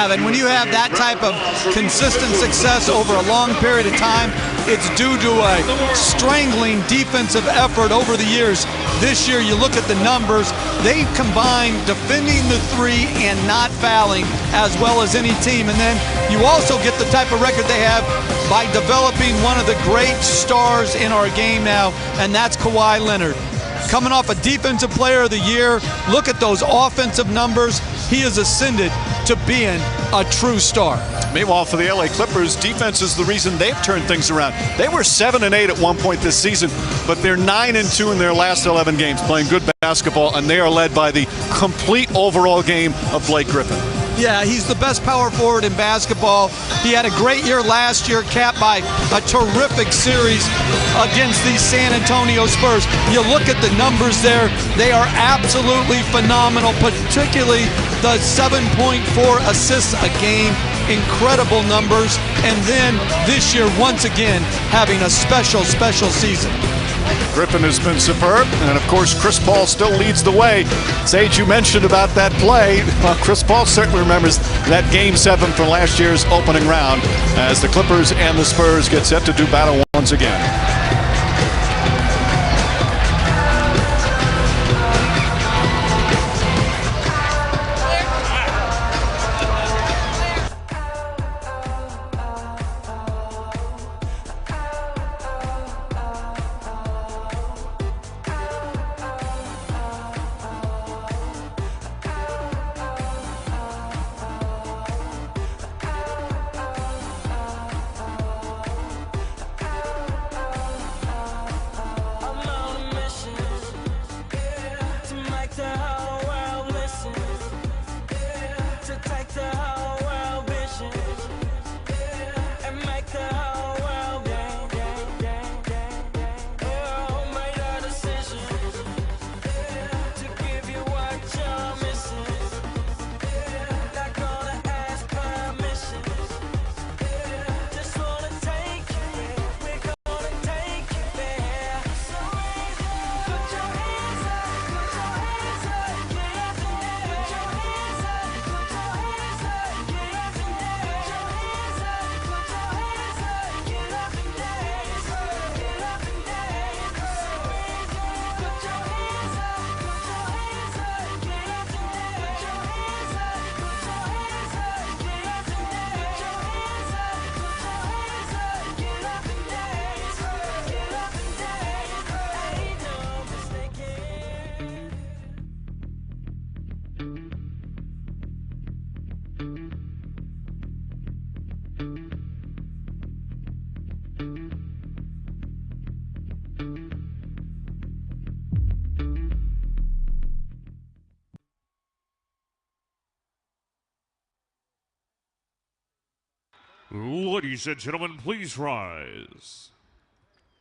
have. And when you have that type of consistent success over a long period of time, it's due to a strangling defensive effort over the years. This year, you look at the numbers, they combine defending the three and not fouling as well as any team. And then you also get the type of record they have by developing one of the great stars in our game now, and that's Kawhi Leonard. Coming off a Defensive Player of the Year, look at those offensive numbers. He has ascended to being a true star. Meanwhile, for the LA Clippers, defense is the reason they've turned things around. They were 7-8 at one point this season, but they're 9-2 in their last 11 games, playing good basketball, and they are led by the complete overall game of Blake Griffin. Yeah, he's the best power forward in basketball. He had a great year last year, capped by a terrific series against the San Antonio Spurs. You look at the numbers there, they are absolutely phenomenal, particularly the 7.4 assists a game. Incredible numbers. And then this year, once again, having a special season. Griffin has been superb, and of course Chris Paul still leads the way. Sage, you mentioned about that play. Well, Chris Paul certainly remembers that Game 7 from last year's opening round as the Clippers and the Spurs get set to do battle once again. Ladies and gentlemen, please rise.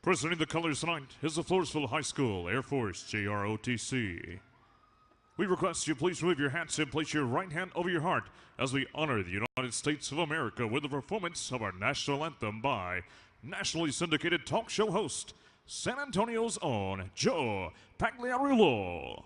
Presenting the colors tonight is the Floresville High School Air Force JROTC. We request you please remove your hats and place your right hand over your heart as we honor the United States of America with the performance of our national anthem by nationally syndicated talk show host, San Antonio's own Joe Pagliarulo.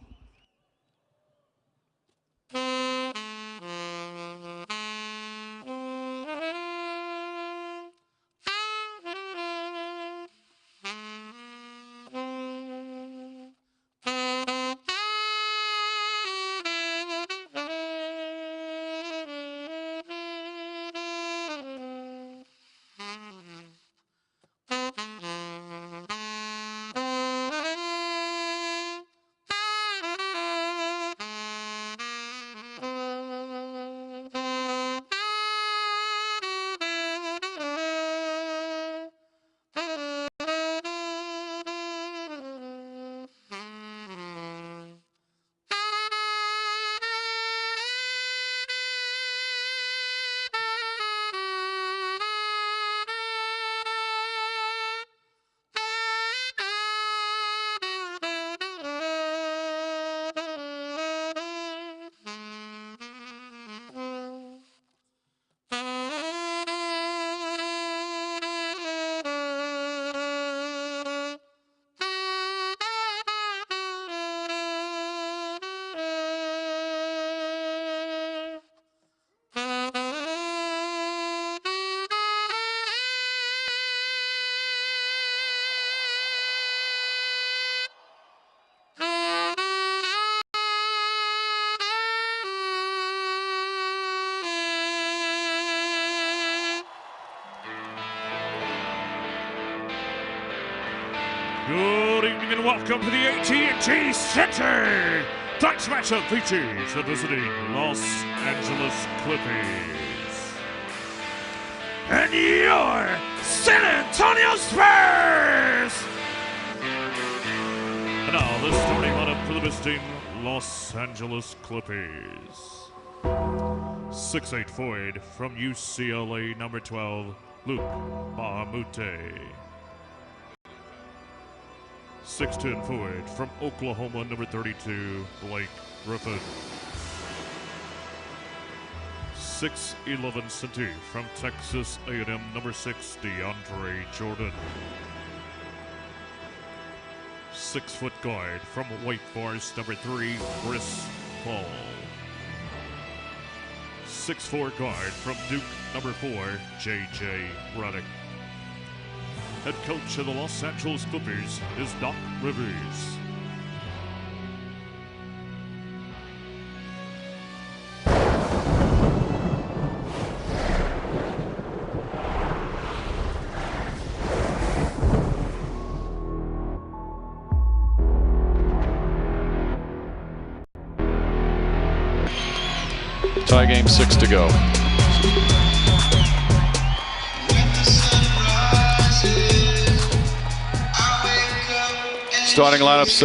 Good evening and welcome to the AT&T Center. Tonight's matchup features the visiting Los Angeles Clippers and your San Antonio Spurs. And now the starting lineup for the visiting Los Angeles Clippers. 6'8" forward from UCLA, number 12, Luke Bahamute. 6'10" forward from Oklahoma, number 32, Blake Griffin. 6'11" center from Texas A&M, number 6, DeAndre Jordan. 6-foot guard from Wake Forest, number 3, Chris Paul. 6'4" guard from Duke, number 4, J.J. Redick. Head coach of the Los Angeles Clippers is Doc Rivers. Tie game, 6 to go. Starting lineups.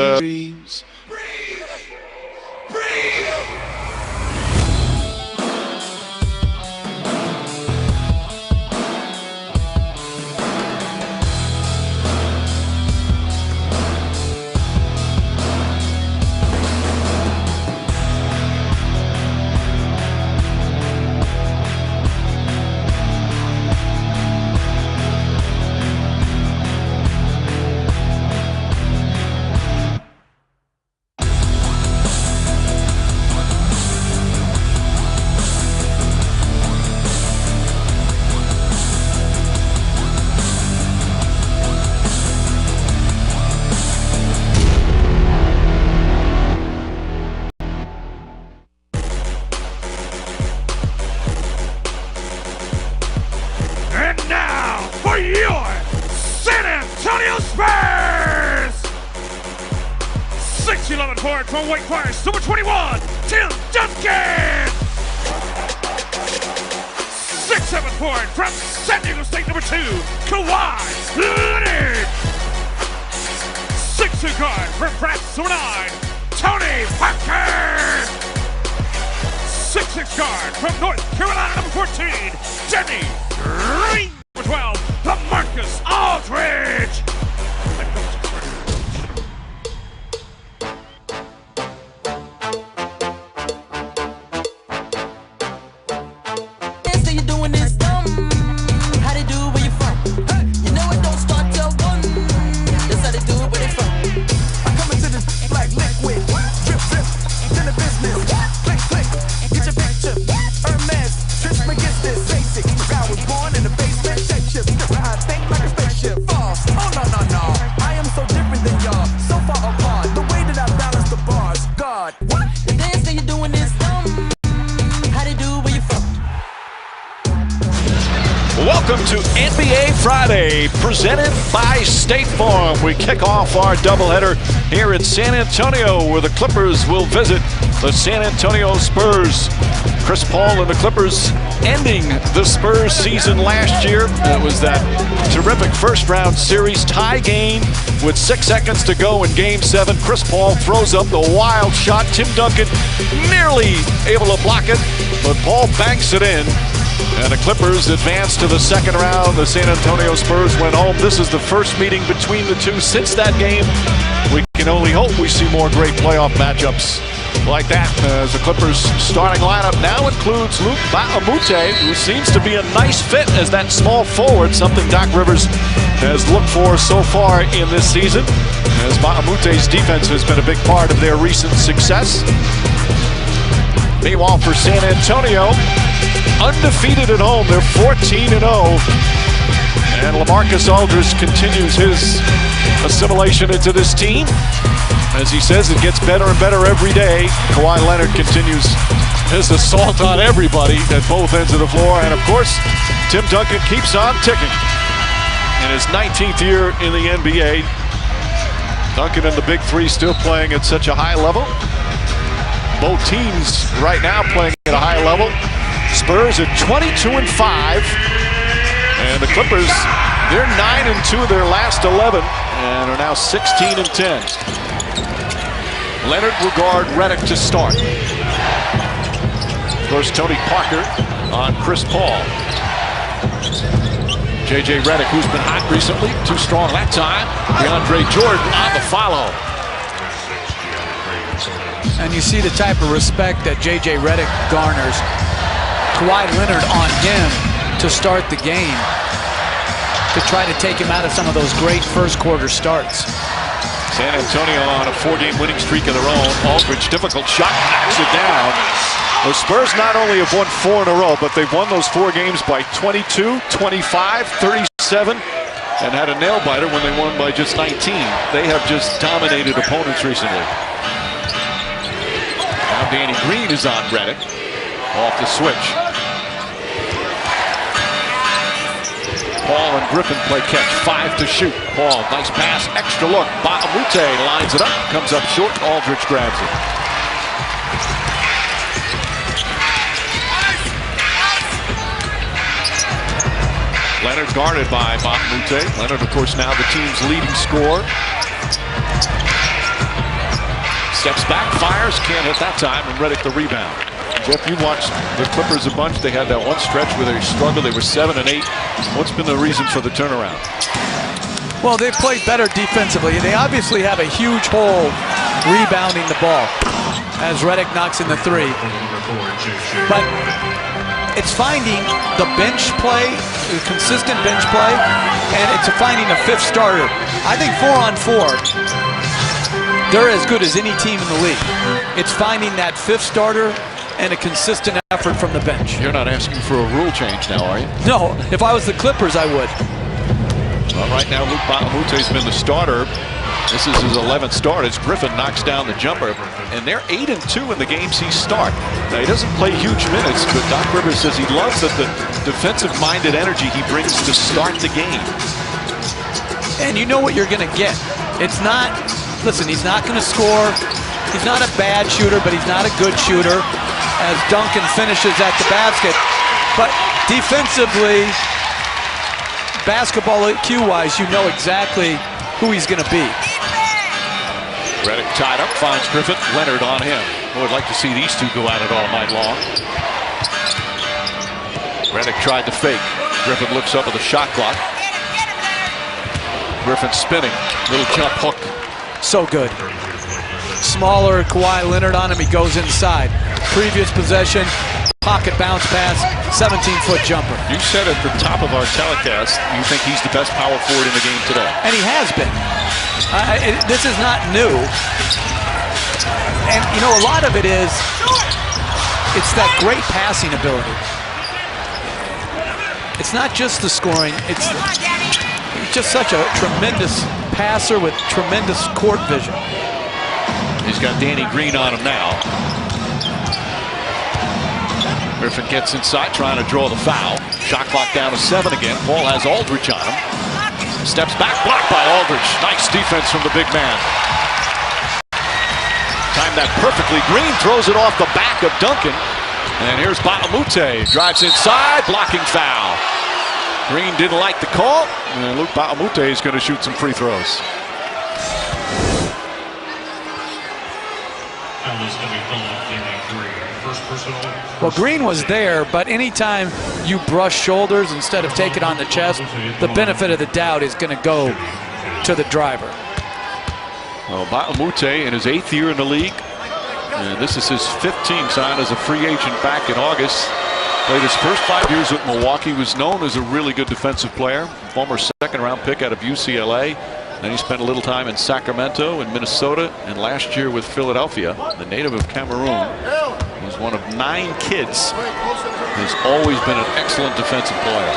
And now for your San Antonio Spurs! 6'11" forward from Wake Forest, number 21, Tim Duncan! 6'7" forward from San Diego State, number 2, Kawhi Leonard! 6'2" guard from France, number 9, Tony Parker! 6'6" guard from North Carolina, number 14, Denny Green, number 12, LaMarcus Aldridge. Say you're doing this dumb. How they do where you from? You know it don't start till 1. That's how they do it where they from. I come into this like liquid, drip, drip, in the business, click, click, get your picture, Hermes, Trish against this basic. I was born in the basement, shape shift, I think like a spaceship, false. Oh no, no, no, I am so different than y'all, so far apart. The way that I balance the bars, God, what? The dance that you're doing is dumb. How they do where you from? Welcome to NBA Friday, presented by State Farm. We kick off our doubleheader here in San Antonio, where the Clippers will visit the San Antonio Spurs. Chris Paul and the Clippers ending the Spurs season last year. It was that terrific first-round series tie game with 6 seconds to go in Game 7. Chris Paul throws up the wild shot. Tim Duncan nearly able to block it, but Paul banks it in. And the Clippers advance to the second round. The San Antonio Spurs went home. This is the first meeting between the two since that game. We can only hope we see more great playoff matchups like that, as the Clippers starting lineup now includes Luke Bahamute, who seems to be a nice fit as that small forward, something Doc Rivers has looked for so far in this season, as Bahamute's defense has been a big part of their recent success. Meanwhile, for San Antonio, undefeated at home, they're 14-0. And LaMarcus Aldridge continues his assimilation into this team. As he says, it gets better and better every day. Kawhi Leonard continues his assault on everybody at both ends of the floor. And of course, Tim Duncan keeps on ticking. In his 19th year in the NBA, Duncan and the big three still playing at such a high level. Both teams right now playing at a high level. Spurs at 22-5. And the Clippers, they're 9-2 of their last 11 and are now 16-10. Leonard will guard Redick to start. Of course, Tony Parker on Chris Paul. J.J. Redick, who's been hot recently, too strong that time. DeAndre Jordan on the follow. And you see the type of respect that J.J. Redick garners. Kawhi Leonard on him to start the game, to try to take him out of some of those great first quarter starts. San Antonio on a 4-game winning streak of their own. Aldridge, difficult shot, knocks it down. The Spurs not only have won 4 in a row, but they've won those 4 games by 22, 25, 37, and had a nail-biter when they won by just 19. They have just dominated opponents recently. Now Danny Green is on Redick, off the switch. Paul and Griffin play catch, 5 to shoot. Paul, nice pass, extra look. Baamute lines it up, comes up short. Aldridge grabs it. Leonard guarded by Baamute. Leonard, of course, now the team's leading scorer. Steps back, fires, can't hit that time, and Redick the rebound. Jeff, you watched the Clippers a bunch. They had that one stretch where they struggled. They were 7 and 8. What's been the reason for the turnaround? Well, they've played better defensively. They obviously have a huge hole rebounding the ball as Redick knocks in the 3. But it's finding the bench play, the consistent bench play, and it's finding a 5th starter. I think 4-on-4, they're as good as any team in the league. It's finding that 5th starter and a consistent effort from the bench. You're not asking for a rule change now, are you? No, if I was the Clippers, I would. Well, right now, Luke Baamute's been the starter. This is his 11th start as Griffin knocks down the jumper. And they're 8-2 in the games he starts. Now, he doesn't play huge minutes, but Doc Rivers says he loves the defensive-minded energy he brings to start the game. And you know what you're going to get. It's not, listen, he's not going to score. He's not a bad shooter, but he's not a good shooter, as Duncan finishes at the basket. But defensively, basketball IQ-wise, you know exactly who he's going to be. Redick tied up, finds Griffin. Leonard on him. Boy, I'd like to see these two go at it all night long. Redick tried to fake. Griffin looks up at the shot clock. Griffin spinning. Little jump hook. So good. Smaller Kawhi Leonard on him. He goes inside. Previous possession, pocket bounce pass, 17-foot jumper. You said at the top of our telecast you think he's the best power forward in the game today. And he has been. This is not new. And, you know, a lot of it is, it's that great passing ability. It's not just the scoring. It's just such a tremendous passer with tremendous court vision. He's got Danny Green on him now. Griffin gets inside, trying to draw the foul. Shot clock down to 7 again. Paul has Aldridge on him. Steps back, blocked by Aldridge. Nice defense from the big man. Timed that perfectly. Green throws it off the back of Duncan. And here's Baamute. Drives inside, blocking foul. Green didn't like the call. And Luke Baamute is going to shoot some free throws. Well, Green was there, but anytime you brush shoulders instead of take it on the chest, the benefit of the doubt is going to go to the driver. Well, Baamute in his 8th year in the league. And this is his 15th sign as a free agent back in August. Played his first 5 years with Milwaukee. Was known as a really good defensive player. Former 2nd-round pick out of UCLA. Then he spent a little time in Sacramento and Minnesota, and last year with Philadelphia. The native of Cameroon. He's one of 9 kids. He's always been an excellent defensive player.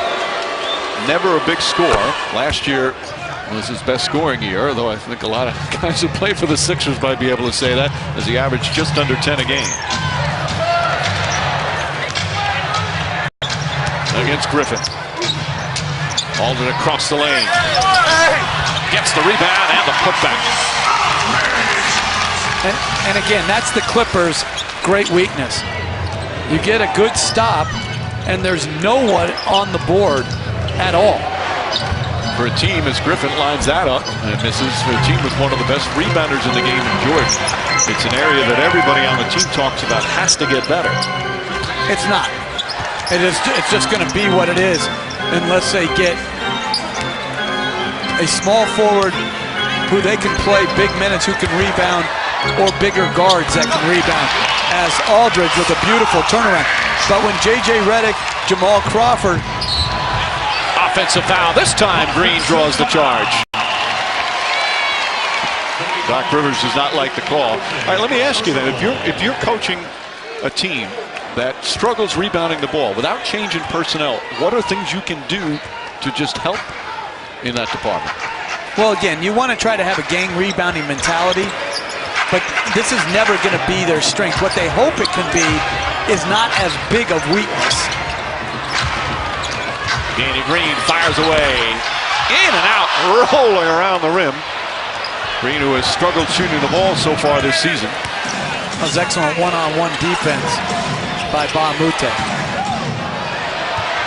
Never a big scorer. Last year was his best scoring year, though I think a lot of guys who play for the Sixers might be able to say that, as he averaged just under 10 a game. Against Griffin. Aldridge across the lane. gets the rebound and the putback. And again, that's the Clippers' great weakness. You get a good stop, and there's no one on the board at all. For a team, as Griffin lines that up and misses, for a team with one of the best rebounders in the game in George, it's an area that everybody on the team talks about has to get better. It's not. It's just going to be what it is unless they get a small forward who they can play big minutes, who can rebound, or bigger guards that can rebound, as Aldridge with a beautiful turnaround. But when J.J. Redick, Jamal Crawford... Offensive foul. This time, Green draws the charge. Doc Rivers does not like the call. All right, let me ask you then, if you're coaching a team that struggles rebounding the ball without changing personnel, what are things you can do to just help in that department? Well, again, you want to try to have a gang rebounding mentality, but this is never going to be their strength. What they hope it can be is not as big of weakness. Danny Green fires away, in and out, rolling around the rim. Green, who has struggled shooting the ball so far this season. That was excellent one-on-one defense by Ba Mute.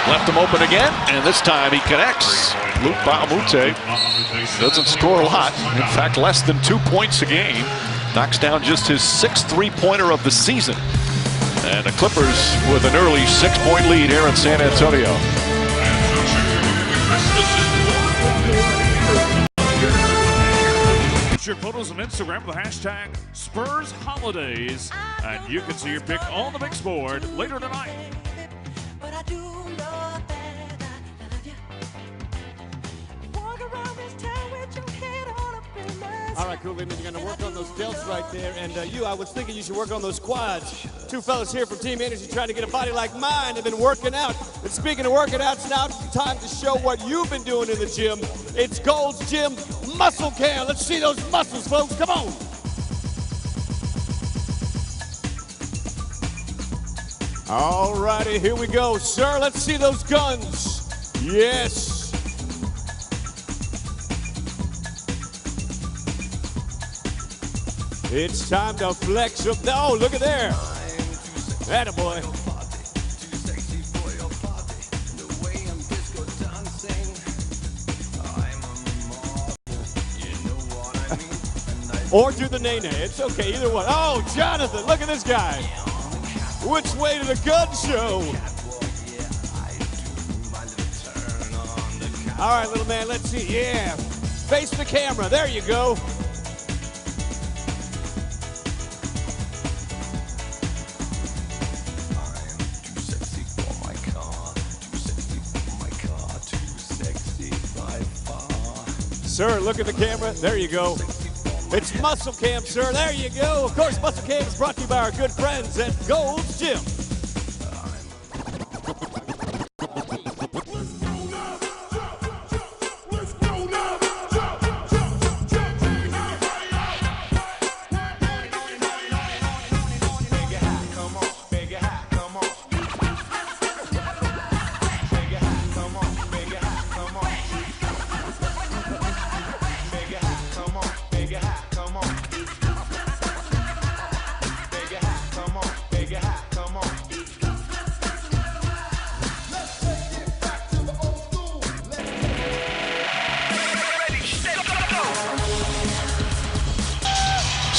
Left him open again, and this time he connects. Luke Ba Mute doesn't score a lot. In fact, less than 2 points a game. Knocks down just his 6th three-pointer of the season. And the Clippers with an early 6-point lead here in San Antonio. Your photos on Instagram with the hashtag Spurs Holidays, and you can see your pick on the big board later tonight. But I do know that I love you. Walk around this town with your head on up in my... All right, cool, Linda, you're going to work on those delts right there. And I was thinking you should work on those quads. Two fellas here from Team Energy trying to get a body like mine have been working out. And speaking of working out, it's now time to show what you've been doing in the gym. It's Gold's Gym Muscle Cam. Let's see those muscles, folks. Come on. All righty, here we go. Sir, let's see those guns. Yes. It's time to flex up. Oh, look at there. Attaboy. Or do the nay-nay. It's okay, either one. Oh, Jonathan, look at this guy. Which way to the gun show? All right, little man, let's see. Yeah. Face the camera. There you go. Sir, look at the camera. There you go. It's Muscle Cam, sir. There you go. Of course, Muscle Cam is brought to you by our good friends at Gold's Gym.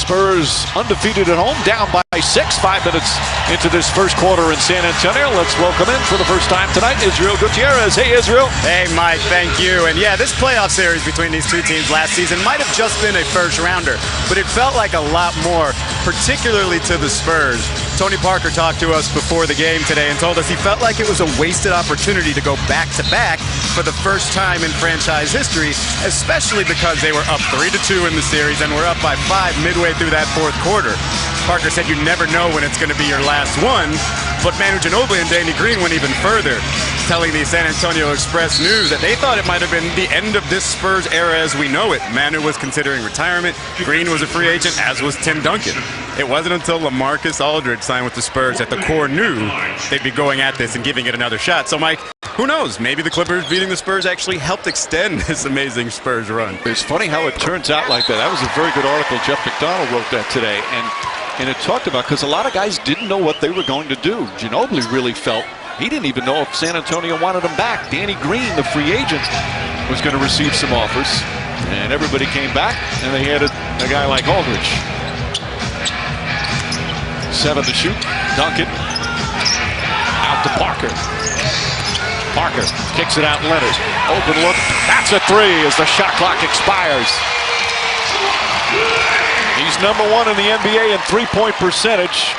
Spurs undefeated at home, down by 6, 5 minutes into this first quarter in San Antonio. Let's welcome in for the first time tonight, Israel Gutierrez. Hey, Israel. Hey, Mike, thank you. And yeah, this playoff series between these two teams last season might have just been a first rounder, but it felt like a lot more, particularly to the Spurs. Tony Parker talked to us before the game today and told us he felt like it was a wasted opportunity to go back-to-back for the first time in franchise history, especially because they were up 3-2 in the series and were up by 5 midway through that fourth quarter. Parker said you never know when it's going to be your last one, but Manu Ginobili and Danny Green went even further, telling the San Antonio Express News that they thought it might have been the end of this Spurs era as we know it. Manu was considering retirement, Green was a free agent, as was Tim Duncan. It wasn't until LaMarcus Aldridge signed with the Spurs that the core knew they'd be going at this and giving it another shot. So, Mike, who knows? Maybe the Clippers beating the Spurs actually helped extend this amazing Spurs run. It's funny how it turns out like that. That was a very good article. Jeff McDonald wrote that today. And it talked about, because a lot of guys didn't know what they were going to do. Ginobili really felt he didn't even know if San Antonio wanted him back. Danny Green, the free agent, was going to receive some offers. And everybody came back, and they had a guy like Aldridge. 7 to shoot. Duncan. Out to Parker. Parker kicks it out. Leonard. Open look. That's a 3 as the shot clock expires. He's #1 in the NBA in three-point percentage.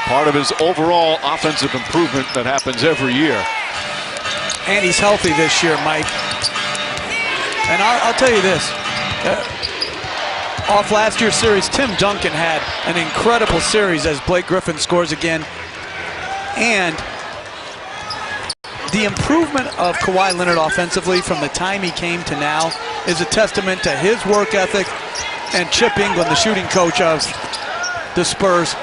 Part of his overall offensive improvement that happens every year. And he's healthy this year, Mike. And I'll tell you this. Off last year's series, Tim Duncan had an incredible series as Blake Griffin scores again. And the improvement of Kawhi Leonard offensively from the time he came to now is a testament to his work ethic. And Chip England, the shooting coach of the Spurs,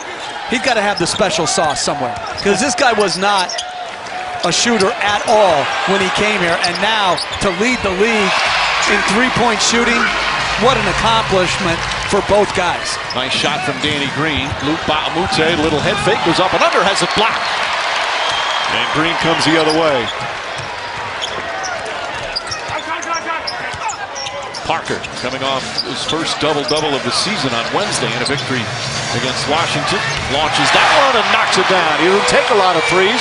he's got to have the special sauce somewhere. Because this guy was not a shooter at all when he came here. And now to lead the league in three-point shooting, what an accomplishment for both guys. Nice shot from Danny Green. Luke Ba'amute, little head fake, goes up and under, has it blocked. And Green comes the other way. Parker coming off his first double-double of the season on Wednesday in a victory against Washington. Launches that one and knocks it down. He doesn't take a lot of threes,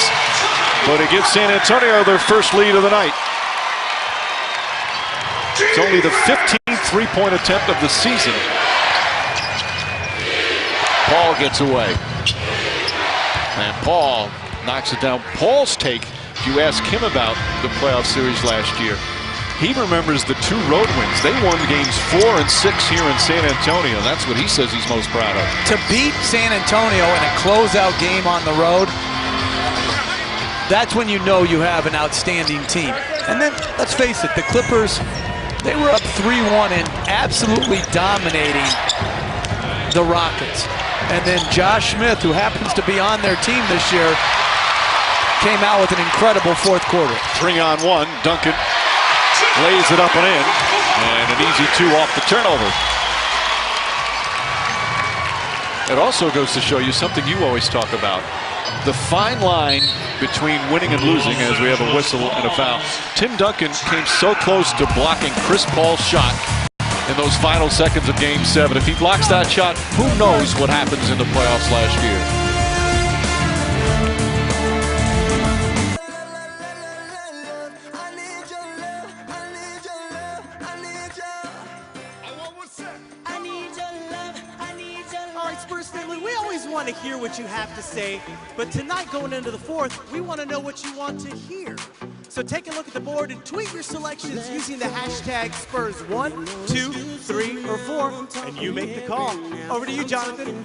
but it gives San Antonio their first lead of the night. It's only the 15th three-point attempt of the season. Paul gets away. And Paul knocks it down. Paul's take, if you ask him about the playoff series last year, he remembers the 2 road wins. They won games 4 and 6 here in San Antonio. That's what he says he's most proud of. To beat San Antonio in a closeout game on the road, that's when you know you have an outstanding team. And then, let's face it, the Clippers, they were up 3-1 and absolutely dominating the Rockets. And then Josh Smith, who happens to be on their team this year, came out with an incredible fourth quarter. 3-on-1, Duncan lays it up and in, and an easy 2 off the turnover. It also goes to show you something you always talk about. The fine line between winning and losing, as we have a whistle and a foul. Tim Duncan came so close to blocking Chris Paul's shot in those final seconds of Game 7. If he blocks that shot, who knows what happens in the playoffs last year. To hear what you have to say, but tonight going into the 4th, we want to know what you want to hear. So take a look at the board and tweet your selections using the hashtag Spurs1, 2, 3, or 4, and you make the call. Over to you, Jonathan.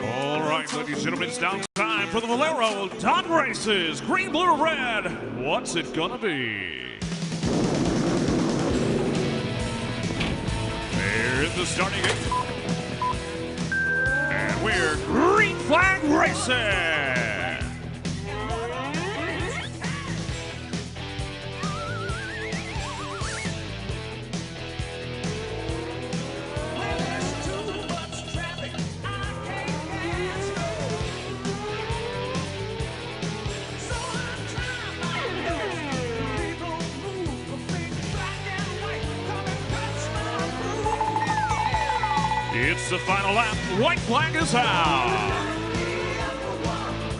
All right, ladies and gentlemen, it's now time for the Valero Dot Races. Green, blue, red. What's it gonna be? In the starting gate. And we're green flag racing. It's the final lap. White flag is out.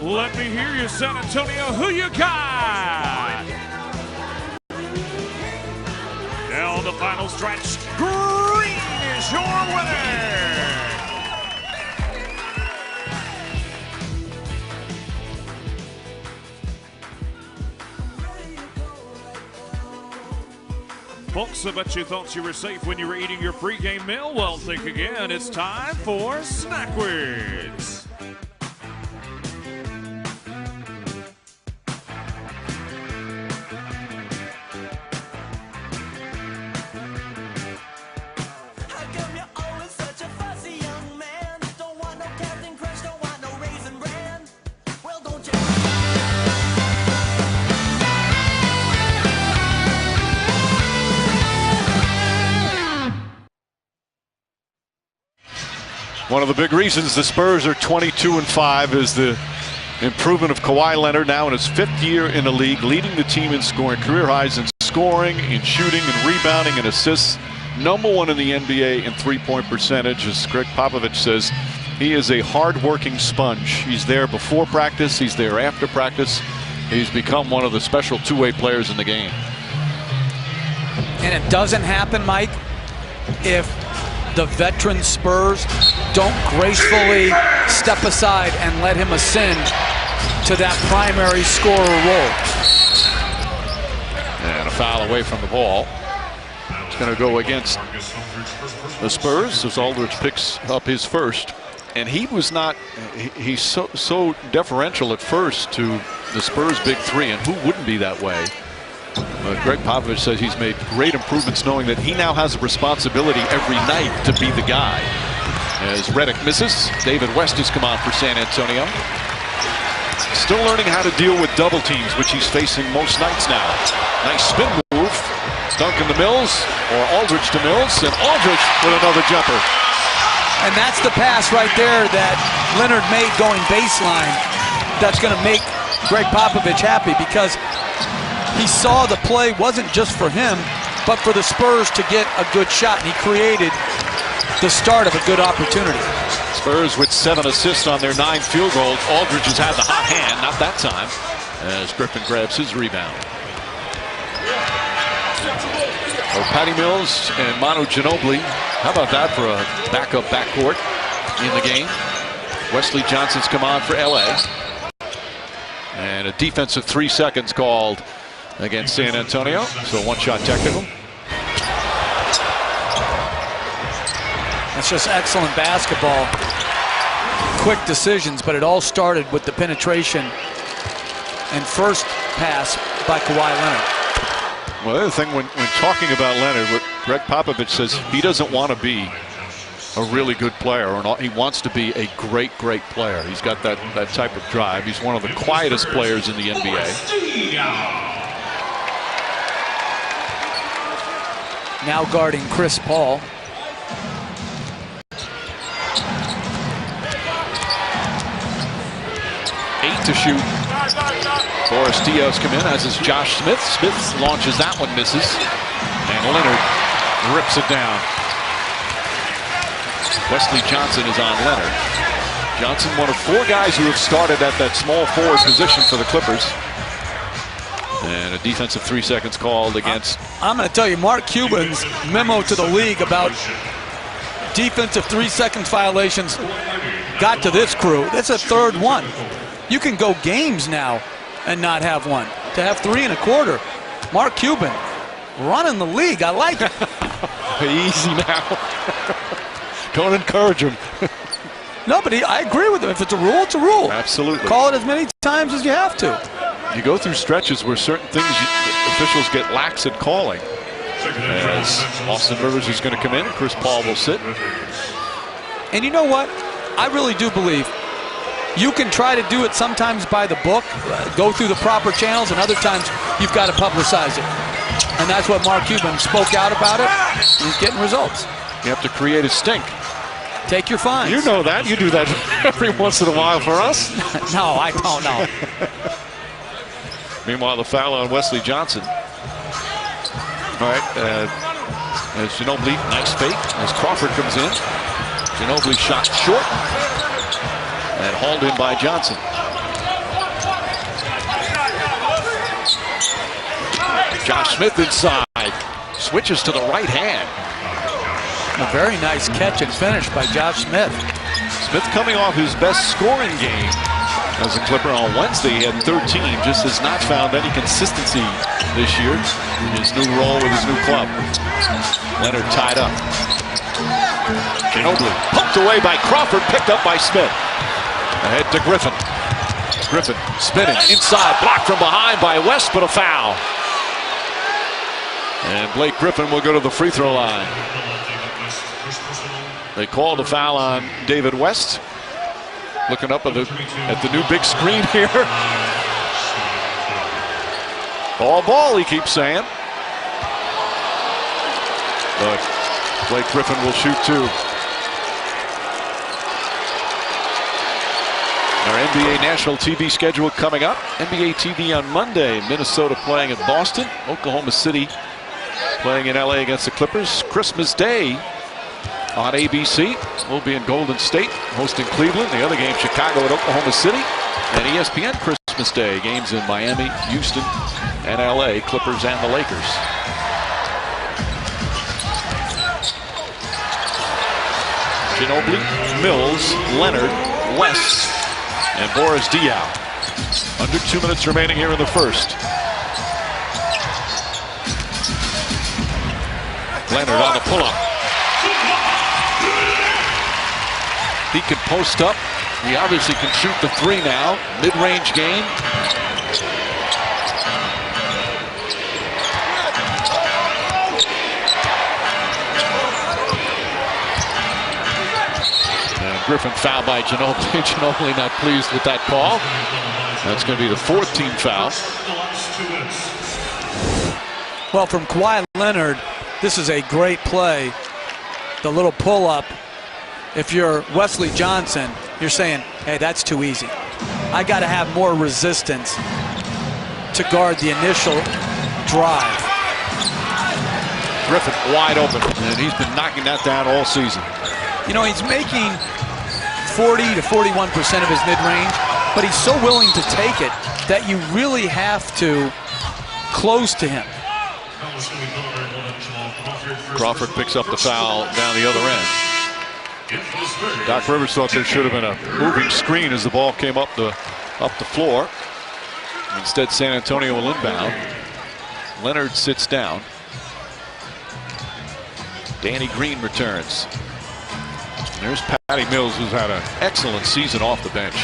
Let me hear you, San Antonio. Who you got? Down the final stretch. Green is your winner. Folks, I bet you thought you were safe when you were eating your pregame meal. Well, think again. It's time for Snack Words. One of the big reasons the Spurs are 22-5 is the improvement of Kawhi Leonard, now in his 5th year in the league, leading the team in scoring, career highs in scoring, in shooting, and rebounding, and assists. #1 in the NBA in three-point percentage. As Greg Popovich says, he is a hard-working sponge. He's there before practice. He's there after practice. He's become one of the special two-way players in the game. And it doesn't happen, Mike, if the veteran Spurs don't gracefully step aside and let him ascend to that primary scorer role. And a foul away from the ball. It's going to go against the Spurs as Aldridge picks up his first. And he was not, he's so deferential at first to the Spurs' big three, and who wouldn't be that way? But Greg Popovich says he's made great improvements, knowing that he now has a responsibility every night to be the guy. As Redick misses, David West has come on for San Antonio. Still learning how to deal with double teams, which he's facing most nights now. Nice spin move. Duncan to Mills, or Aldridge to Mills, and Aldridge with another jumper. And that's the pass right there that Leonard made going baseline. That's going to make Greg Popovich happy, because he saw the play wasn't just for him, but for the Spurs to get a good shot, and he created the start of a good opportunity. Spurs with 7 assists on their 9 field goals. Aldridge has had the hot hand, not that time, as Griffin grabs his rebound. Patty Mills and Manu Ginobili. How about that for a backup backcourt in the game? Wesley Johnson's come on for LA. And a defensive 3 seconds called against San Antonio. So one-shot technical. That's just excellent basketball. Quick decisions, but it all started with the penetration and first pass by Kawhi Leonard. Well, the other thing, when talking about Leonard, what Greg Popovich says, he doesn't want to be a really good player, or he wants to be a great player. He's got that type of drive. He's one of the quietest players in the NBA. Now guarding Chris Paul. Eight to shoot. Boris Diaw's come in, as is Josh Smith. Smith launches that one, misses. And Leonard rips it down. Wesley Johnson is on Leonard. Johnson, one of 4 guys who have started at that small forward position for the Clippers. And a defensive 3 seconds called against. I'm going to tell you, Mark Cuban's memo to the league about defensive 3 seconds violations got to this crew. That's a 3rd one. You can go games now and not have one. To have 3 1/4. Mark Cuban running the league. I like it. Easy now. Don't encourage him. No, but I agree with him. If it's a rule, it's a rule. Absolutely. Call it as many times as you have to. You go through stretches where certain things officials get lax at calling. As Austin Rivers is going to come in, Chris Paul will sit. And you know what? I really do believe you can try to do it sometimes by the book, go through the proper channels, and other times you've got to publicize it. And that's what Mark Cuban spoke out about it. He's getting results. You have to create a stink. Take your fines. You know that. You do that every once in a while for us. No, I don't know. Meanwhile, the foul on Wesley Johnson. All right. As Ginobili, nice fake. As Crawford comes in. Ginobili shot short. And hauled in by Johnson. Josh Smith inside. Switches to the right hand. A very nice catch and finish by Josh Smith. Smith coming off his best scoring game as a Clipper on Wednesday. He had 13. Just has not found any consistency this year in his new role with his new club. Leonard tied up. Ginobili pumped away by Crawford, picked up by Smith. Ahead to Griffin. Griffin spinning inside, blocked from behind by West, but a foul. And Blake Griffin will go to the free throw line. They called a foul on David West. Looking up at the new big screen here. Ball, he keeps saying. But Blake Griffin will shoot 2. NBA national TV schedule coming up. NBA TV on Monday. Minnesota playing at Boston. Oklahoma City playing in LA against the Clippers. Christmas Day on ABC. We'll be in Golden State hosting Cleveland. The other game, Chicago at Oklahoma City. And ESPN Christmas Day. Games in Miami, Houston, and LA. Clippers and the Lakers. Ginobili, Mills, Leonard, West, and Boris Diaw. Under 2 minutes remaining here in the first. Leonard on the pull-up. He can post up. He obviously can shoot the three now. Mid-range game. Griffin fouled by Ginobili. Ginobili not pleased with that call. That's going to be the 14th foul. Well, from Kawhi Leonard, this is a great play. The little pull-up. If you're Wesley Johnson, you're saying, hey, that's too easy. I got to have more resistance to guard the initial drive. Griffin wide open, and he's been knocking that down all season. You know, he's making 40 to 41% of his mid-range, but he's so willing to take it that you really have to close to him. Crawford picks up the foul down the other end. Doc Rivers thought there should have been a moving screen as the ball came up the floor. Instead, San Antonio will inbound. Leonard sits down. Danny Green returns. There's Patty Mills, who's had an excellent season off the bench.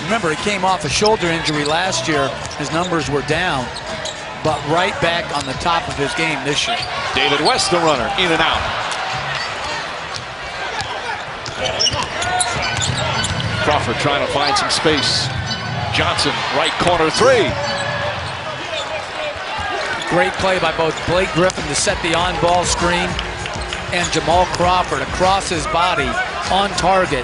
Remember, he came off a shoulder injury last year. His numbers were down, but right back on the top of his game this year. David West, the runner, in and out. Crawford trying to find some space. Johnson, right corner three. Great play by both Blake Griffin to set the on-ball screen and Jamal Crawford across his body on target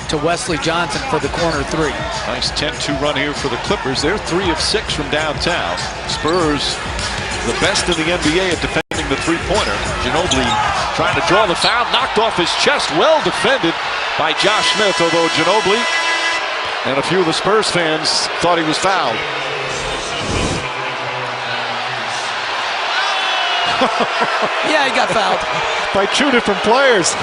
to Wesley Johnson for the corner three. Nice 10-2 run here for the Clippers. They're 3 of 6 from downtown. Spurs, the best in the NBA at defending the three-pointer. Ginobili trying to draw the foul, knocked off his chest. Well defended by Josh Smith, although Ginobili and a few of the Spurs fans thought he was fouled. Yeah, he got fouled. By 2 different players.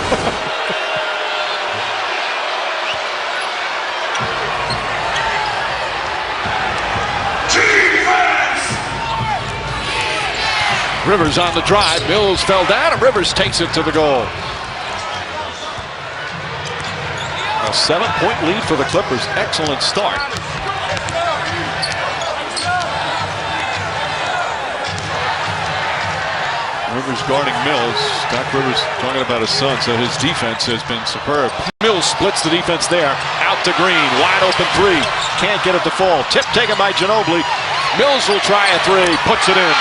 Rivers on the drive. Mills fell down, and Rivers takes it to the goal. A 7-point lead for the Clippers. Excellent start. Rivers guarding Mills. Doc Rivers talking about his son, so his defense has been superb. Mills splits the defense there. Out to Green. Wide open three. Can't get it to fall. Tip taken by Ginobili. Mills will try a three. Puts it in.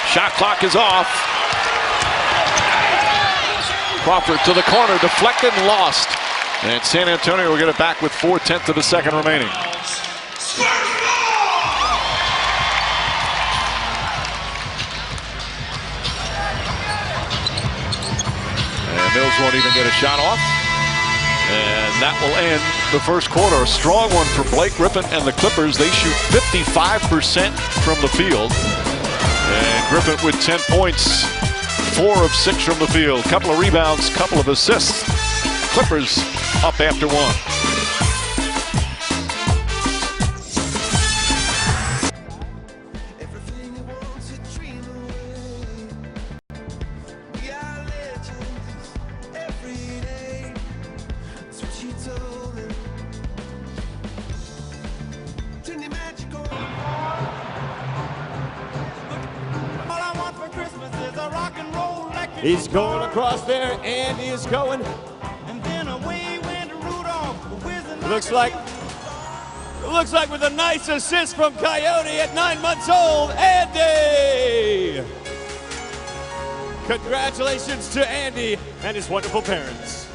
Shot clock is off. Crawford to the corner. Deflected and lost. And San Antonio will get it back with 4/10 of the second remaining. Mills won't even get a shot off. And that will end the first quarter. A strong one for Blake Griffin and the Clippers. They shoot 55% from the field. And Griffin with 10 points, 4 of 6 from the field. Couple of rebounds, couple of assists. Clippers up after 1. He's going across there, and he is going. And then away went Rudolph. Looks like with a nice assist from Coyote at 9 months old, Andy. Congratulations to Andy and his wonderful parents.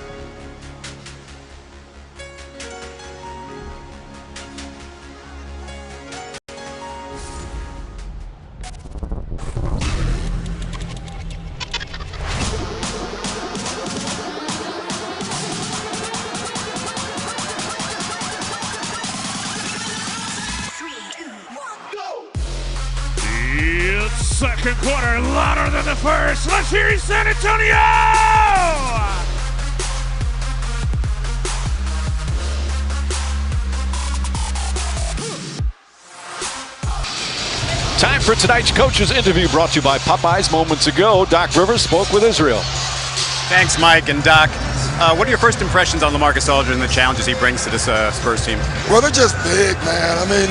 Second quarter louder than the first. Let's hear you, San Antonio! Time for tonight's coach's interview, brought to you by Popeyes. Moments ago, Doc Rivers spoke with Israel. Thanks, Mike and Doc. What are your first impressions on LaMarcus Aldridge and the challenges he brings to this Spurs team? Well, they're just big, man. I mean,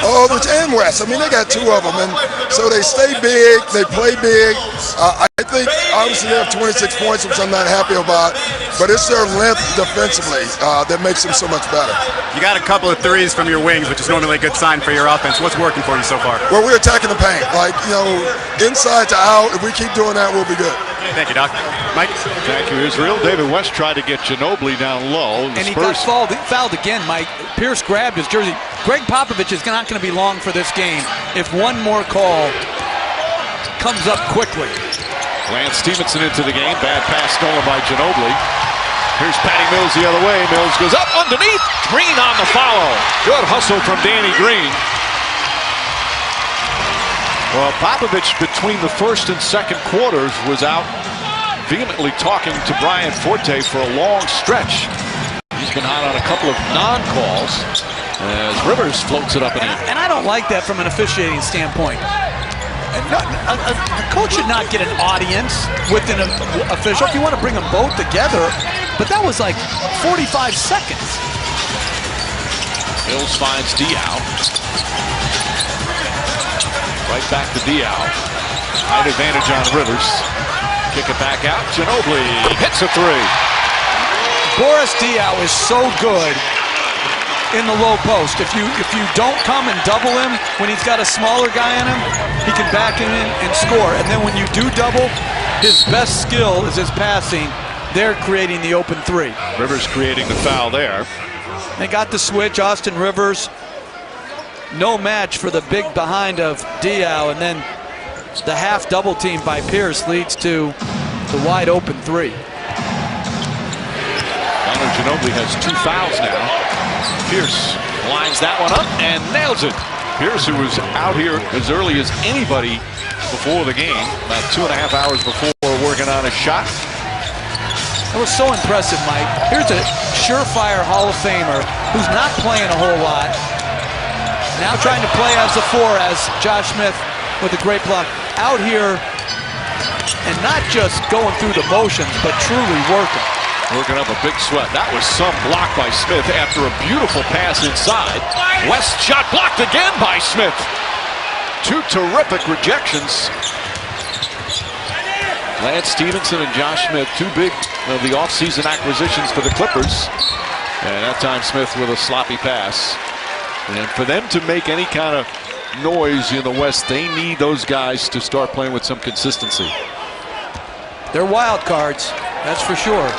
Aldridge and West. I mean, they got two of them, and so they stay big, they play big. I think, obviously, they have 26 points, which I'm not happy about, but it's their length defensively that makes them so much better. You got a couple of threes from your wings, which is normally a good sign for your offense. What's working for you so far? Well, we're attacking the paint. Like, you know, inside to out. If we keep doing that, we'll be good. Thank you, Doc. Mike? Thank you, Israel. David West tried to get Ginobili down low. And he got fouled again, Mike. Pierce grabbed his jersey. Greg Popovich is not going to be long for this game if one more call comes up quickly. Lance Stevenson into the game. Bad pass stolen by Ginobili. Here's Patty Mills the other way. Mills goes up underneath. Green on the follow. Good hustle from Danny Green. Well, Popovich, between the first and second quarters, was out vehemently talking to Brian Forte for a long stretch. He's been hot on a couple of non-calls as Rivers floats it up and in. And I don't like that from an officiating standpoint. A coach should not get an audience with an official if you want to bring them both together. But that was like 45 seconds. Mills finds Diaw. Right back to Diaw. Height advantage on Rivers. Kick it back out. Ginobili hits a three. Boris Diaw is so good in the low post. If you don't come and double him when he's got a smaller guy on him, he can back him in and score. And then when you do double, his best skill is his passing. They're creating the open three. Rivers creating the foul there. They got the switch. Austin Rivers, no match for the big behind of Diaw, and then the half double team by Pierce leads to the wide open three. Manu Ginobili has 2 fouls now. Pierce lines that one up and nails it. Pierce, who was out here as early as anybody before the game, about 2.5 hours before working on a shot. That was so impressive, Mike. Here's a surefire Hall of Famer who's not playing a whole lot. Now trying to play as the 4 as Josh Smith with a great block. Out here and not just going through the motions, but truly working. Working up a big sweat. That was some block by Smith after a beautiful pass inside. West shot blocked again by Smith. 2 terrific rejections. Lance Stevenson and Josh Smith, 2 big of the offseason acquisitions for the Clippers. And that time Smith with a sloppy pass. And for them to make any kind of noise in the West, they need those guys to start playing with some consistency. They're wild cards, that's for sure.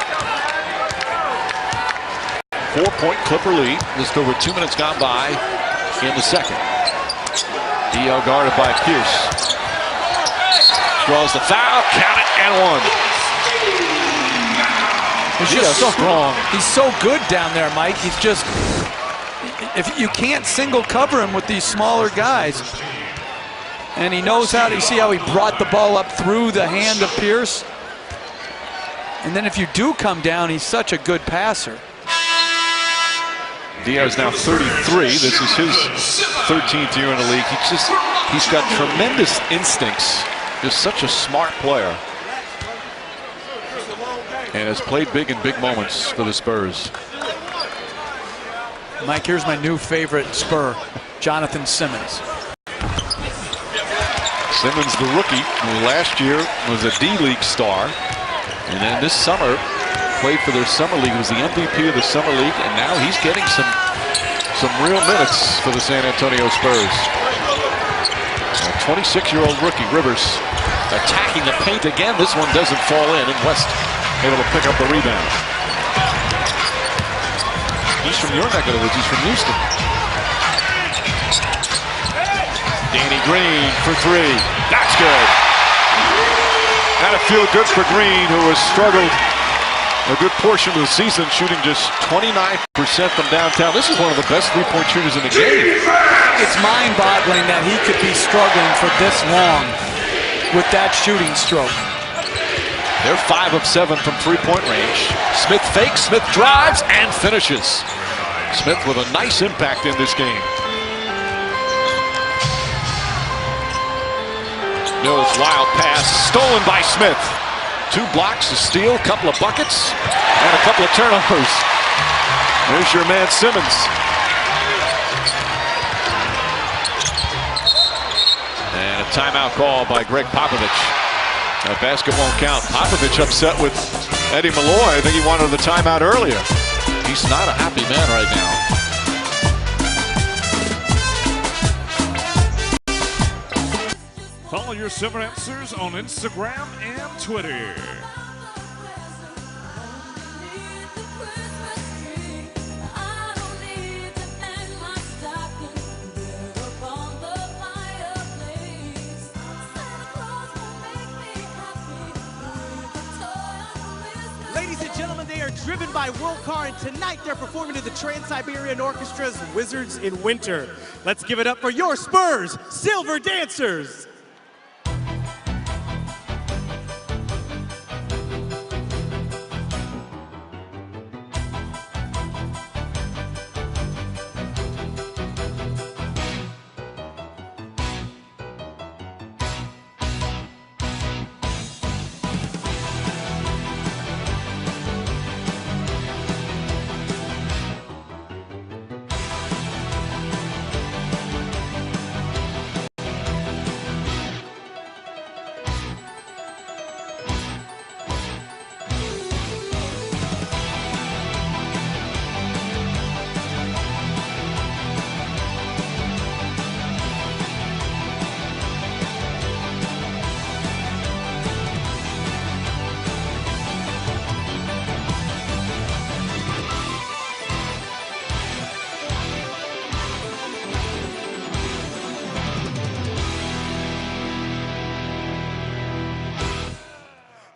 4-point Clipper lead. Just over 2 minutes gone by in the second. Diaw guarded by Pierce. Draws the foul, count it, and 1. He's just so strong. He's so good down there, Mike. He's just, if you can't single cover him with these smaller guys, and he knows how to, you see how he brought the ball up through the hand of Pierce? And then if you do come down, he's such a good passer. Diaw is now 33. This is his 13th year in the league. He's got tremendous instincts. Just such a smart player. And has played big in big moments for the Spurs. Mike, here's my new favorite Spur, Jonathan Simmons. Simmons, the rookie, who last year was a D-League star. And then this summer, played for their summer league, was the MVP of the summer league, and now he's getting some real minutes for the San Antonio Spurs. A 26-year-old rookie, Rivers, attacking the paint again. This one doesn't fall in, and West able to pick up the rebound. He's from your neck of the woods. He's from Houston. Danny Green for three. That's good. That'll feel good for Green, who has struggled a good portion of the season, shooting just 29% from downtown. This is one of the best three-point shooters in the game. It's mind-boggling that he could be struggling for this long with that shooting stroke. They're 5 of 7 from three-point range. Smith fakes, Smith drives, and finishes. Smith with a nice impact in this game. Mills, wild pass, stolen by Smith. 2 blocks, a steal, a couple of buckets, and a couple of turnovers. There's your man Simmons. And a timeout call by Greg Popovich. That basket won't count. Popovich upset with Eddie Malloy. I think he wanted the timeout earlier. He's not a happy man right now. Follow your Silver Answers on Instagram and Twitter. Ladies and gentlemen, they are driven by World Car, and tonight they're performing to the Trans-Siberian Orchestra's Wizards in Winter. Let's give it up for your Spurs Silver Dancers.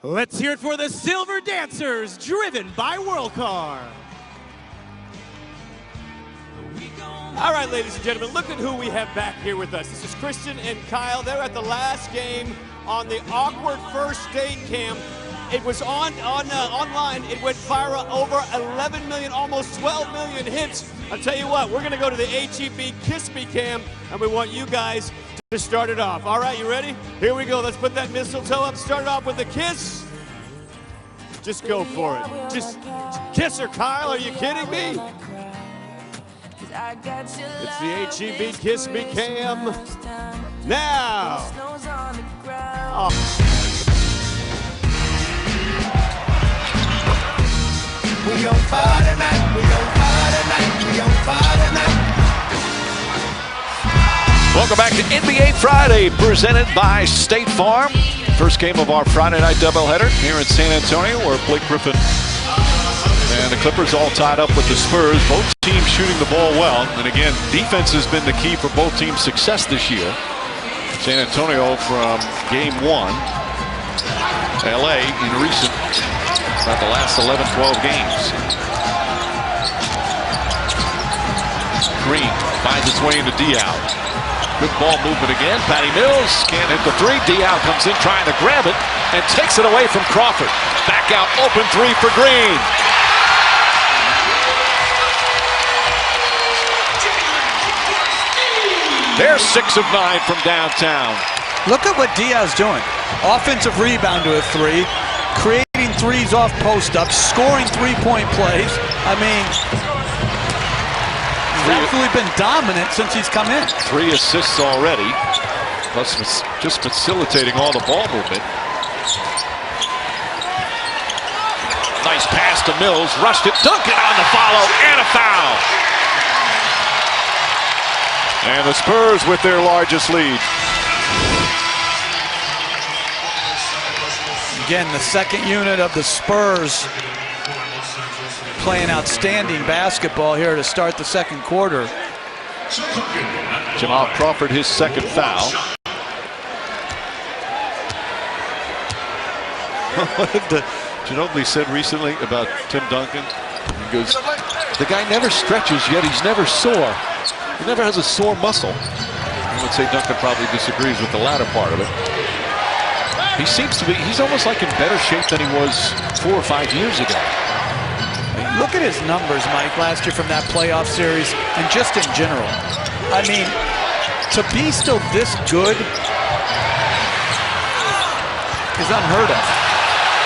Let's hear it for the Silver Dancers, driven by World Car. All right, ladies and gentlemen, look at who we have back here with us. This is Christian and Kyle. They're at the last game on the awkward first date cam. It was online. It went viral, over 11 million, almost 12 million hits. I'll tell you what, we're going to go to the HEB Kiss Me cam, and we want you guys to start it off. All right, you ready? Here we go. Let's put that mistletoe up. Start it off with a kiss. Just go for it. Just kiss her, Kyle. Are you kidding me? It's the HEB Kiss Me cam. Now. Oh. We on fire tonight, we on fire tonight, we on fire tonight. Welcome back to NBA Friday, presented by State Farm. First game of our Friday night doubleheader here in San Antonio, where Blake Griffin and the Clippers all tied up with the Spurs. Both teams shooting the ball well. And again, defense has been the key for both teams' success this year. San Antonio from game 1. LA in recent, the last 11, 12 games. Green finds its way into Diaw. Good ball movement again. Patty Mills can't hit the three. Diaw comes in trying to grab it and takes it away from Crawford. Back out, open three for Green. They're 6 of 9 from downtown. Look at what Diaw's doing. Offensive rebound to a three, creating threes off post-ups, scoring three-point plays. I mean, he's absolutely been dominant since he's come in. 3 assists already, plus just facilitating all the ball movement. Nice pass to Mills, rushed it, Duncan on the follow, and a foul. And the Spurs with their largest lead. Again, the second unit of the Spurs playing outstanding basketball here to start the second quarter. Jamal Crawford, his second foul. What did Ginobili said recently about Tim Duncan? He goes, the guy never stretches, yet he's never sore. He never has a sore muscle. I would say Duncan probably disagrees with the latter part of it. He seems to be, he's almost like in better shape than he was 4 or 5 years ago. Look at his numbers, Mike, last year from that playoff series and just in general. I mean, to be still this good is unheard of.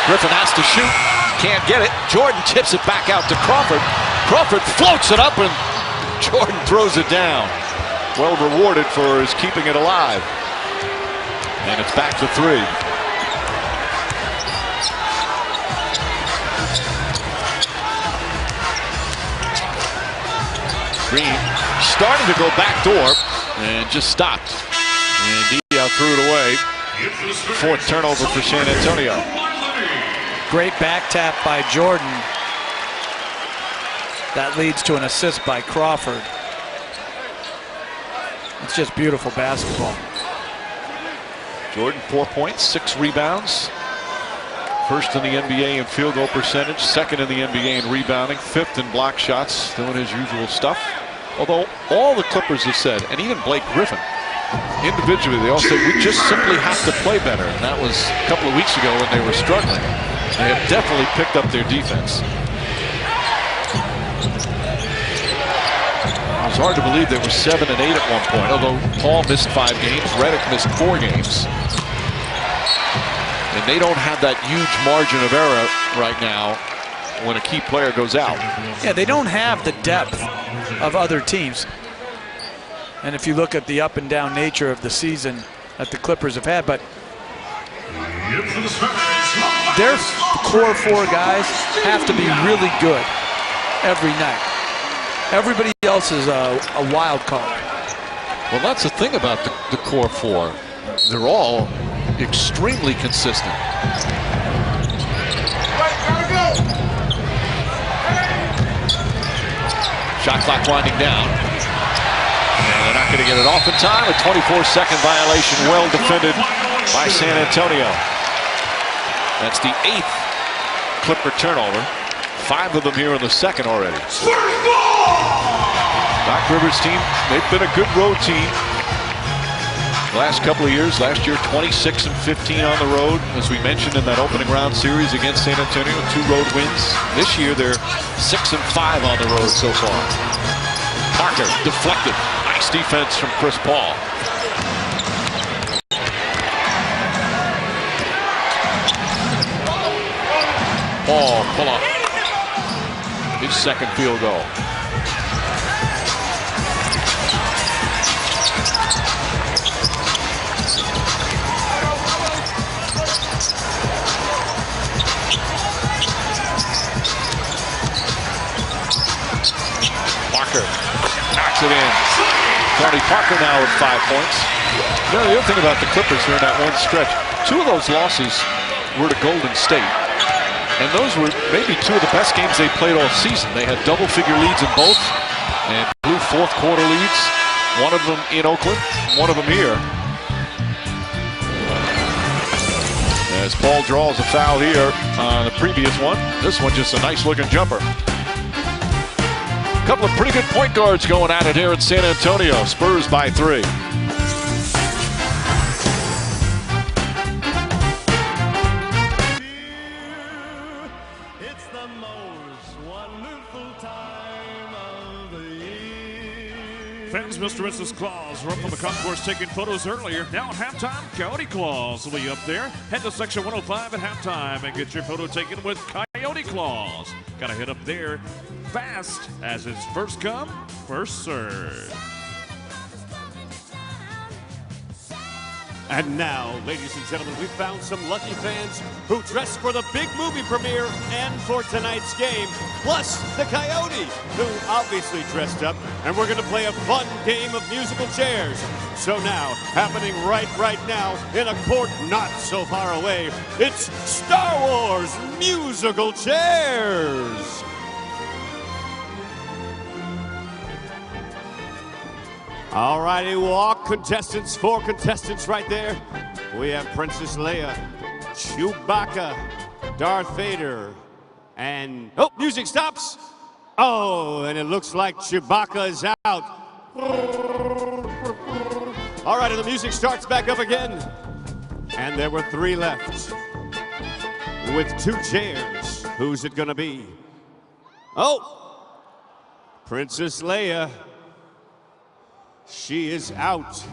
Griffin has to shoot, can't get it. Jordan tips it back out to Crawford. Crawford floats it up and Jordan throws it down. Well rewarded for his keeping it alive. And it's back to 3. Green starting to go back door and just stopped. And Diaz threw it away. 4th turnover for San Antonio. Great back tap by Jordan. That leads to an assist by Crawford. It's just beautiful basketball. Jordan, 4 points, 6 rebounds. 1st in the NBA in field goal percentage, 2nd in the NBA in rebounding, 5th in block shots, doing his usual stuff. Although all the Clippers have said, and even Blake Griffin, individually, they all say we just simply have to play better. And that was a couple of weeks ago when they were struggling. They have definitely picked up their defense. It was hard to believe they were 7 and 8 at one point, although Paul missed 5 games, Redick missed 4 games. And they don't have that huge margin of error right now when a key player goes out. Yeah, they don't have the depth of other teams. And if you look at the up and down nature of the season that the Clippers have had, but their core 4 guys have to be really good every night. Everybody else is a wild card. Well, that's the thing about the core 4. They're all extremely consistent. Shot clock winding down. And they're not going to get it off in time. A 24-second violation, well defended by San Antonio. That's the 8th Clipper turnover. 5 of them here in the second already. Doc Rivers' team, they've been a good road team. Last couple of years, last year 26 and 15 on the road. As we mentioned in that opening round series against San Antonio, 2 road wins. This year they're 6 and 5 on the road so far. Parker deflected. Nice defense from Chris Paul. Paul pull up. His second field goal. Parker knocks it in. Tony Parker now with 5 points. You know, the other thing about the Clippers during that one stretch, 2 of those losses were to Golden State. And those were maybe 2 of the best games they played all season. They had double-figure leads in both and blew 4th quarter leads. One of them in Oakland, one of them here. As Paul draws a foul here on the previous one. This one just a nice-looking jumper. A couple of pretty good point guards going at it here in San Antonio. Spurs by 3. It's the most wonderful time of the year. Fans, Mr. and Mrs. Claus were up on the concourse taking photos earlier. Now at halftime, Coyote Claus will be up there. Head to section 105 at halftime and get your photo taken with Coyote Claus. Gotta head up there fast as it's first come, first serve. And now, ladies and gentlemen, we found some lucky fans who dressed for the big movie premiere and for tonight's game, plus the Coyote, who obviously dressed up, and we're going to play a fun game of musical chairs. So now, happening right now, in a court not so far away, it's Star Wars Musical Chairs! All righty, walk contestants, 4 contestants right there. We have Princess Leia, Chewbacca, Darth Vader, and, oh, music stops. Oh, and it looks like Chewbacca is out. All right, and the music starts back up again. And there were 3 left with 2 chairs. Who's it gonna be? Oh, Princess Leia. She is out.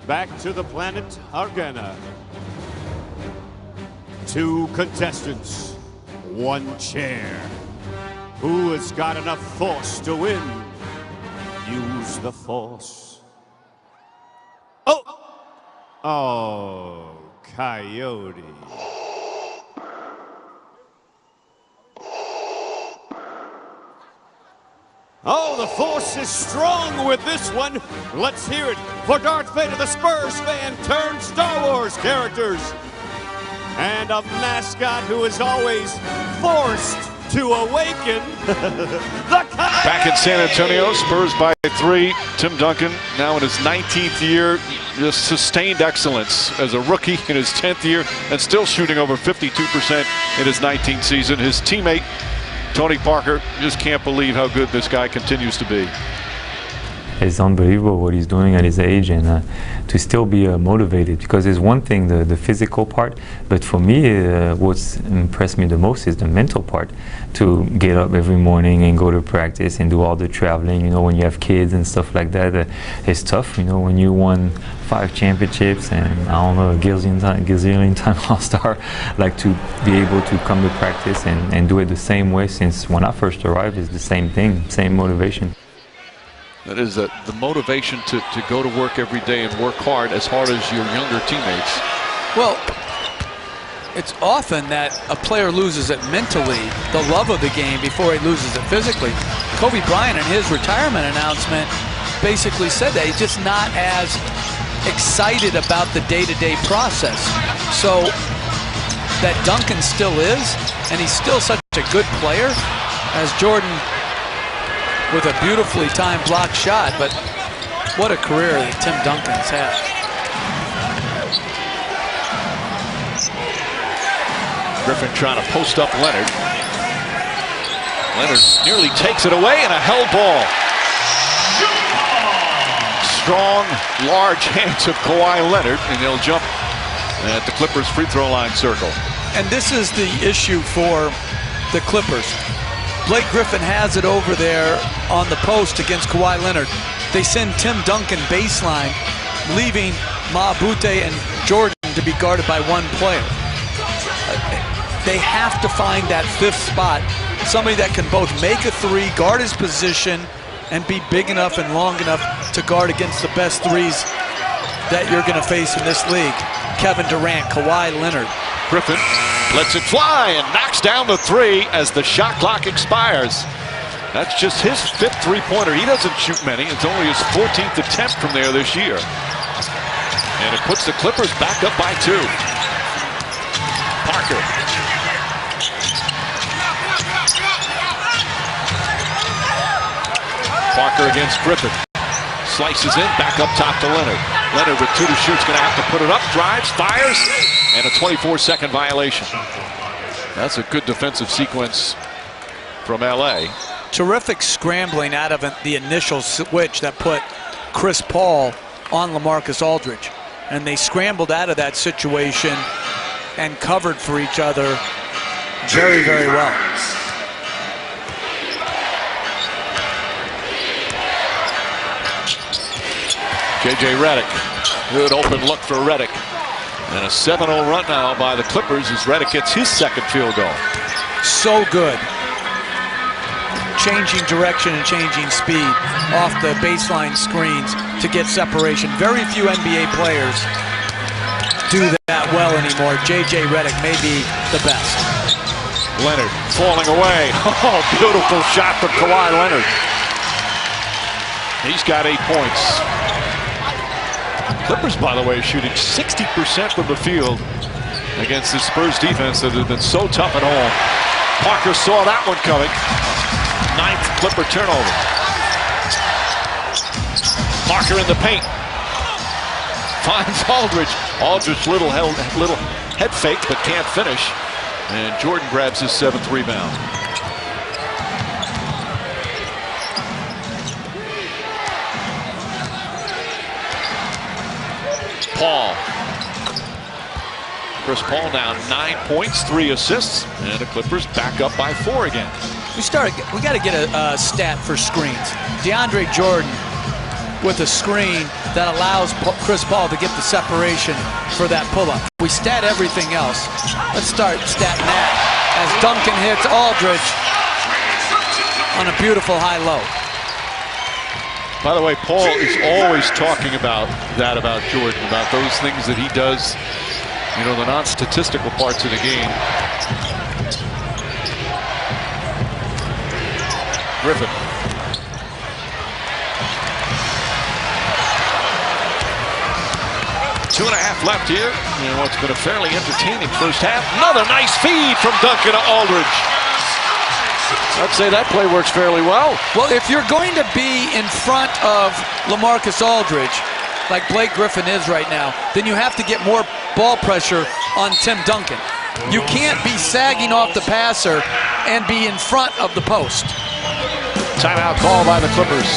Back to the planet Argana. 2 contestants, 1 chair. Who has got enough force to win? Use the force. Oh! Oh, Coyote. Oh, the force is strong with this one. Let's hear it for Darth Vader, the Spurs fan turned Star Wars characters. And a mascot who is always forced to awaken. Back in San Antonio, Spurs by 3. Tim Duncan, now in his 19th year, just sustained excellence as a rookie in his 10th year and still shooting over 52% in his 19th season. His teammate, Tony Parker, just can't believe how good this guy continues to be. It's unbelievable what he's doing at his age, and to still be motivated, because there's one thing, the physical part, but for me what's impressed me the most is the mental part. To get up every morning and go to practice and do all the traveling, you know, when you have kids and stuff like that, it's tough, you know, when you won 5 championships and I don't know, a gazillion time All-Star, like to be able to come to practice and do it the same way since when I first arrived is the same thing, same motivation. That is the motivation to go to work every day and work hard as your younger teammates. Well, it's often that a player loses it mentally, the love of the game, before he loses it physically. Kobe Bryant in his retirement announcement basically said that he's just not as excited about the day-to-day process. So that Duncan still is, and he's still such a good player, as Jordan with a beautifully timed block shot, but what a career that Tim Duncan's had. Griffin trying to post up Leonard. Leonard nearly takes it away, and a held ball. Strong, large hands of Kawhi Leonard, and he'll jump at the Clippers free throw line circle. And this is the issue for the Clippers. Blake Griffin has it over there on the post against Kawhi Leonard. They send Tim Duncan baseline, leaving Mabute and Jordan to be guarded by 1 player. They have to find that 5th spot, somebody that can both make a 3, guard his position, and be big enough and long enough to guard against the best 3s that you're going to face in this league. Kevin Durant, Kawhi Leonard. Griffin lets it fly and knocks down the 3 as the shot clock expires. That's just his 5th three-pointer. He doesn't shoot many. It's only his 14th attempt from there this year. And it puts the Clippers back up by 2. Parker. Parker against Griffin. Slices in, back up top to Leonard. Leonard with 2 to shoot, going to have to put it up, drives, fires, and a 24-second violation. That's a good defensive sequence from LA. Terrific scrambling out of the initial switch that put Chris Paul on LaMarcus Aldridge. And they scrambled out of that situation and covered for each other very, very well. J.J. Redick, good open look for Redick. And a 7-0 run now by the Clippers as Redick gets his 2nd field goal. So good. Changing direction and changing speed off the baseline screens to get separation. Very few NBA players do that well anymore. J.J. Redick may be the best. Leonard falling away. Oh, beautiful shot from Kawhi Leonard. He's got 8 points. Clippers, by the way, shooting 60% from the field against the Spurs defense that has been so tough at home. Parker saw that one coming. 9th Clipper turnover. Parker in the paint. Finds Aldridge. Aldridge little head fake, but can't finish. And Jordan grabs his 7th rebound. Paul. Chris Paul now 9 points, 3 assists, and the Clippers back up by 4 again. We got to get a stat for screens. DeAndre Jordan with a screen that allows Chris Paul to get the separation for that pull-up. We stat everything else. Let's start statting that as Duncan hits Aldridge on a beautiful high-low. By the way, Paul is always talking about that about Jordan, about those things that he does, you know, the non-statistical parts of the game. Griffin. Two and a half left here in what's been a fairly entertaining first half. Another nice feed from Duncan to Aldridge. I'd say that play works fairly well. Well, if you're going to be in front of LaMarcus Aldridge, like Blake Griffin is right now, then you have to get more ball pressure on Tim Duncan. You can't be sagging off the passer and be in front of the post. Timeout call by the Clippers.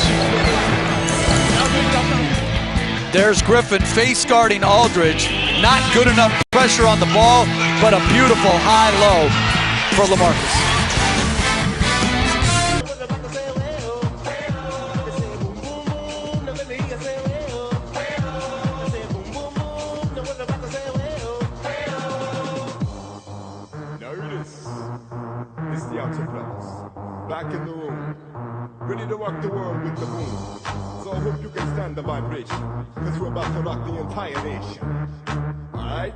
There's Griffin face guarding Aldridge. Not good enough pressure on the ball, but a beautiful high-low for LaMarcus. It's the outer fellas, back in the room, ready to rock the world with the boom. So I hope you can stand the vibration, cause we're about to rock the entire nation. Alright,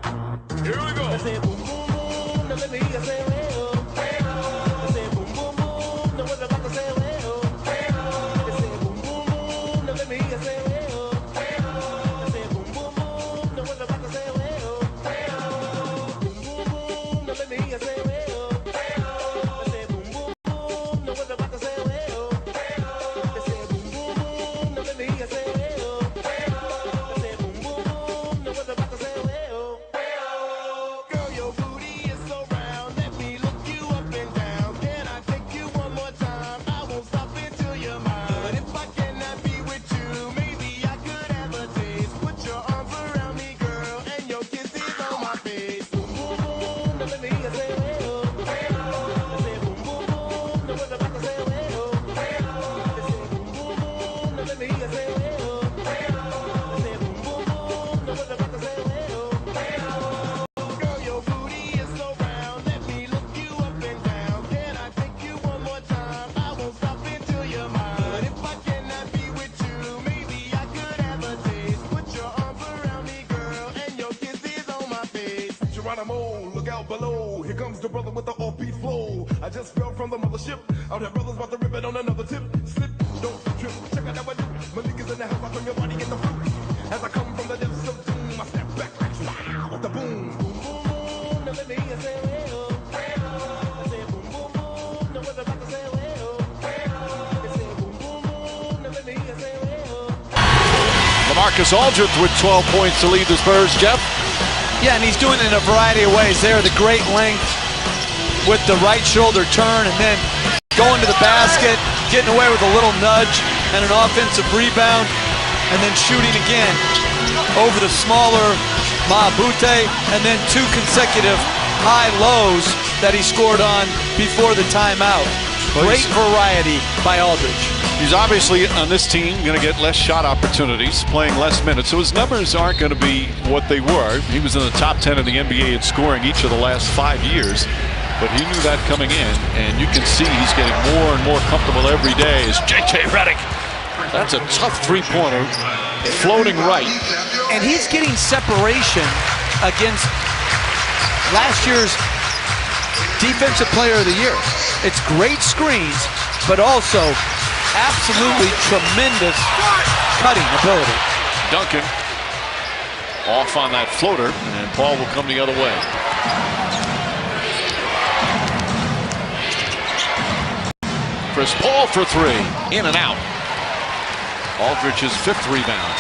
here we go. I say boom boom boom, now let me hear you say well. I say boom boom boom, now what about to say well. I say boom boom boom, now let me hear you say well. I say boom boom boom, now what about to say well. Boom boom boom, now let me hear you say well. Look out below, here comes the brother with the offbeat flow. I just fell from the mothership. Out here brothers about to rip it on another tip. Slip, don't trip, check out how I do. My niggas in the house, I from your body get the fruit. As I come from the depths of doom, I step back like wow, with the boom. Boom, boom, boom, now let me hear you say well. I say boom, boom, boom, now what about to say well. I say boom, boom, boom, now let me hear you say well. LaMarcus Aldridge with 12 points to lead the Spurs, Jeff. Yeah, and he's doing it in a variety of ways. There, the great length with the right shoulder turn and then going to the basket, getting away with a little nudge and an offensive rebound, and then shooting again over the smaller Mabute, and then 2 consecutive high lows that he scored on before the timeout. Great variety by Aldridge. He's obviously on this team going to get less shot opportunities, playing less minutes, so his numbers aren't going to be what they were. He was in the top 10 in the NBA in scoring each of the last 5 years, but he knew that coming in, and you can see he's getting more and more comfortable every day. As J.J. Redick, that's a tough three-pointer, floating right. And he's getting separation against last year's Defensive Player of the Year. It's great screens, but also absolutely tremendous cutting ability. Duncan off on that floater, and Paul will come the other way. Chris Paul for three, in and out. Aldridge's 5th rebound.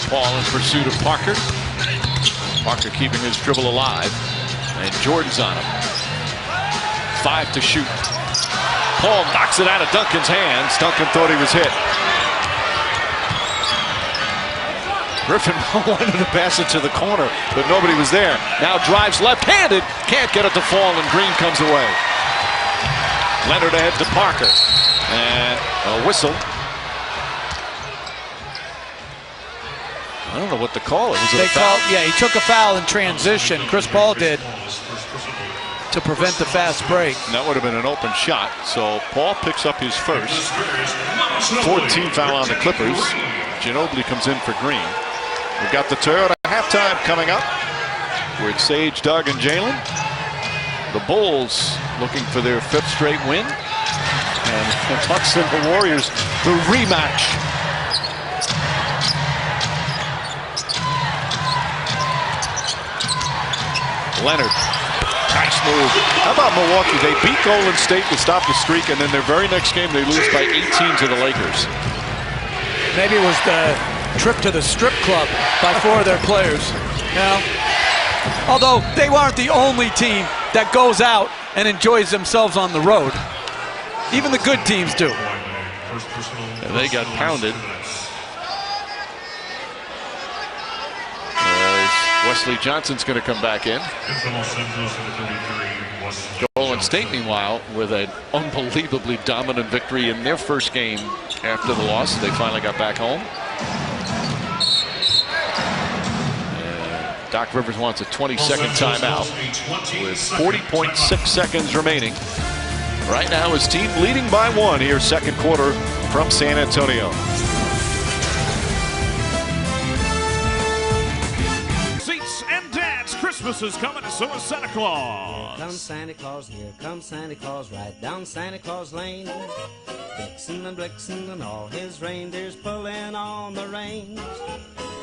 Paul in pursuit of Parker. Parker keeping his dribble alive, and Jordan's on him. 5 to shoot. Paul knocks it out of Duncan's hands. Duncan thought he was hit. Griffin wanted to pass it to the corner, but nobody was there. Now drives left-handed, can't get it to fall, and Green comes away. Leonard ahead to Parker, and a whistle. I don't know what to call it. Was it a foul? Yeah, he took a foul in transition. Chris Paul did, to prevent the fast break. And that would have been an open shot. So Paul picks up his first. 14th foul on the Clippers. Ginobili comes in for Green. We've got the Toyota halftime coming up with Sage, Doug, and Jalen. The Bulls looking for their 5th straight win. And the Bucks and the Warriors, the rematch. Leonard. Nice move. How about Milwaukee? They beat Golden State to stop the streak, and then their very next game they lose by 18 to the Lakers. Maybe it was the trip to the strip club by 4 of their players. Now, although they weren't the only team that goes out and enjoys themselves on the road. Even the good teams do. And they got pounded. Wesley Johnson's going to come back in. Golden State, meanwhile, with an unbelievably dominant victory in their first game after the loss. They finally got back home. And Doc Rivers wants a 20-second timeout with 40.6 seconds remaining. Right now, his team leading by 1 here, second quarter from San Antonio. Christmas is coming, so is Santa Claus. Here comes Santa Claus, here comes Santa Claus, right down Santa Claus Lane. Vixen and Blixen and all his reindeers pulling on the reins.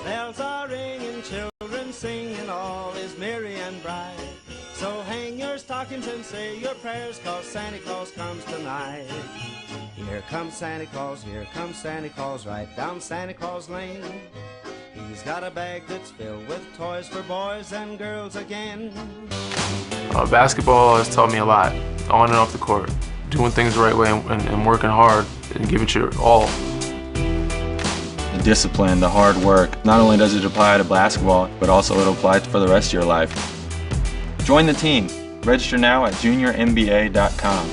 Bells are ringing, children singing, all is merry and bright. So hang your stockings and say your prayers, cause Santa Claus comes tonight. Here comes Santa Claus, right down Santa Claus Lane. He's got a bag that's filled with toys for boys and girls again. Basketball has taught me a lot, on and off the court. Doing things the right way and working hard and giving it your all. The discipline, the hard work, not only does it apply to basketball, but also it'll apply for the rest of your life. Join the team. Register now at juniornba.com.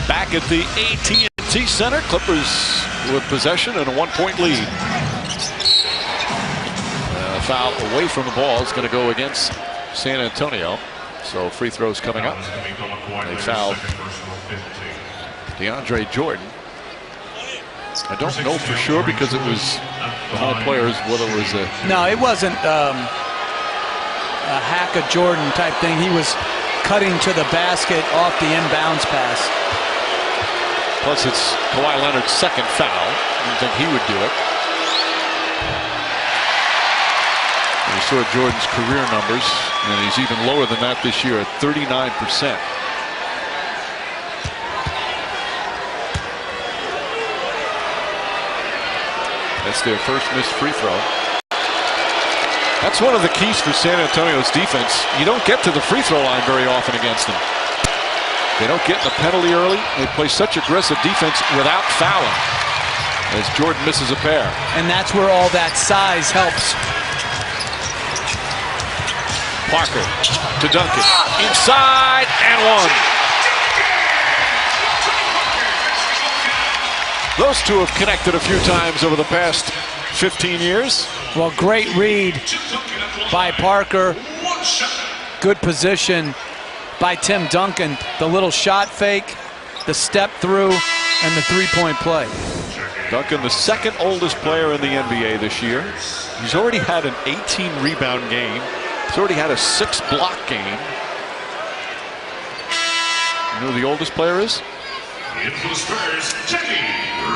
Back at the AT&T Center, Clippers with possession and a 1-point lead. Foul away from the ball is going to go against San Antonio. So free throws coming up. They fouled DeAndre Jordan. I don't know for sure because it was the home players, whether it was a... No, it wasn't a hack of Jordan type thing. He was cutting to the basket off the inbounds pass. Plus, it's Kawhi Leonard's second foul. I didn't think he would do it. We saw Jordan's career numbers, and he's even lower than that this year at 39%. That's their first missed free throw. That's one of the keys for San Antonio's defense. You don't get to the free throw line very often against them. They don't get in the penalty early. They play such aggressive defense without fouling as Jordan misses a pair. And that's where all that size helps. Parker to Duncan. Inside and one. Those two have connected a few times over the past 15 years. Well, great read by Parker. Good position by Tim Duncan. The little shot fake the step through, and the three-point play. Duncan, the second oldest player in the NBA this year. He's already had an 18 rebound game. He's already had a 6 block game. You know who the oldest player is?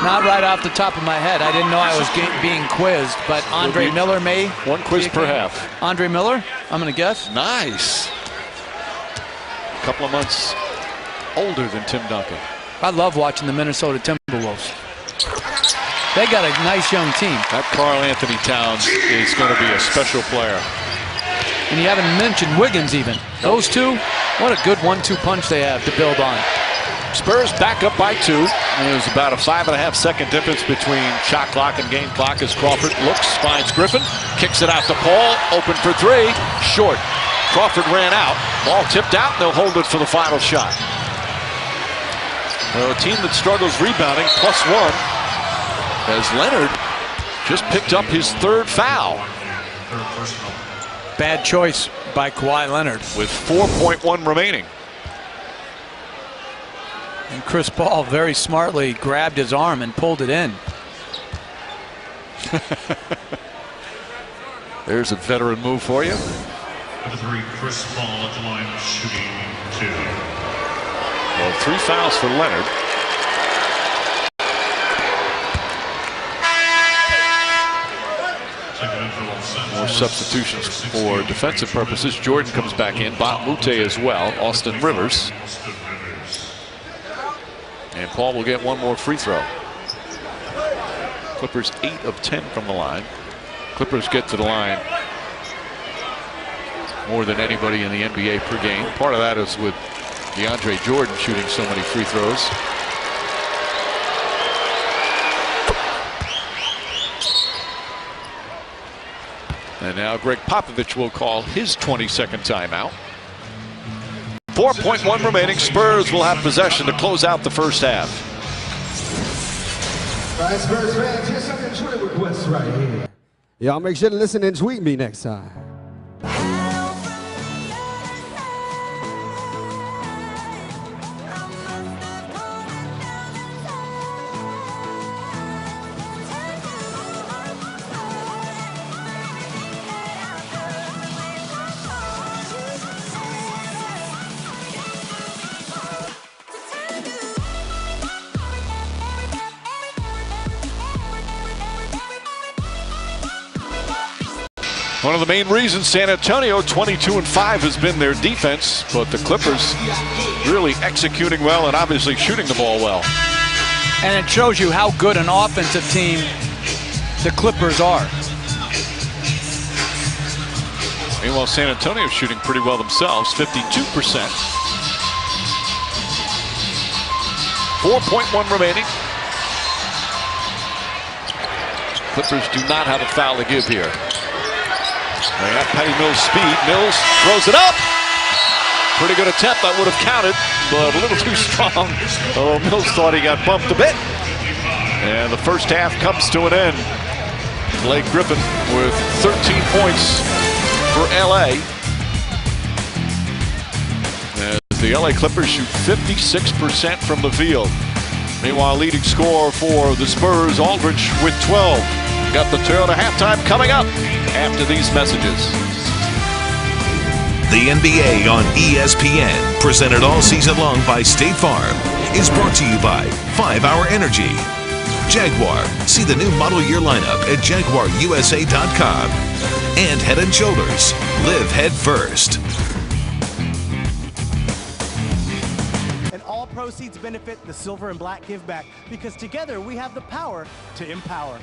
Not right off the top of my head. I didn't know I was being quizzed, but Andre Miller may. One quiz per half. Andre Miller, I'm going to guess. Nice. A couple of months older than Tim Duncan. I love watching the Minnesota Timberwolves. They got a nice young team. That Karl Anthony Towns is going to be a special player. And you haven't mentioned Wiggins even. Those two, what a good 1-2 punch they have to build on. Spurs back up by 2. There's about a 5.5-second difference between shot clock and game clock as Crawford looks, finds Griffin, kicks it out to Paul, open for 3, short. Crawford ran out, ball tipped out, and they'll hold it for the final shot. Well, a team that struggles rebounding, +1, as Leonard just picked up his 3rd foul. Bad choice by Kawhi Leonard. With 4.1 remaining. And Chris Paul very smartly grabbed his arm and pulled it in. There's a veteran move for you. Number 3, Chris Paul at the line, shooting 2. Well, 3 fouls for Leonard. More substitutions for defensive purposes. Jordan comes back in. Bob Mute as well. Austin Rivers. And Paul will get one more free throw. Clippers 8 of 10 from the line. Clippers get to the line more than anybody in the NBA per game. Part of that is with DeAndre Jordan shooting so many free throws. And now Greg Popovich will call his 22nd timeout. 4.1 remaining. Spurs will have possession to close out the first half. All right, Spurs fans, here's some Twitter requests right here. Y'all make sure to listen and tweet me next time. One of the main reasons San Antonio 22-5 has been their defense, but the Clippers really executing well and obviously shooting the ball well. And it shows you how good an offensive team the Clippers are. Meanwhile, San Antonio shooting pretty well themselves, 52%. 4.1 remaining. Clippers do not have a foul to give here. They got Patty Mills' speed. Mills throws it up. Pretty good attempt. That would have counted, but a little too strong. Oh, Mills thought he got bumped a bit. And the first half comes to an end. Blake Griffin with 13 points for LA. As the LA Clippers shoot 56% from the field. Meanwhile, leading scorer for the Spurs, Aldridge with 12. Got the Toyota halftime coming up after these messages. The NBA on ESPN, presented all season long by State Farm, is brought to you by 5 Hour Energy. Jaguar, see the new model year lineup at JaguarUSA.com. And Head & Shoulders, live head first. And all proceeds benefit the Silver and Black Give Back, because together we have the power to empower.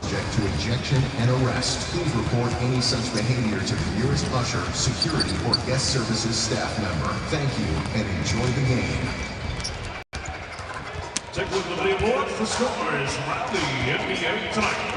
Subject to ejection and arrest. Please report any such behavior to the nearest usher, security, or guest services staff member. Thank you and enjoy the game. Take a look at the awards for scores around the NBA tonight.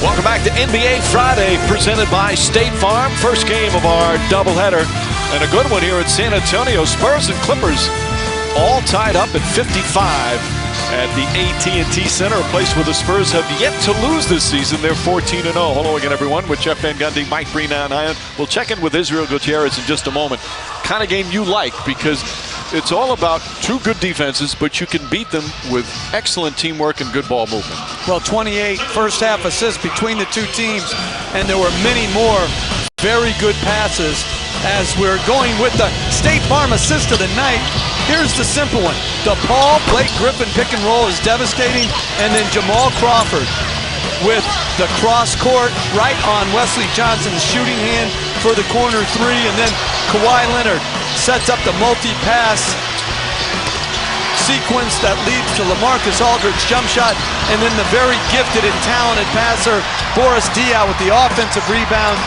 Welcome Welcome back to NBA Friday, presented by State Farm. First game of our doubleheader, and a good one here at San Antonio. Spurs and Clippers all tied up at 55 at the AT&T Center, a place where the Spurs have yet to lose this season. They're 14-0. Hello again, everyone, with Jeff Van Gundy, Mike Breen, and Ian. We'll check in with Israel Gutierrez in just a moment. Kind of game you like, because it's all about two good defenses, but you can beat them with excellent teamwork and good ball movement. Well, 28 first-half assists between the two teams, and there were many more very good passes. As we're going with the State Farm assist of the night, here's the simple one. DePaul, Blake Griffin pick and roll is devastating, and then Jamal Crawford with the cross court right on Wesley Johnson's shooting hand for the corner three, and then Kawhi Leonard sets up the multi-pass sequence that leads to LaMarcus Aldridge's jump shot, and then the very gifted and talented passer Boris Diaw with the offensive rebound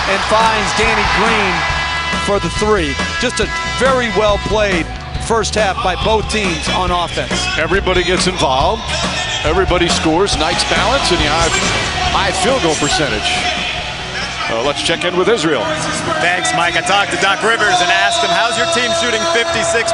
and finds Danny Green for the three. Just a very well played first half by both teams on offense. Everybody gets involved, everybody scores, nice balance, and you have high field goal percentage. Let's check in with Israel. Thanks, Mike. I talked to Doc Rivers and asked him, how's your team shooting 56%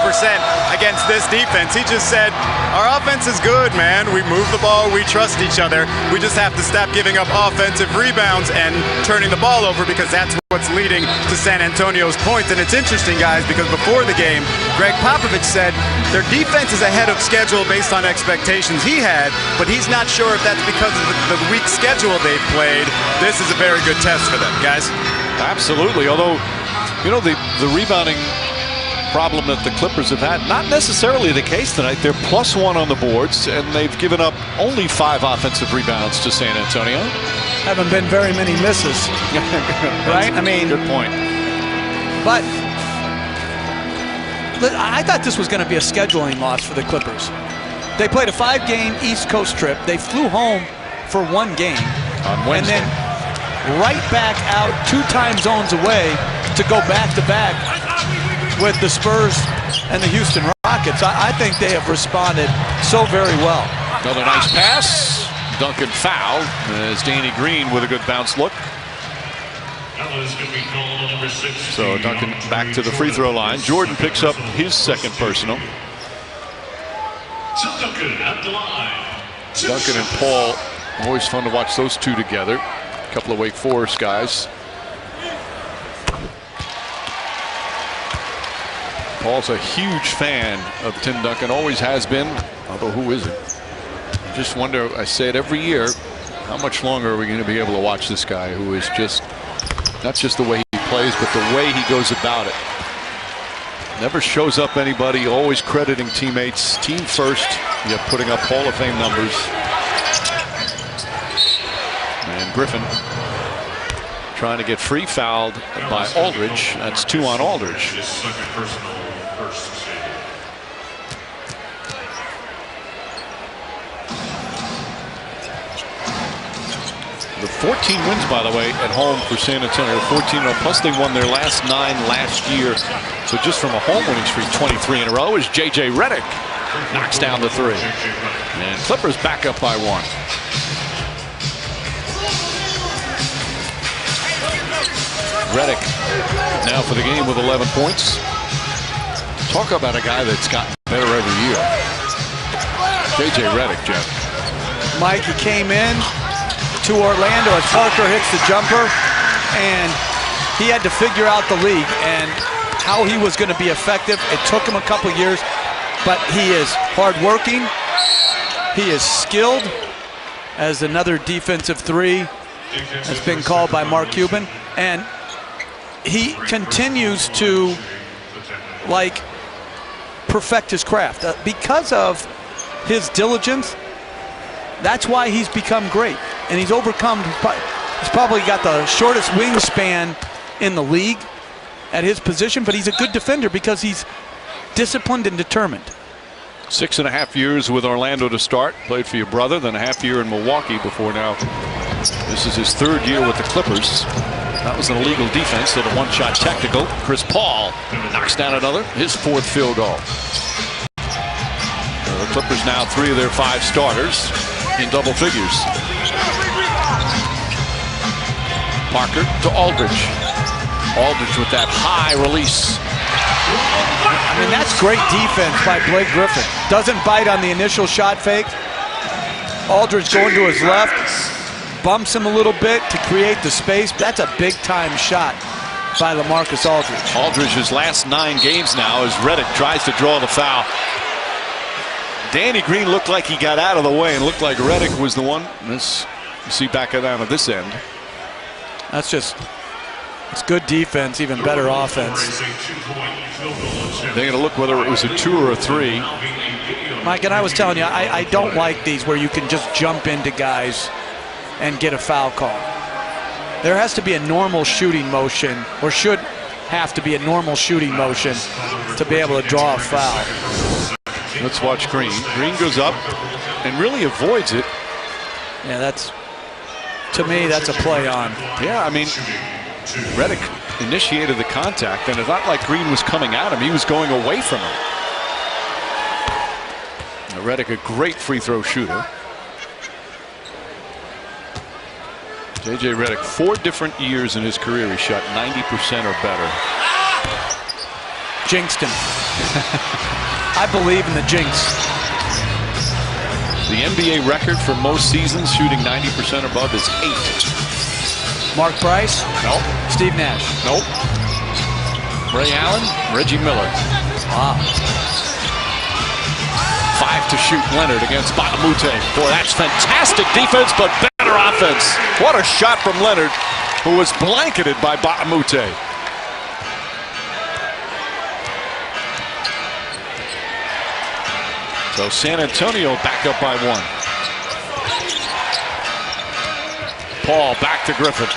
against this defense? He just said, our offense is good, man. We move the ball, we trust each other. We just have to stop giving up offensive rebounds and turning the ball over, because that's what's leading to San Antonio's points. And it's interesting, guys, because before the game, Greg Popovich said their defense is ahead of schedule based on expectations he had, but he's not sure if that's because of the weak schedule they've played. This is a very good test for them, guys. Absolutely, although, you know, the rebounding problem that the Clippers have had, not necessarily the case tonight. They're +1 on the boards, and they've given up only 5 offensive rebounds to San Antonio. Haven't been very many misses, right? I mean, good point. But I thought this was going to be a scheduling loss for the Clippers. They played a 5-game East Coast trip. They flew home for 1 game on Wednesday, and then right back out 2 time zones away to go back-to-back with the Spurs and the Houston Rockets. I think they have responded so very well. Another nice pass. Duncan fouled as Danny Green with a good bounce look. So Duncan back to the free throw line. Jordan picks up his second personal. Duncan and Paul, always fun to watch those two together. A couple of Wake Forest guys. Paul's a huge fan of Tim Duncan, always has been, although who isn't? Just wonder, I say it every year, how much longer are we going to be able to watch this guy who is just, not just the way he plays, but the way he goes about it. Never shows up anybody, always crediting teammates, team first, yet putting up Hall of Fame numbers. And Griffin trying to get free, fouled by Aldridge. That's 2 on Aldridge. The 14 wins, by the way, at home for San Antonio. 14-0, plus they won their last 9 last year. So just from a home winning streak, 23 in a row, as J.J. Redick knocks down the 3. And Clippers back up by 1. Redick now for the game with 11 points. Talk about a guy that's gotten better every year. J.J. Redick, Jeff. Mike, he came in to Orlando as Parker hits the jumper, and he had to figure out the league and how he was going to be effective. It took him a couple years, but he is hardworking. He is skilled, as another defensive 3 has been called by Mark Cuban, and he continues to perfect his craft because of his diligence. That's why he's become great, and he's overcome. He's probably got the shortest wingspan in the league at his position, but he's a good defender because he's disciplined and determined. 6.5 years with Orlando to start. Played for your brother, then a half year in Milwaukee before now. This is his 3rd year with the Clippers. That was an illegal defense, so the 1-shot technical. Chris Paul knocks down another, his 4th field goal. The Clippers now 3 of their 5 starters in double figures. Parker to Aldridge. Aldridge with that high release. I mean, that's great defense by Blake Griffin. Doesn't bite on the initial shot fake. Aldridge going to his left, bumps him a little bit to create the space. That's a big-time shot by LaMarcus Aldridge. Aldridge's last 9 games now as Redick tries to draw the foul. Danny Green looked like he got out of the way and looked like Redick was the one. Let's see back down at this end. That's just, it's good defense, even better offense. They're going to look whether it was a 2 or a 3. Mike, and I was telling you, I don't like these where you can just jump into guys and get a foul call. There has to be a normal shooting motion, or should have to be a normal shooting motion to be able to draw a foul. Let's watch Green. Green goes up and really avoids it. Yeah, that's, to me, that's a play on. Yeah, I mean, Redick initiated the contact, and it's not like Green was coming at him. He was going away from him. Redick, a great free throw shooter. J.J. Redick, 4 different years in his career he shot 90% or better. Jinxed him. I believe in the jinx. The NBA record for most seasons shooting 90% above is 8. Mark Price? Nope. Steve Nash? Nope. Ray Allen? Reggie Miller. Wow. 5 to shoot Leonard against Batamute. Boy, that's fantastic defense, but better offense. What a shot from Leonard, who was blanketed by Batamute. So San Antonio back up by 1. Paul back to Griffin.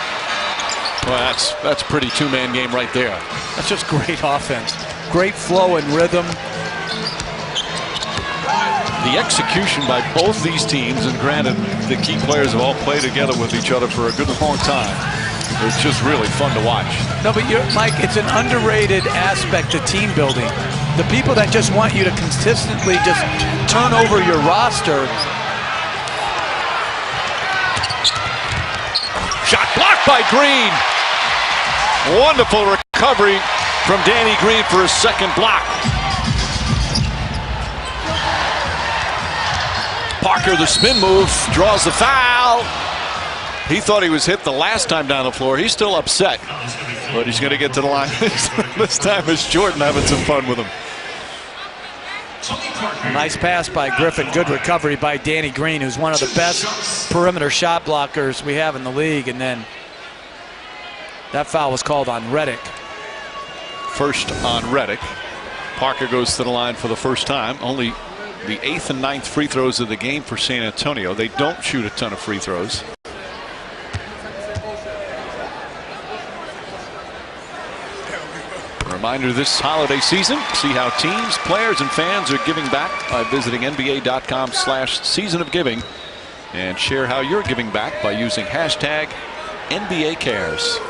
Well, that's pretty 2-man game right there. That's just great offense. Great flow and rhythm. The execution by both these teams, and granted, the key players have all played together with each other for a good long time. It's just really fun to watch. No, but Mike, it's an underrated aspect of team building. The people that just want you to consistently just turn over your roster. Shot blocked by Green. Wonderful recovery from Danny Green for his second block. Parker, the spin move, draws the foul. He thought he was hit the last time down the floor. He's still upset, but he's going to get to the line. This time it's Jordan having some fun with him. Nice pass by Griffin. Good recovery by Danny Green, who's one of the best perimeter shot blockers we have in the league. And then that foul was called on Redick. First on Redick. Parker goes to the line for the first time. Only the 8th and 9th free throws of the game for San Antonio. They don't shoot a ton of free throws. A reminder this holiday season, see how teams, players, and fans are giving back by visiting NBA.com/seasonofgiving, and share how you're giving back by using hashtag NBA Cares.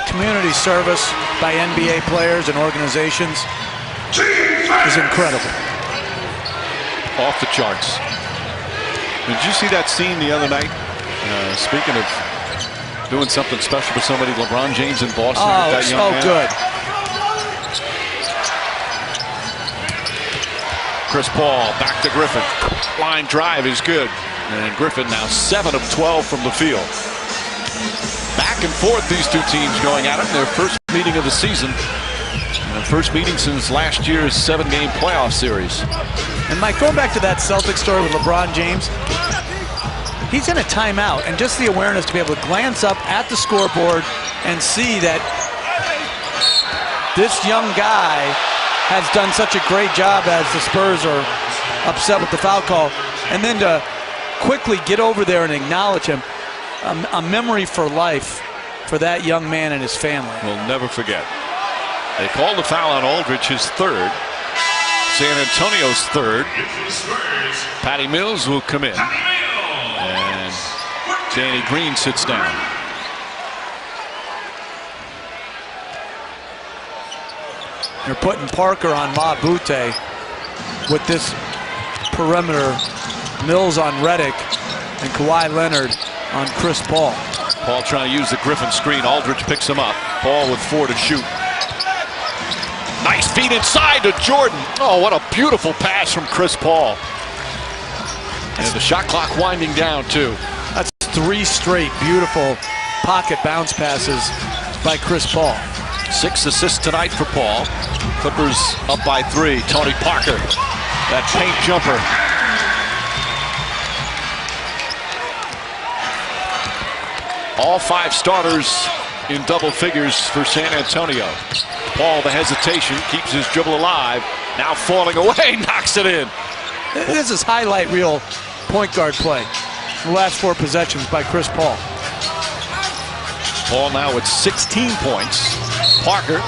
Community service by NBA players and organizations is incredible. Off the charts. Did you see that scene the other night? Speaking of doing something special for somebody, LeBron James in Boston. Oh, that young man. Good. Chris Paul back to Griffin. Line drive is good. And Griffin now 7 of 12 from the field. Back and forth, these two teams going at it in their first meeting of the season. And first meeting since last year's 7-game playoff series. And Mike, going back to that Celtics story with LeBron James, he's in a timeout, and just the awareness to be able to glance up at the scoreboard and see that this young guy has done such a great job as the Spurs are upset with the foul call, and then to quickly get over there and acknowledge him, a memory for life for that young man and his family. We'll never forget. They called the foul on Aldridge, his 3rd. San Antonio's 3rd. Patty Mills will come in. And Danny Green sits down. You're putting Parker on Ma Butte with this perimeter. Mills on Redick and Kawhi Leonard on Chris Paul. Paul trying to use the Griffin screen. Aldridge picks him up. Paul with 4 to shoot. Nice feed inside to Jordan. Oh, what a beautiful pass from Chris Paul. And the shot clock winding down, too. That's 3 straight beautiful pocket bounce passes by Chris Paul. 6 assists tonight for Paul. Clippers up by 3. Tony Parker, that paint jumper. All 5 starters in double figures for San Antonio. Paul, the hesitation, keeps his dribble alive. Now falling away, knocks it in. This is highlight reel point guard play. The last 4 possessions by Chris Paul. Paul now with 16 points. Parker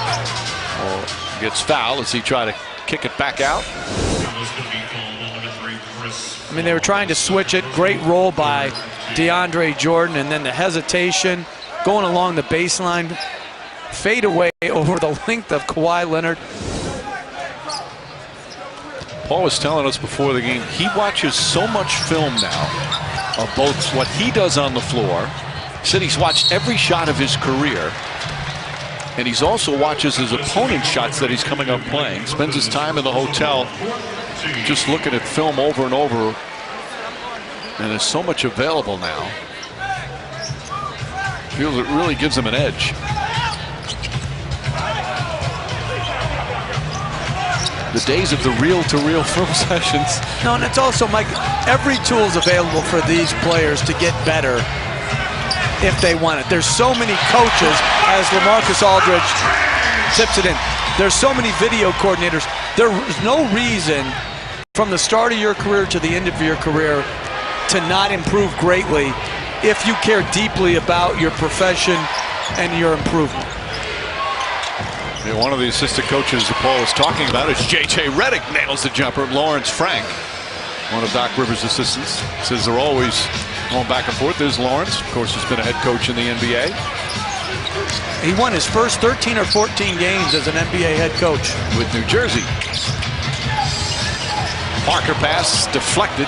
gets fouled as he tried to kick it back out. I mean, they were trying to switch it. Great roll by DeAndre Jordan, and then the hesitation going along the baseline. Fade away over the length of Kawhi Leonard. Paul was telling us before the game, he watches so much film now of both what he does on the floor. He said he's watched every shot of his career, and he's also watches his opponent's shots that he's coming up playing. Spends his time in the hotel just looking at film over and over, and there's so much available now. Feels it really gives him an edge. The days of the reel-to-reel film sessions. No, and it's also, Mike, every tool is available for these players to get better if they want it. There's so many coaches, as LaMarcus Aldridge tips it in. There's so many video coordinators. There's no reason from the start of your career to the end of your career to not improve greatly if you care deeply about your profession and your improvement. Yeah, one of the assistant coaches that Paul was talking about is J.J. Redick nails the jumper. Lawrence Frank, one of Doc Rivers' assistants, says they're always going back and forth. There's Lawrence, of course, has been a head coach in the NBA. He won his first 13 or 14 games as an NBA head coach with New Jersey. Parker pass deflected.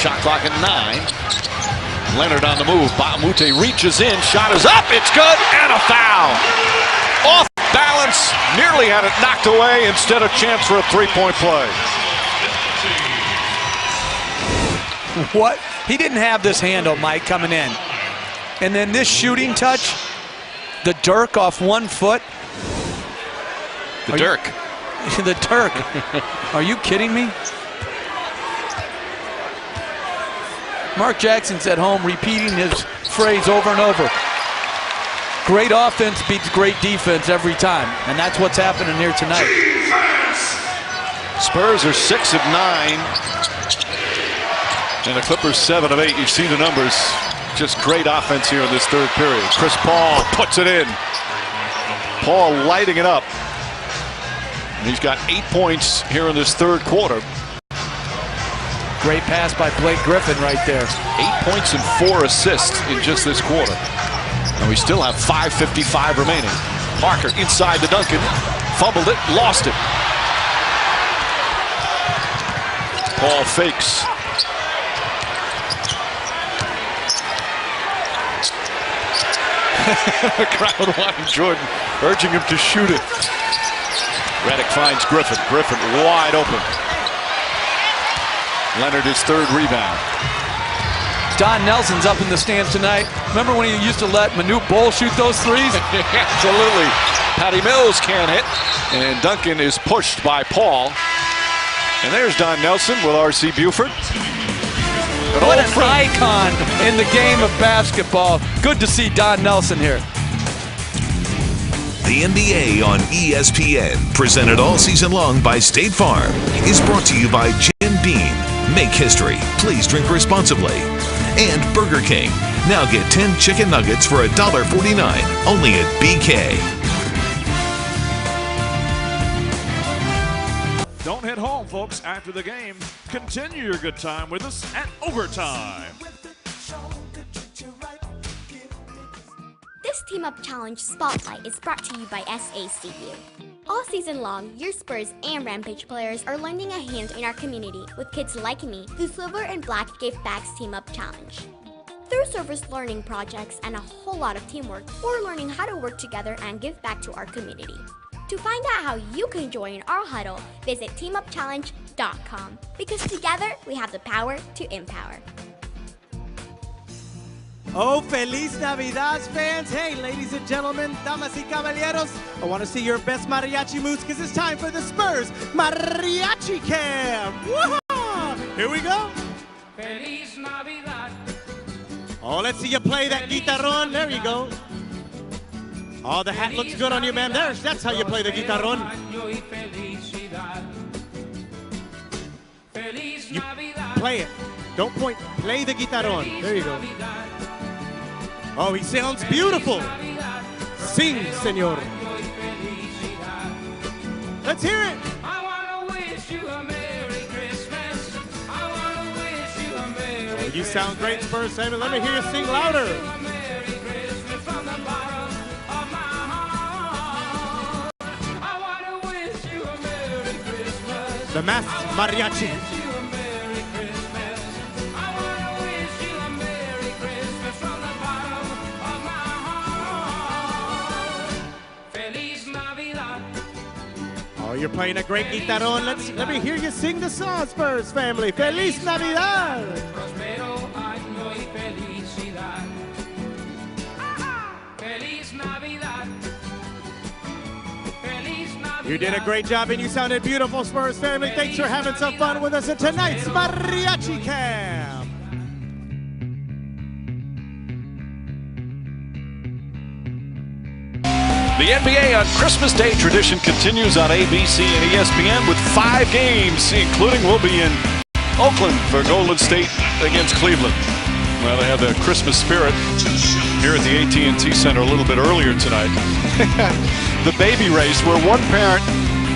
Shot clock at 9. Leonard on the move. Baamute reaches in. Shot is up. It's good. And a foul. Off balance. Nearly had it knocked away. Instead, a chance for a 3-point play. What? He didn't have this handle, Mike, coming in. And then this shooting touch, the Dirk off 1 foot. The Dirk. The Dirk. Are you kidding me? Mark Jackson's at home repeating his phrase over and over. Great offense beats great defense every time, and that's what's happening here tonight. Spurs are 6 of 9, and the Clippers 7 of 8. You see the numbers. Just great offense here in this third period. Chris Paul puts it in. Paul lighting it up. And he's got 8 points here in this third quarter. Great pass by Blake Griffin right there. 8 points and 4 assists in just this quarter. And we still have 5:55 remaining. Parker inside to Duncan. Fumbled it, lost it. Paul fakes. The crowd wanting Jordan, urging him to shoot it. Redick finds Griffin. Griffin wide open. Leonard his third rebound. Don Nelson's up in the stands tonight. Remember when he used to let Manute Bol shoot those threes? Absolutely. Patty Mills can't hit. And Duncan is pushed by Paul. And there's Don Nelson with R.C. Buford. What an icon in the game of basketball. Good to see Don Nelson here. The NBA on ESPN, presented all season long by State Farm, is brought to you by Jim Beam. Make history. Please drink responsibly. And Burger King. Now get 10 chicken nuggets for $1.49, only at BK. Don't head home, folks, after the game. Continue your good time with us at Overtime. This Team Up Challenge Spotlight is brought to you by SACU. All season long, your Spurs and Rampage players are lending a hand in our community with kids like me, the Silver and Black Gift Bags Team Up Challenge. Through service learning projects and a whole lot of teamwork, we're learning how to work together and give back to our community. To find out how you can join our huddle, visit teamupchallenge.com, because together we have the power to empower. Oh, Feliz Navidad, fans. Hey, ladies and gentlemen, damas y caballeros, I want to see your best mariachi moves because it's time for the Spurs Mariachi Camp. Woo-hoo! Here we go. Feliz Navidad. Oh, let's see you play that guitarrón. There you go. Oh, the hat looks good on you, ma'am. That's how you play the guitarrón. You play it. Don't point. Play the guitarón. There you go. Oh, he sounds beautiful. Sing, senor. Let's hear it. I want to wish you a Merry Christmas. I want to wish you a Merry Oh, you sound great, Spurs family. Let me hear you sing louder. Christmas from the bottom of my heart. I want to wish you a Merry Christmas. The masked mariachi. Oh, you're playing a great guitarón. Let me hear you sing the song, Spurs family. Feliz Navidad. Prospero año y felicidad. Feliz Navidad. Feliz Navidad. You did a great job and you sounded beautiful, Spurs family. Thanks for having some fun with us at tonight's Mariachi Camp. The NBA on Christmas Day tradition continues on ABC and ESPN with 5 games, including we'll be in Oakland for Golden State against Cleveland. Well, they have the Christmas spirit here at the AT&T Center a little bit earlier tonight. The baby race where one parent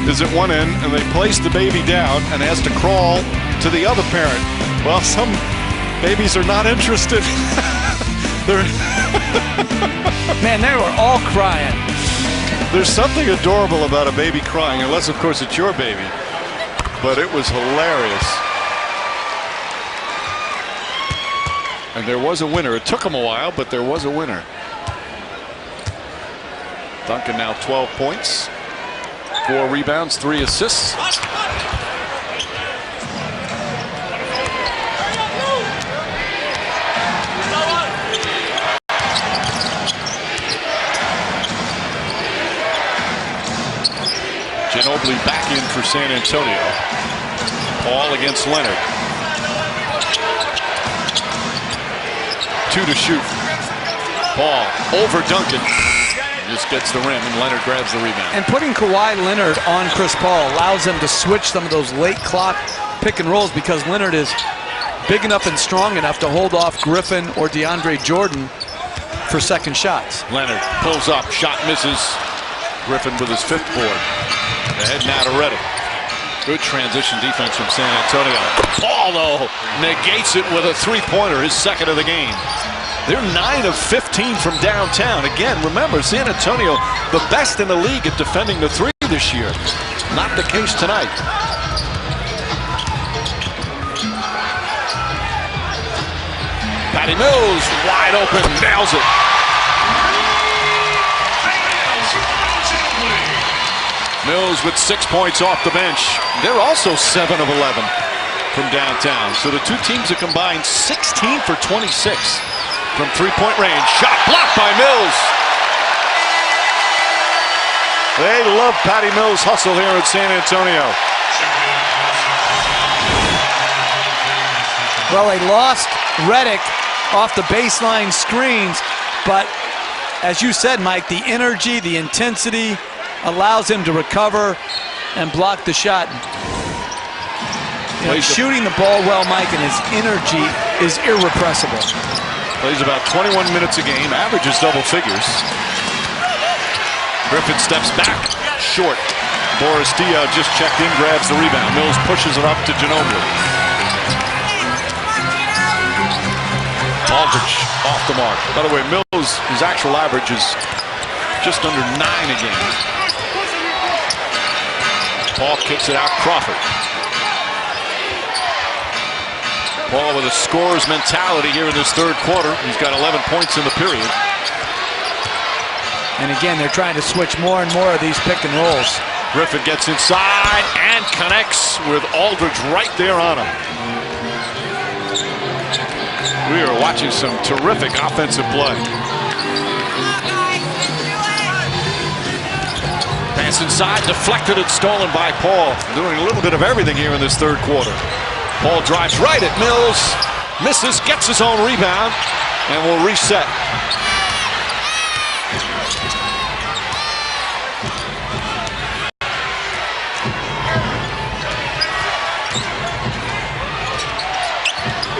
is at one end and they place the baby down and has to crawl to the other parent. Well, some babies are not interested. Man, they were all crying. There's something adorable about a baby crying, unless, of course, it's your baby. But it was hilarious. And there was a winner. It took him a while, but there was a winner. Duncan now 12 points, 4 rebounds, 3 assists. Ginobili back in for San Antonio. Paul against Leonard. 2 to shoot. Paul over Duncan. Just gets the rim and Leonard grabs the rebound. And putting Kawhi Leonard on Chris Paul allows them to switch some of those late clock pick and rolls because Leonard is big enough and strong enough to hold off Griffin or DeAndre Jordan for second shots. Leonard pulls up, shot misses. Griffin with his 5th board. Ahead now to Reddick. Good transition defense from San Antonio. Paul, though, negates it with a 3-pointer, his 2nd of the game. They're 9 of 15 from downtown. Again, remember, San Antonio, the best in the league at defending the 3 this year. Not the case tonight. Patty Mills, wide open, nails it. Mills with 6 points off the bench. They're also 7 of 11 from downtown. So the two teams have combined 16 for 26 from 3-point range. Shot blocked by Mills. They love Patty Mills' hustle here at San Antonio. Well, they lost Reddick off the baseline screens, but as you said, Mike, the energy, the intensity allows him to recover and block the shot. You know, shooting the ball well, Mike, and his energy is irrepressible. Plays about 21 minutes a game, averages double figures. Griffin steps back, short. Boris Diaw just checked in, grabs the rebound. Mills pushes it up to Ginobili. Aldridge off the mark. By the way, Mills, his actual average is just under 9 a game. Paul kicks it out, Crawford. Paul with a scorer's mentality here in this third quarter. He's got 11 points in the period. And again, they're trying to switch more and more of these pick and rolls. Griffin gets inside and connects with Aldridge right there on him. We are watching some terrific offensive play. Pass inside, deflected and stolen by Paul. Doing a little bit of everything here in this third quarter. Paul drives right at Mills, misses, gets his own rebound, and will reset.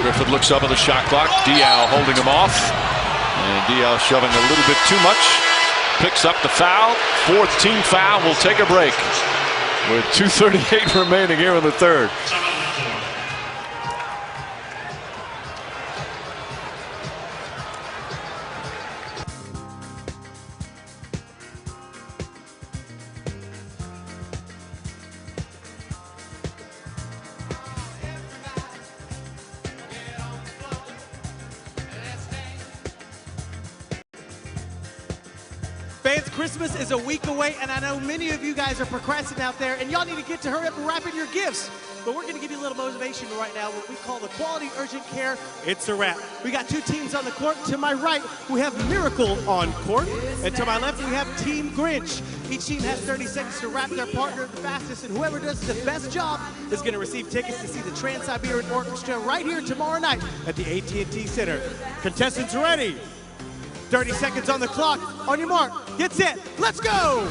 Griffin looks up at the shot clock. Diaw holding him off. And Diaw shoving a little bit too much. Picks up the foul. Fourth team foul. Will take a break with 2:38 remaining here in the third. Fans, Christmas is a week away, and I know many of you guys are procrastinating out there, and y'all need to get to hurry up and wrap in your gifts. But we're going to give you a little motivation right now, what we call the Quality Urgent Care It's a Wrap. We got two teams on the court. To my right, we have Miracle on court, and to my left, we have Team Grinch. Each team has 30 seconds to wrap their partner the fastest, and whoever does the best job is going to receive tickets to see the Trans-Siberian Orchestra right here tomorrow night at the AT&T Center. Contestants ready? 30 seconds on the clock. On your mark, get set, let's go!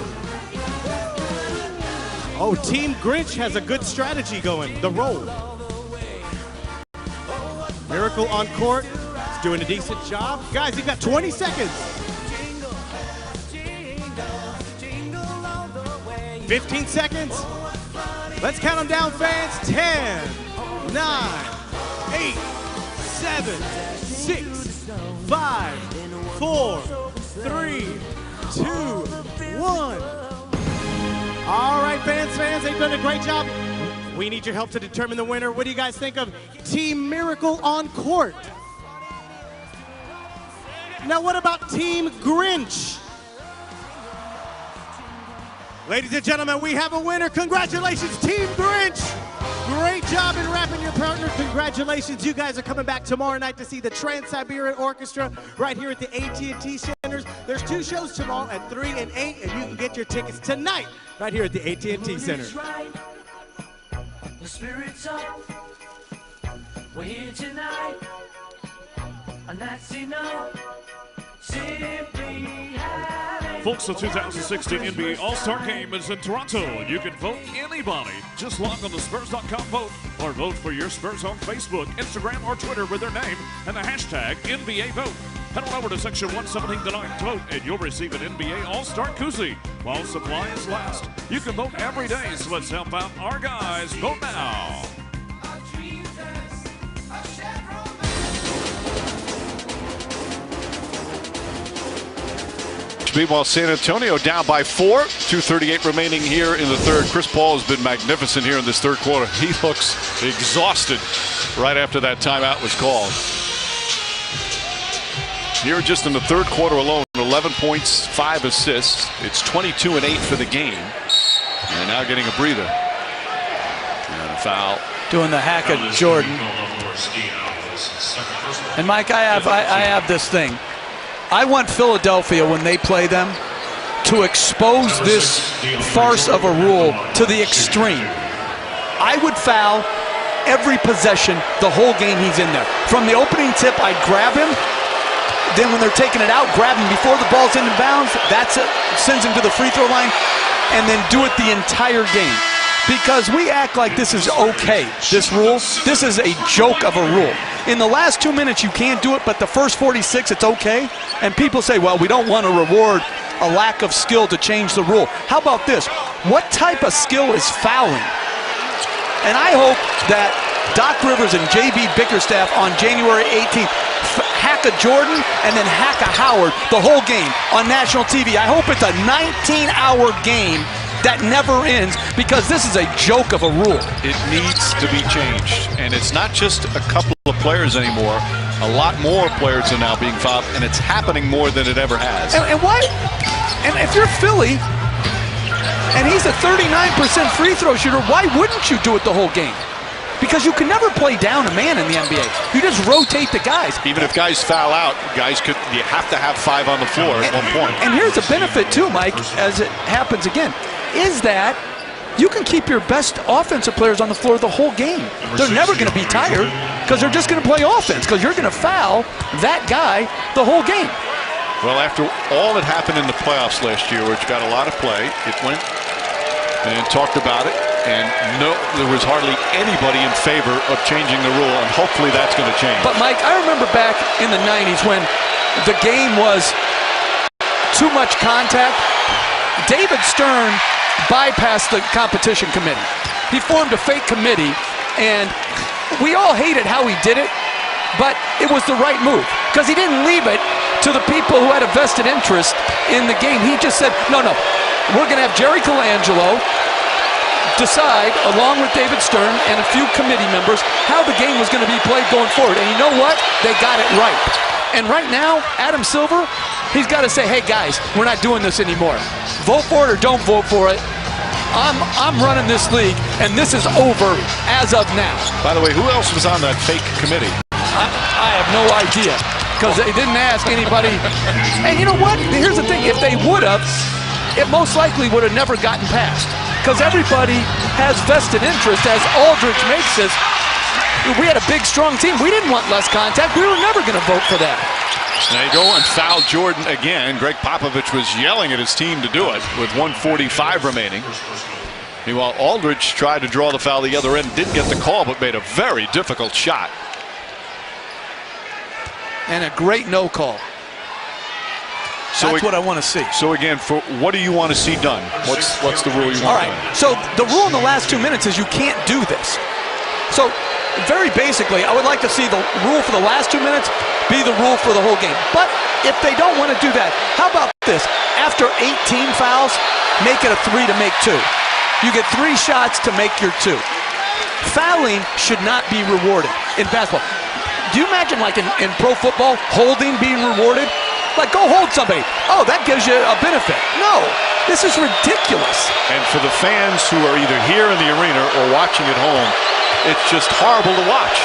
Oh, Team Grinch has a good strategy going, the roll. Miracle on court, he's doing a decent job. Guys, you've got 20 seconds. 15 seconds. Let's count them down, fans. 10, 9, 8, 7, 6, 5, 4, 3, 2, 1. All right, fans, they've done a great job. We need your help to determine the winner. What do you guys think of Team Miracle on court? Now, what about Team Grinch? Ladies and gentlemen, we have a winner. Congratulations, Team Grinch. Great job in wrapping your partner. Congratulations. You guys are coming back tomorrow night to see the Trans-Siberian Orchestra right here at the AT&T Centers. There's two shows tomorrow at 3 and 8, and you can get your tickets tonight right here at the AT&T Center. The spirit's up. We're here tonight. And that's enough. Simply having Folks, the 2016 NBA All-Star Game is in Toronto. You can vote anybody. Just log on to Spurs.com vote or vote for your Spurs on Facebook, Instagram, or Twitter with their name and the hashtag NBA Vote. Head on over to section 117 tonight to vote, and you'll receive an NBA All-Star koozie while supplies last. You can vote every day, so let's help out our guys. Vote now. Meanwhile, San Antonio down by 4. 2:38 remaining here in the third. Chris Paul has been magnificent here in this third quarter. He looks exhausted right after that timeout was called. Here just in the third quarter alone, 11 points, 5 assists. It's 22 and 8 for the game. And now getting a breather. And a foul. Doing the hack of Jordan. And Mike, I have this thing. I want Philadelphia, when they play them, to expose this farce of a rule to the extreme. I would foul every possession, the whole game he's in there. From the opening tip, I'd grab him. Then when they're taking it out, grab him before the ball's in bounds. That's it. Sends him to the free throw line. And then do it the entire game. Because we act like this is okay, this rule. This is a joke of a rule. In the last 2 minutes, you can't do it, but the first 46, it's okay. And people say, well, we don't want to reward a lack of skill to change the rule. How about this? What type of skill is fouling? And I hope that Doc Rivers and J.B. Bickerstaff on January 18th hack a Jordan and then hack a Howard the whole game on national TV. I hope it's a 19-hour game that never ends, because this is a joke of a rule. It needs to be changed. And it's not just a couple players anymore. A lot more players are now being fouled, and it's happening more than it ever has. And why? And if you're Philly, and he's a 39% free throw shooter, why wouldn't you do it the whole game? Because you can never play down a man in the NBA. You just rotate the guys. Even if guys foul out, you have to have 5 on the floor at one point. And here's a benefit too, Mike, as it happens again, is that you can keep your best offensive players on the floor the whole game. They're never going to be tired because they're just going to play offense because you're going to foul that guy the whole game. Well, after all that happened in the playoffs last year, which got a lot of play, it went and talked about it, and no, there was hardly anybody in favor of changing the rule, and hopefully that's going to change. But, Mike, I remember back in the 90s when the game was too much contact. David Stern bypassed the competition committee. He formed a fake committee, and we all hated how he did it, but it was the right move because he didn't leave it to the people who had a vested interest in the game. He just said, no, we're going to have Jerry Colangelo decide, along with David Stern and a few committee members, how the game was going to be played going forward. And you know what? They got it right. And right now, Adam Silver, he's got to say, hey, guys, we're not doing this anymore. Vote for it or don't vote for it. I'm running this league, and this is over as of now. By the way, who else was on that fake committee? I have no idea because they didn't ask anybody. And you know what? Here's the thing. If they would have, it most likely would have never gotten passed because everybody has vested interest as Aldridge makes this. We had a big, strong team. We didn't want less contact. We were never going to vote for that. There you go, and foul Jordan again. Greg Popovich was yelling at his team to do it with 1:45 remaining. Meanwhile, Aldridge tried to draw the foul the other end, didn't get the call, but made a very difficult shot. And a great no call. That's what I want to see. So again, for what do you want to see done? What's the rule you want? All right. So the rule in the last 2 minutes is you can't do this. So very basically, I would like to see the rule for the last 2 minutes be the rule for the whole game. But if they don't want to do that, how about this? After 18 fouls, make it a 3 to make 2. You get 3 shots to make your 2. Fouling should not be rewarded in basketball. Do you imagine, like in pro football, holding being rewarded? Like, go hold somebody. Oh, that gives you a benefit. No, this is ridiculous. And for the fans who are either here in the arena or watching at home, it's just horrible to watch.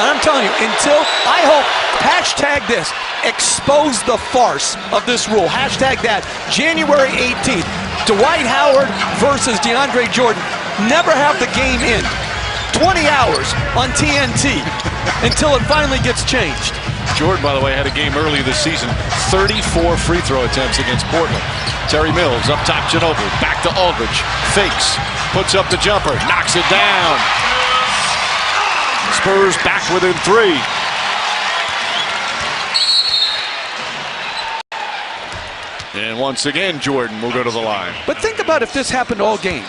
And I'm telling you, until I hope, hashtag this, expose the farce of this rule. Hashtag that, January 18th, Dwight Howard versus DeAndre Jordan. Never have the game in. 20 hours on TNT until it finally gets changed. Jordan, by the way, had a game early this season, 34 free throw attempts against Portland. Terry Mills up top, Ginobili, back to Aldridge, fakes, puts up the jumper, knocks it down. Spurs back within 3. And once again, Jordan will go to the line. But think about if this happened all game.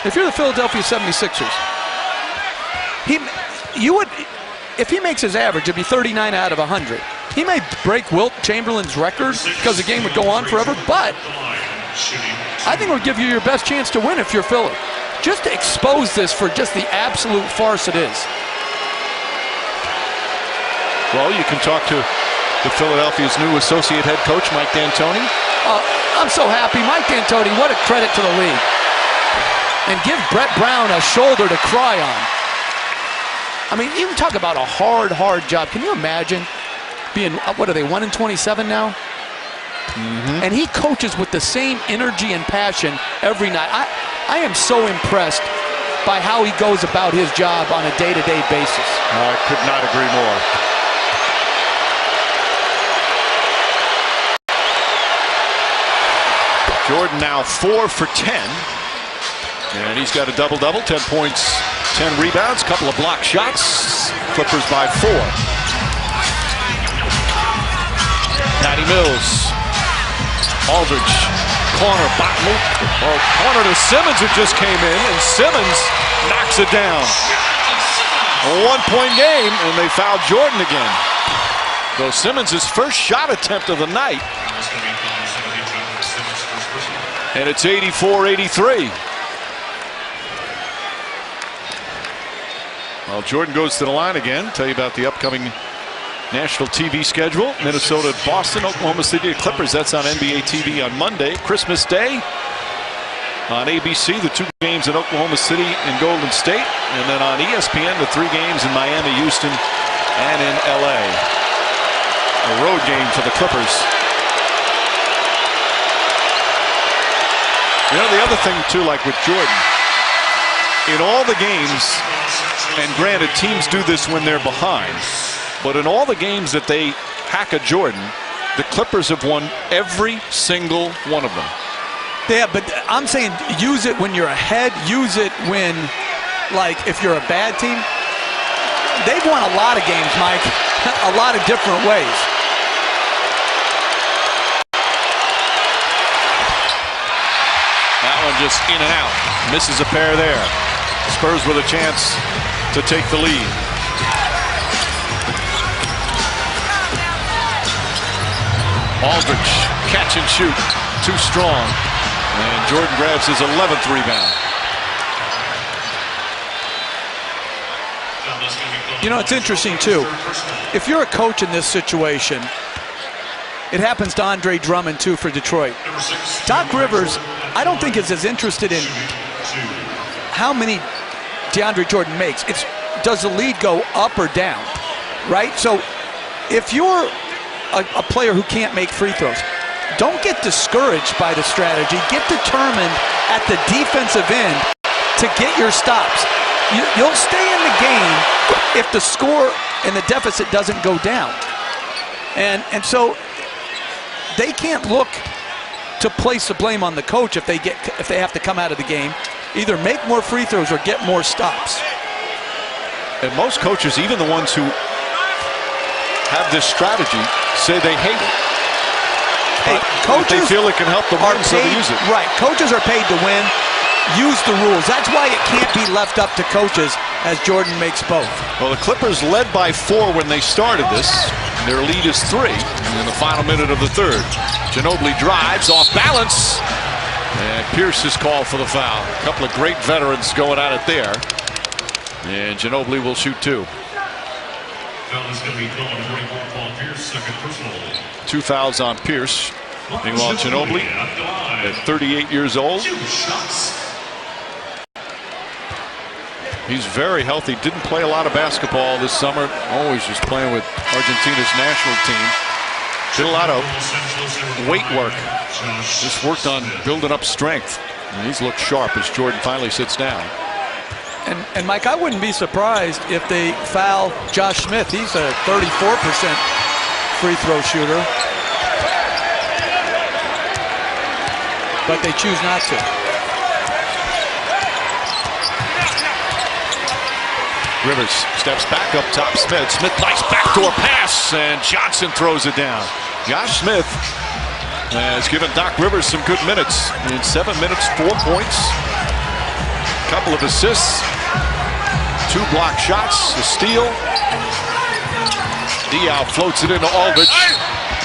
If you're the Philadelphia 76ers, if he makes his average, it'd be 39 out of 100. He may break Wilt Chamberlain's record because the game would go on forever, but I think it would give you your best chance to win if you're Philly. Just to expose this for just the absolute farce it is. Well, you can talk to Philadelphia's new associate head coach, Mike D'Antoni. I'm so happy. Mike D'Antoni, what a credit to the league. And give Brett Brown a shoulder to cry on. I mean, even talk about a hard job. Can you imagine being, what are they, 1-27 now? Mm-hmm. And he coaches with the same energy and passion every night. I am so impressed by how he goes about his job on a day-to-day basis. I could not agree more. Jordan now 4 for 10. And he's got a double-double, 10 points, 10 rebounds, couple of block shots. Clippers by 4. Patty Mills. Aldridge. Corner, corner to Simmons, who just came in, and Simmons knocks it down. A 1-point game, and they fouled Jordan again. Though Simmons' first shot attempt of the night. And it's 84-83. Well, Jordan goes to the line again. Tell you about the upcoming national TV schedule. Minnesota at Boston, Oklahoma City at Clippers. That's on NBA TV on Monday. Christmas Day on ABC, the 2 games in Oklahoma City and Golden State. And then on ESPN, the 3 games in Miami, Houston, and in LA. A road game for the Clippers. You know, the other thing, too, like with Jordan, in all the games, and granted, teams do this when they're behind, but in all the games that they hack a Jordan, the Clippers have won every single one of them. Yeah, but I'm saying use it when you're ahead. Use it when, like, if you're a bad team. They've won a lot of games, Mike, a lot of different ways. That one just in and out. Misses a pair there. Spurs with a chance to take the lead. Aldridge, catch and shoot, too strong. And Jordan grabs his 11th rebound. You know, it's interesting, too. If you're a coach in this situation, it happens to Andre Drummond, too, for Detroit. Doc Rivers, I don't think is as interested in how many DeAndre Jordan makes. It's does the lead go up or down, right? So if you're a player who can't make free throws, don't get discouraged by the strategy. Get determined at the defensive end to get your stops. You'll stay in the game if the score and the deficit doesn't go down. And so they can't look to place the blame on the coach if they have to come out of the game. Either make more free throws or get more stops. And most coaches, even the ones who have this strategy, say they hate it. Hey, coaches they feel it can help them win, so they use it. Right, coaches are paid to win. Use the rules. That's why it can't be left up to coaches, as Jordan makes both. Well, the Clippers led by 4 when they started this. Their lead is 3 in the final minute of the third. Ginobili drives off balance, and Pierce is called for the foul. A couple of great veterans going at it there, and Ginobili will shoot 2. Two fouls on Pierce. Meanwhile, Ginobili at 38 years old. He's very healthy. Didn't play a lot of basketball this summer. Always just playing with Argentina's national team. Did a lot of weight work. Just worked on building up strength. And he's looked sharp as Jordan finally sits down. And Mike, I wouldn't be surprised if they foul Josh Smith. He's a 34% free throw shooter. But they choose not to. Rivers steps back up top. Smith. Smith, nice backdoor pass, and Johnson throws it down. Josh Smith has given Doc Rivers some good minutes. In 7 minutes, 4 points, a couple of assists, 2 block shots, a steal. Diaw floats it into Aldridge,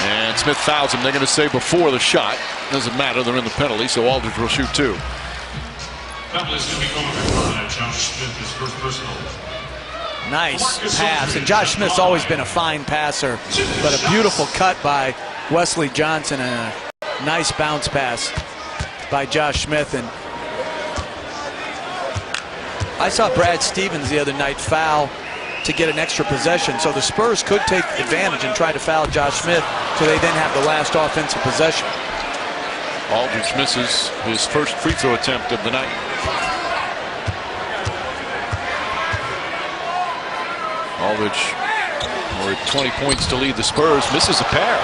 and Smith fouls him. They're going to say before the shot. Doesn't matter, they're in the penalty, so Aldridge will shoot 2. Nice pass, and Josh Smith's always been a fine passer, but a beautiful cut by Wesley Johnson and a nice bounce pass by Josh Smith. And I saw Brad Stevens the other night foul to get an extra possession, so the Spurs could take advantage and try to foul Josh Smith so they then have the last offensive possession. Aldridge misses his first free throw attempt of the night. Aldridge, with 20 points to lead the Spurs, misses a pair.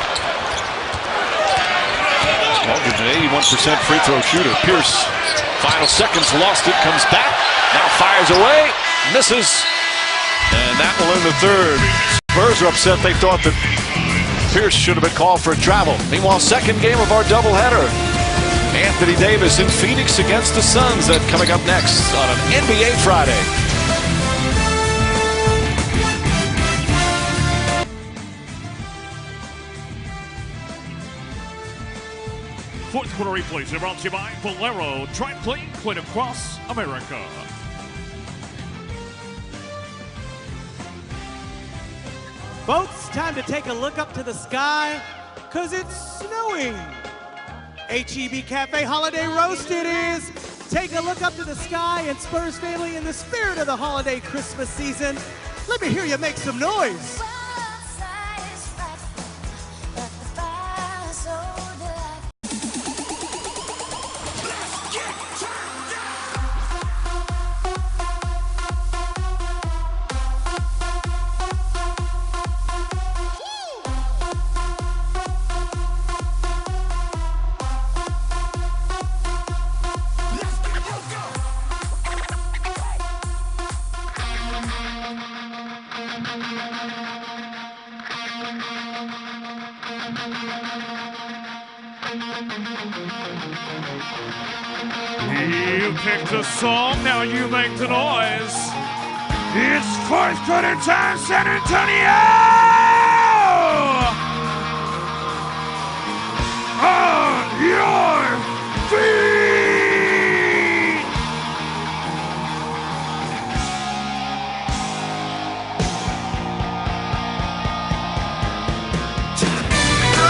Aldridge, an 81% free throw shooter. Pierce, final seconds, lost it, comes back, now fires away, misses, and that will end the third. Spurs are upset. They thought that Pierce should have been called for a travel. Meanwhile, second game of our doubleheader. Anthony Davis in Phoenix against the Suns. That coming up next on an NBA Friday. Fourth quarter replays are brought to you by Valero Dry Clean across America. Folks, time to take a look up to the sky, because it's snowing. HEB Cafe Holiday Roast it is. Take a look up to the sky, and Spurs family, in the spirit of the holiday Christmas season, let me hear you make some noise. You picked a song, now you make the noise. It's fourth quarter time, San Antonio! On your feet!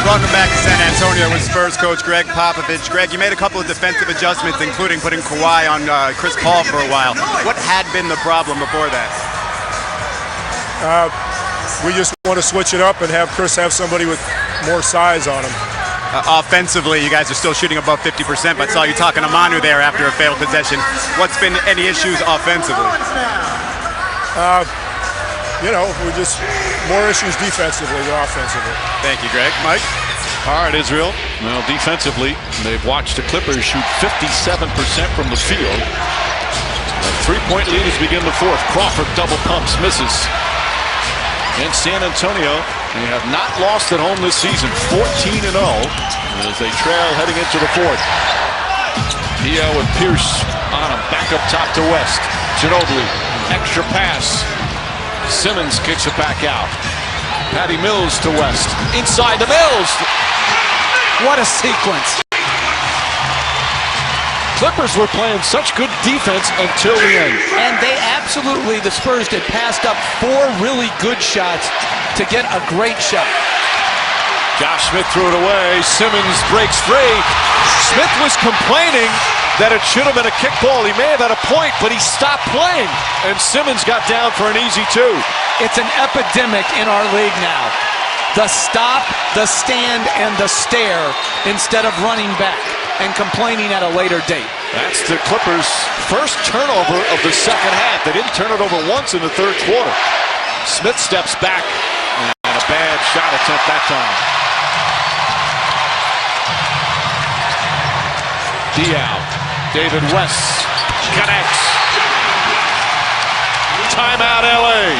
Welcome back to San Antonio with Spurs coach Greg Popovich. Greg, you made a couple of defensive adjustments, including putting Kawhi on Chris Paul for a while. What had been the problem before that? We just want to switch it up and have Chris have somebody with more size on him. Offensively, you guys are still shooting above 50%, but I saw you talking to Manu there after a failed possession. What's been any issues offensively? You know, we're just more issues defensively than offensively. Thank you, Greg. Mike? All right, Israel. Well, defensively, they've watched the Clippers shoot 57% from the field. A three-point lead as we begin the fourth. Crawford double pumps, misses. And San Antonio, they have not lost at home this season. 14-0 as they trail heading into the fourth. Dio with Pierce on him. Back up top to West. Ginobili, extra pass. Simmons kicks it back out. Patty Mills to West. Inside the Mills. What a sequence. Clippers were playing such good defense until the end. And they absolutely, the Spurs did, passed up 4 really good shots to get a great shot. Josh Smith threw it away. Simmons breaks free. Smith was complaining that it should have been a kickball. He may have had a point, but he stopped playing. And Simmons got down for an easy 2. It's an epidemic in our league now. The stop, the stand, and the stare instead of running back and complaining at a later date. That's the Clippers' first turnover of the second half. They didn't turn it over once in the third quarter. Smith steps back, and a bad shot attempt that time. Diaw. David West connects. Timeout, LA.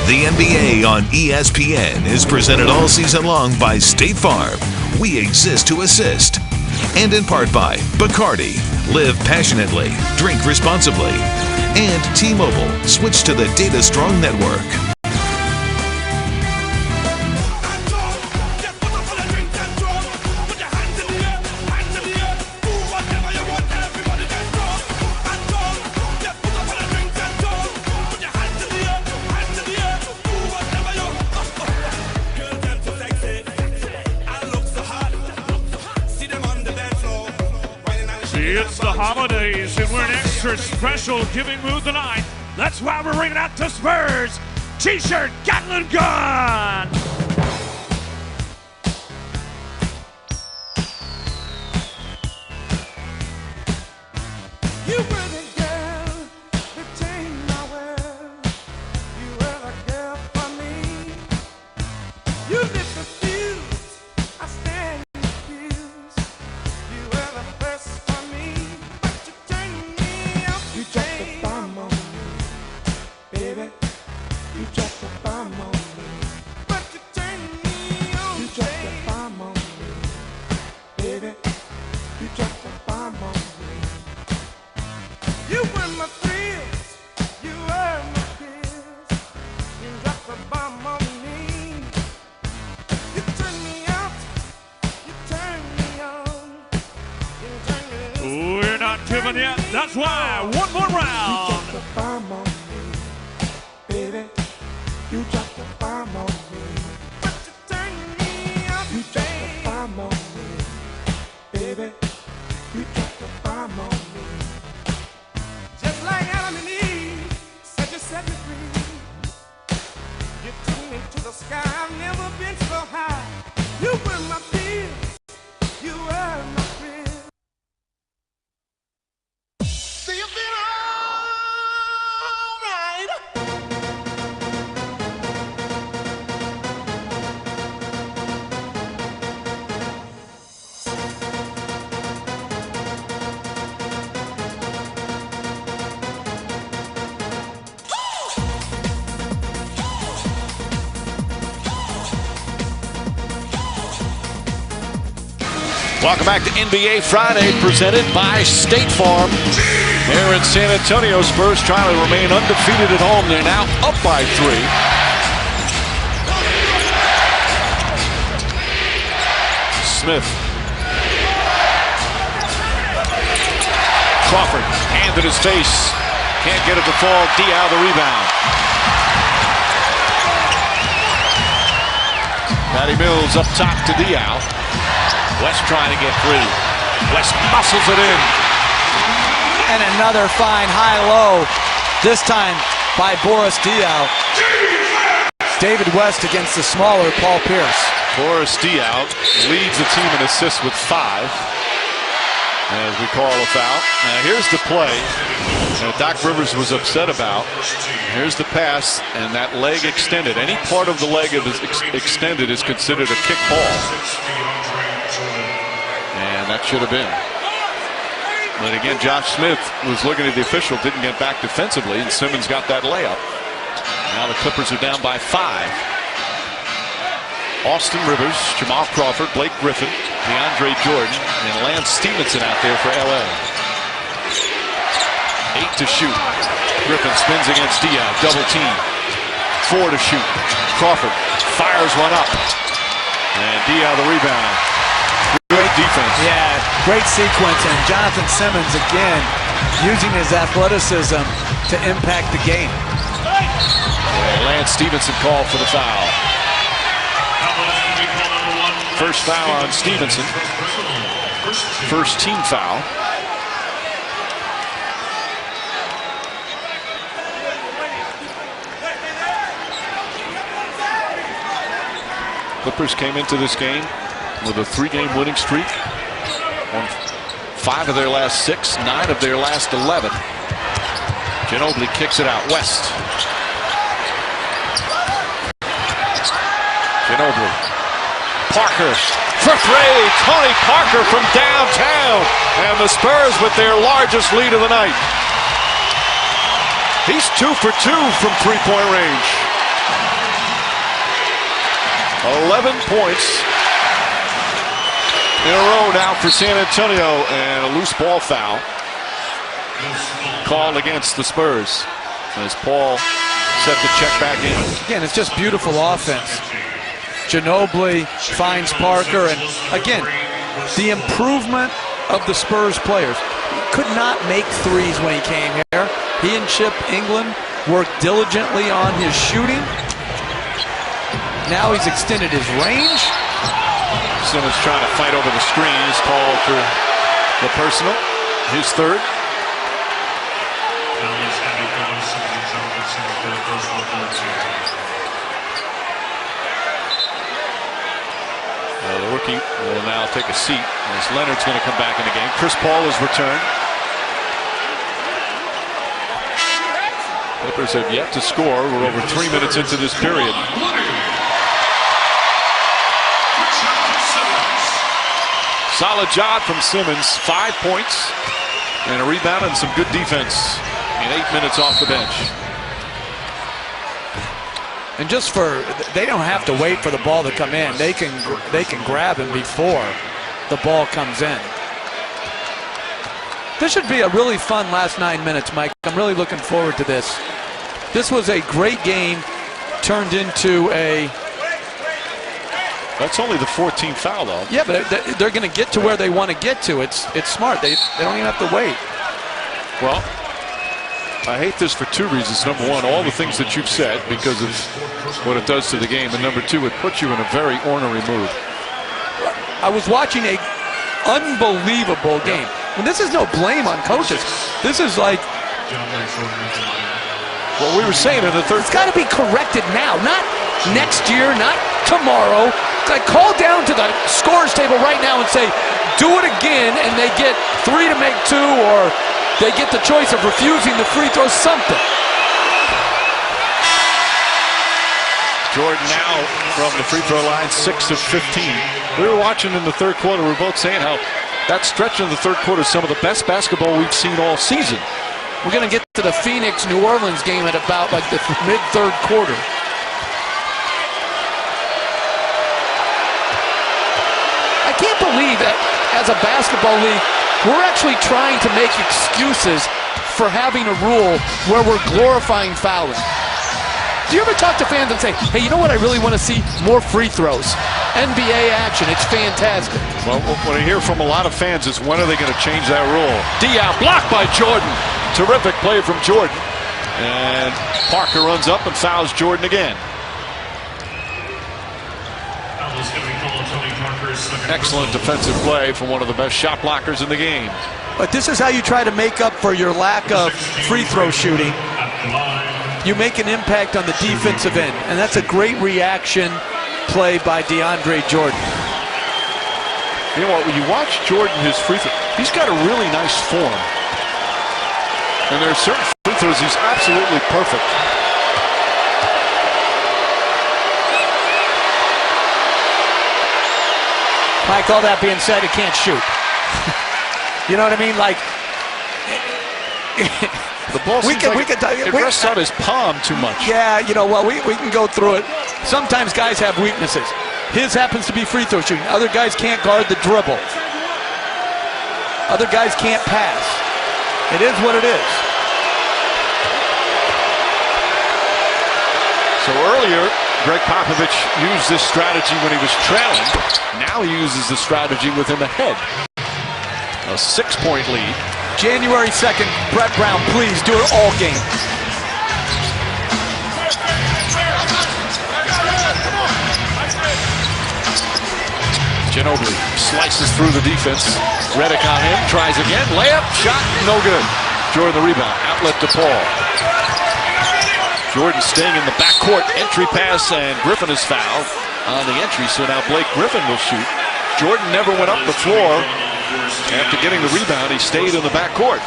The NBA on ESPN is presented all season long by State Farm. We exist to assist. And in part by Bacardi. Live passionately. Drink responsibly. And T-Mobile. Switch to the Data Strong network. It's the holidays, and we're in extra special giving mood tonight. That's why we're ringing out the Spurs T-shirt Gatling gun. You were the girl that changed my world. You were the girl for me. You lit the fuse. I stand confused. You were the first for me, but you turned me out. You dropped the bomb on me, baby. You dropped the bomb on me, but you given yet. That's why one more round. Baby, you dropped the bomb on me. But you turn me up, you dropped the bomb on me. Baby, you dropped the bomb on me. Just like Adam and Eve, said you set me free. You took me to the sky, I've never been so high. You were my peace, you were my friend. Do you feel alright? Welcome back to NBA Friday, presented by State Farm. Here in San Antonio, Spurs trying to remain undefeated at home. They're now up by 3. Smith. Crawford, hand in his face. Can't get it to fall. Diaw the rebound. Patty Mills up top to Diaw. West trying to get free. West muscles it in. And another fine high-low, this time by Boris Diaw. David West against the smaller Paul Pierce. Boris Diaw leads the team in assists with 5. As we call a foul. Now here's the play that Doc Rivers was upset about. Here's the pass, and that leg extended. Any part of the leg that is extended is considered a kick ball. And that should have been. But again, Josh Smith was looking at the official, didn't get back defensively, and Simmons got that layup. Now the Clippers are down by 5. Austin Rivers, Jamal Crawford, Blake Griffin, DeAndre Jordan, and Lance Stevenson out there for LA. 8 to shoot. Griffin spins against Diaw, double team. 4 to shoot. Crawford fires one up. And Diaw the rebound. Good defense. Yeah, great sequence, and Jonathan Simmons again using his athleticism to impact the game. And Lance Stevenson called for the foul. First foul on Stevenson. First team foul. Clippers came into this game with a 3-game winning streak. Won 5 of their last 6, 9 of their last 11. Ginobili kicks it out. West. Ginobili. Parker for 3. Tony Parker from downtown. And the Spurs with their largest lead of the night. He's 2 for 2 from three-point range. 11 points in a row now for San Antonio, and a loose ball foul called against the Spurs as Paul set the check back in. Again, it's just beautiful offense. Ginobili finds Parker, and again, the improvement of the Spurs players. He could not make threes when he came here. He and Chip England worked diligently on his shooting. Now he's extended his range. Simmons trying to fight over the screen. He's called for the personal. His third. The rookie will now take a seat as Leonard's going to come back in the game. Chris Paul has returned. Clippers have yet to score. We're over 3 minutes into this period. Solid job from Simmons. 5 points and a rebound and some good defense in 8 minutes off the bench. And just for, they don't have to wait for the ball to come in. They can grab him before the ball comes in. This should be a really fun last 9 minutes, Mike. I'm really looking forward to this. This was a great game turned into a... That's only the 14th foul, though. Yeah, but they're going to get to where they want to get to. It's smart. They don't even have to wait. Well, I hate this for two reasons. Number one, all the things that you've said because of what it does to the game. And number two, it puts you in a very ornery mood. I was watching a unbelievable game. And this is no blame on coaches. This is like what we were saying in the third. It's got to be corrected now, not next year, not tomorrow. Like call down to the scores table right now and say, do it again, and they get 3 to make 2, or they get the choice of refusing the free throw, something. Jordan now from the free throw line, 6 of 15. We were watching in the third quarter. We were both saying how that stretch in the third quarter is some of the best basketball we've seen all season. We're going to get to the Phoenix-New Orleans game at about like the mid-third quarter. I can't believe that as a basketball league, we're actually trying to make excuses for having a rule where we're glorifying fouling. Do you ever talk to fans and say, hey, you know what I really want to see? More free throws. NBA action, it's fantastic. Well, what I hear from a lot of fans is when are they going to change that rule? Diop blocked by Jordan. Terrific play from Jordan. And Parker runs up and fouls Jordan again. Excellent defensive play from one of the best shot blockers in the game. But this is how you try to make up for your lack of free throw shooting. You make an impact on the defensive end, and that's a great reaction play by DeAndre Jordan. You know what, when you watch Jordan, his free throw, he's got a really nice form. And there are certain free throws he's absolutely perfect. Mike, all that being said, he can't shoot. You know what I mean? Like, the ball it rests on his palm too much. Yeah, you know, well, we can go through it. Sometimes guys have weaknesses. His happens to be free throw shooting. Other guys can't guard the dribble. Other guys can't pass. It is what it is. So earlier, Greg Popovich used this strategy when he was trailing. Now he uses the strategy with him ahead. A 6-point lead. January 2nd, Brett Brown, please do it all game. Ginobili slices through the defense. Redick on him, tries again. Layup, shot, no good. Jordan the rebound, outlet to Paul. Jordan staying in the backcourt, entry pass, and Griffin is fouled on the entry, so now Blake Griffin will shoot. Jordan never went up the floor. After getting the rebound, he stayed in the backcourt.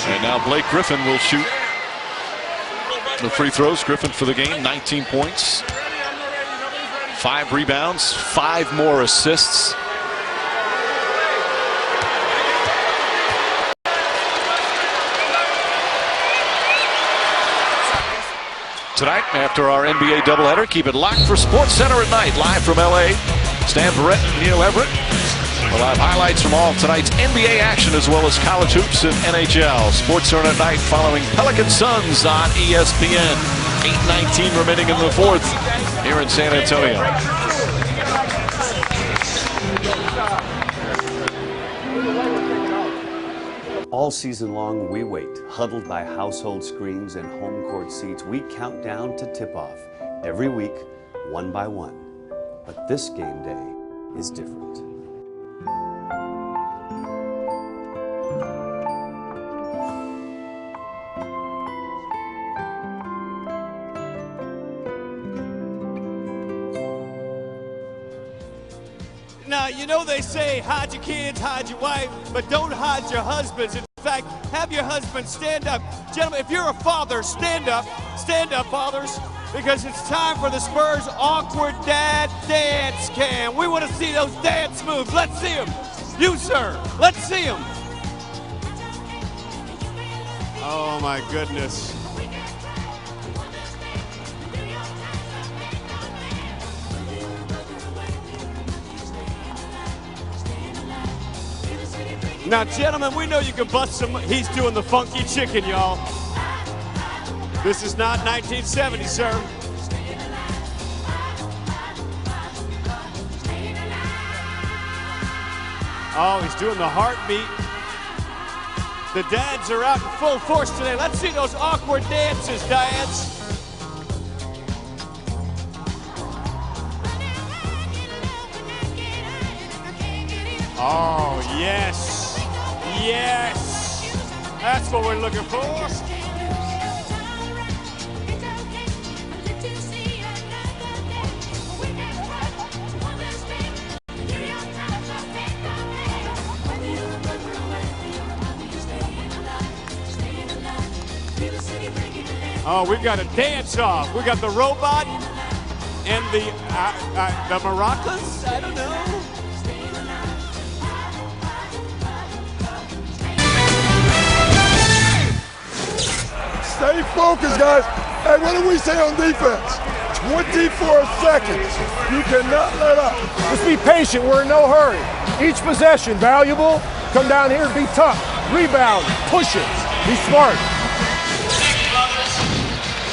And now Blake Griffin will shoot the free throws. Griffin for the game, 19 points, 5 rebounds, 5 more assists. Tonight, after our NBA doubleheader, keep it locked for Sports Center at night, live from LA. Stan Barrett and Neil Everett. We'll have highlights from all tonight's NBA action as well as college hoops and NHL. Sports Center at night following Pelican Suns on ESPN. 8:19 remaining in the fourth here in San Antonio. All season long, we wait, huddled by household screens and home court seats. We count down to tip-off every week, one by one. But this game day is different. Now, you know they say hide your kids, hide your wife, but don't hide your husbands. In fact, have your husband stand up. Gentlemen, if you're a father, stand up, fathers, because it's time for the Spurs Awkward Dad Dance Cam. We want to see those dance moves. Let's see them. You, sir, let's see them. Oh, my goodness. Now, gentlemen, we know you can bust some. He's doing the funky chicken, y'all. This is not 1970, sir. Oh, he's doing the heartbeat. The dads are out in full force today. Let's see those awkward dances, dads. Oh, yes. Yes. That's what we're looking for. Oh, we've got a dance-off. We got the robot and the maracas. I don't know. Stay focused, guys. Hey, what do we say on defense? 24 seconds. You cannot let up. Just be patient. We're in no hurry. Each possession valuable. Come down here and be tough. Rebound. Push it. Be smart.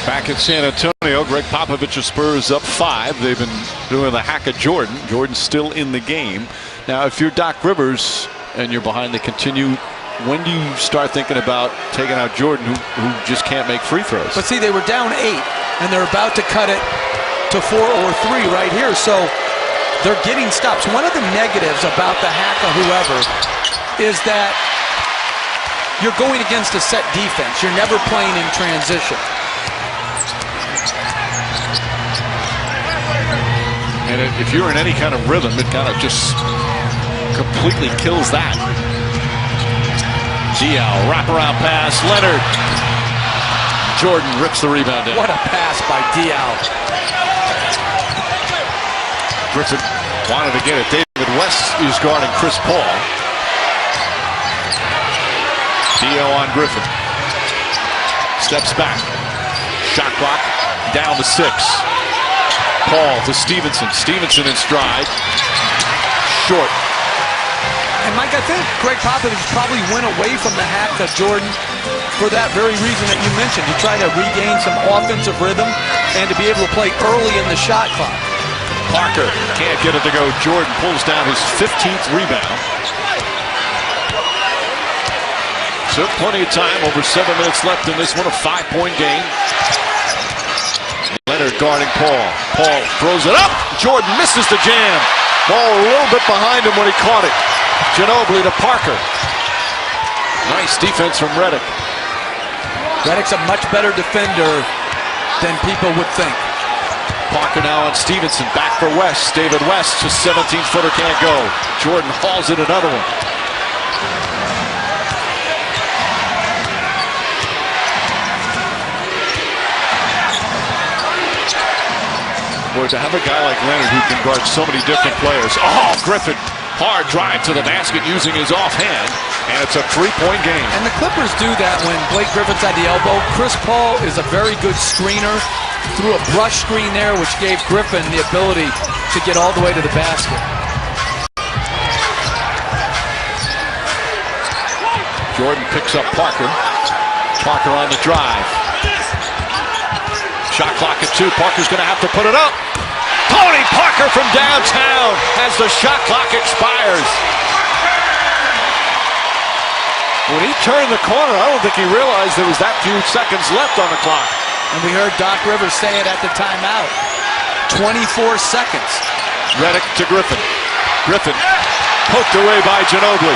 Back in San Antonio, Greg Popovich's Spurs up 5. They've been doing the hack of Jordan. Jordan's still in the game. Now, if you're Doc Rivers and you're behind the continue, when do you start thinking about taking out Jordan, who just can't make free throws? But see, they were down 8, and they're about to cut it to 4 or 3 right here. So they're getting stops. One of the negatives about the hack of whoever is that you're going against a set defense. You're never playing in transition. And if you're in any kind of rhythm, it kind of just completely kills that. Diaw, wraparound pass, Leonard. Jordan rips the rebound down. What a pass by Diaw. Griffin wanted to get it. David West is guarding Chris Paul. Diaw on Griffin. Steps back. Shot clock down to 6. Paul to Stevenson. Stevenson in stride. Short. And Mike, I think Greg Popovich probably went away from the hack of Jordan for that very reason that you mentioned, to try to regain some offensive rhythm and to be able to play early in the shot clock. Parker can't get it to go. Jordan pulls down his 15th rebound. So plenty of time, over 7 minutes left in this one, a 5-point game. Leonard guarding Paul. Paul throws it up. Jordan misses the jam. Ball a little bit behind him when he caught it. Ginobili to Parker. Nice defense from Redick. Redick's a much better defender than people would think. Parker now on Stevenson. Back for West. David West, just 17-footer can't go. Jordan hauls it another one. Boy, to have a guy like Leonard who can guard so many different players. Oh, Griffin. Hard drive to the basket using his offhand, and it's a 3-point game. And the Clippers do that when Blake Griffin's at the elbow. Chris Paul is a very good screener. Threw a brush screen there, which gave Griffin the ability to get all the way to the basket. Jordan picks up Parker. Parker on the drive. Shot clock at 2. Parker's going to have to put it up. Tony Parker from downtown as the shot clock expires. When he turned the corner, I don't think he realized there was that few seconds left on the clock. And we heard Doc Rivers say it at the timeout. 24 seconds. Redick to Griffin. Griffin poked away by Ginobili.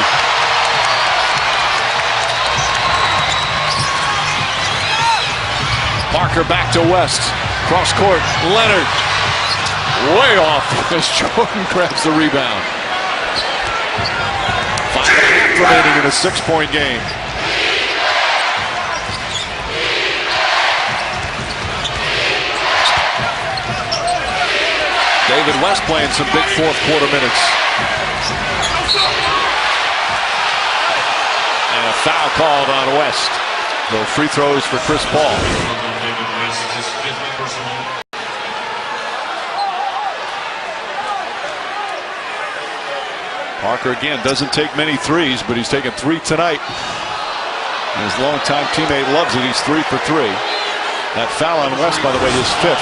Parker back to West. Cross court. Leonard. Way off as Jordan grabs the rebound. 5.5 remaining in a 6-point game. David West playing some big fourth quarter minutes. And a foul called on West. No free throws for Chris Paul. Parker again doesn't take many threes, but he's taken 3 tonight. And his longtime teammate loves it. He's 3 for 3. That foul on West, by the way, his 5th.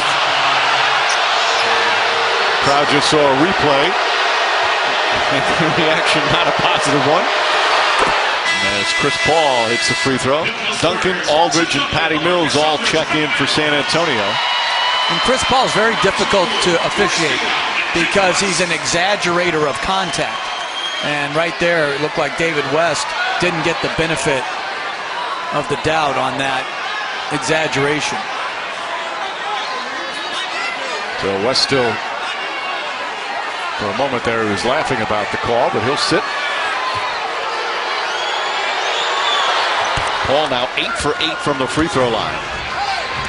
Crowd just saw a replay. Reaction, not a positive one. As Chris Paul hits the free throw. Duncan, Aldridge, and Patty Mills all check in for San Antonio. And Chris Paul is very difficult to officiate because he's an exaggerator of contact. And right there, it looked like David West didn't get the benefit of the doubt on that exaggeration. So West still, for a moment there, he was laughing about the call, but he'll sit. Paul now 8 for 8 from the free throw line.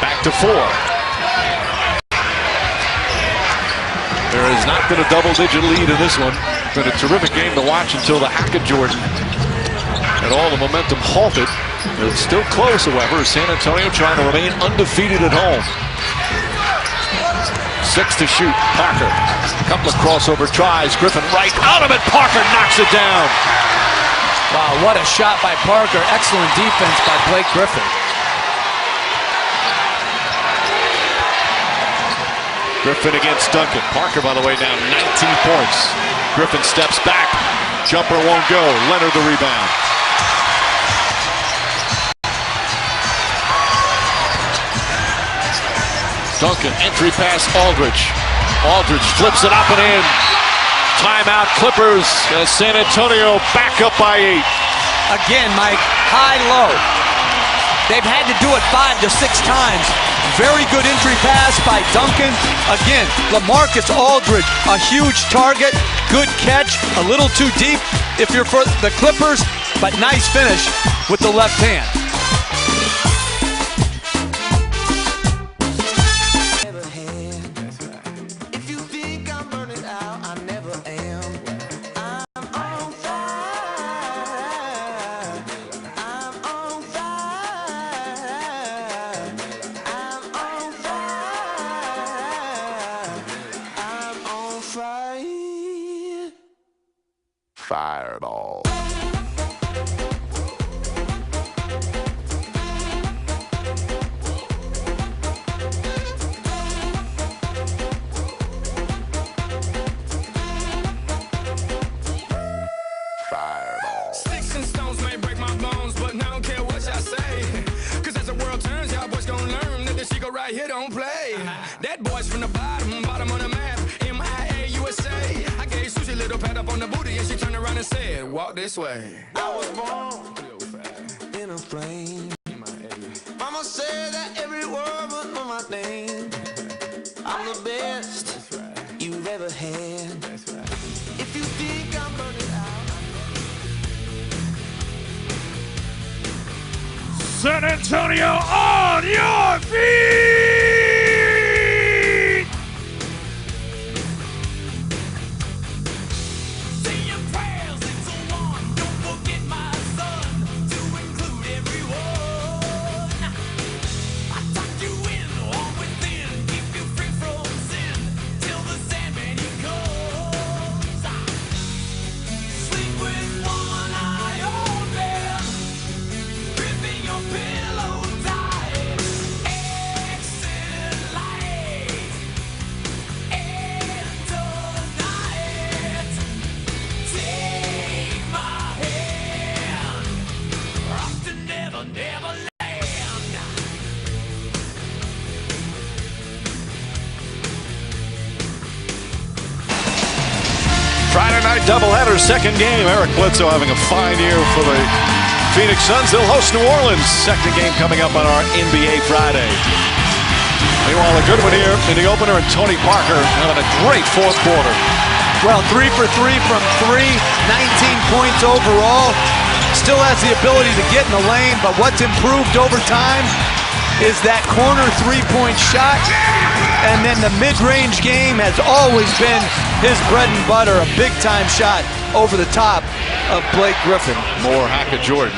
Back to 4. There has not been a double-digit lead in this one. It's been a terrific game to watch until the hack of Jordan. And all the momentum halted. It's still close, however, as San Antonio trying to remain undefeated at home. 6 to shoot. Parker. A couple of crossover tries. Griffin right out of it. Parker knocks it down. Wow, what a shot by Parker. Excellent defense by Blake Griffin. Griffin against Duncan. Parker, by the way, down 19 points. Griffin steps back. Jumper won't go. Leonard the rebound. Duncan, entry pass, Aldridge. Aldridge flips it up and in. Timeout Clippers as San Antonio back up by 8. Again, Mike, high-low. They've had to do it 5 to 6 times. Very good entry pass by Duncan. Again, LaMarcus Aldridge, a huge target. Good catch, a little too deep if you're for the Clippers, but nice finish with the left hand. Fireball. Sticks and stones may break my bones, but I don't care what y'all say. Cause as the world turns, y'all boys gon' learn that this Chico right here don't play. That boy's from the bottom of the map, MIA USA. I gave Susie a little pat up on the booty and she turned around and said, walk this way. I was born in a flame. Mama said that every word was on my name. I'm the best you've ever had. If you think I'm burning out. San Antonio on your feet! Say your prayers and so on. Don't forget my son to include everyone. I tuck you in, all within, keep you free from sin till the Sandman he comes. Sleep with one eye open, gripping your pillow tight. Exit light into night. Take my hand, off to never, never land. Friday night doubleheader, second game. Eric Bledsoe having a fine year for the Phoenix Suns. They'll host New Orleans. Second game coming up on our NBA Friday. Meanwhile, a good one here in the opener, and Tony Parker having a great fourth quarter. Well, 3 for 3 from 3, 19 points overall. Still has the ability to get in the lane, but what's improved over time is that corner three-point shot. And then the mid-range game has always been his bread and butter, a big-time shot over the top of Blake Griffin. More Hackett Jordan.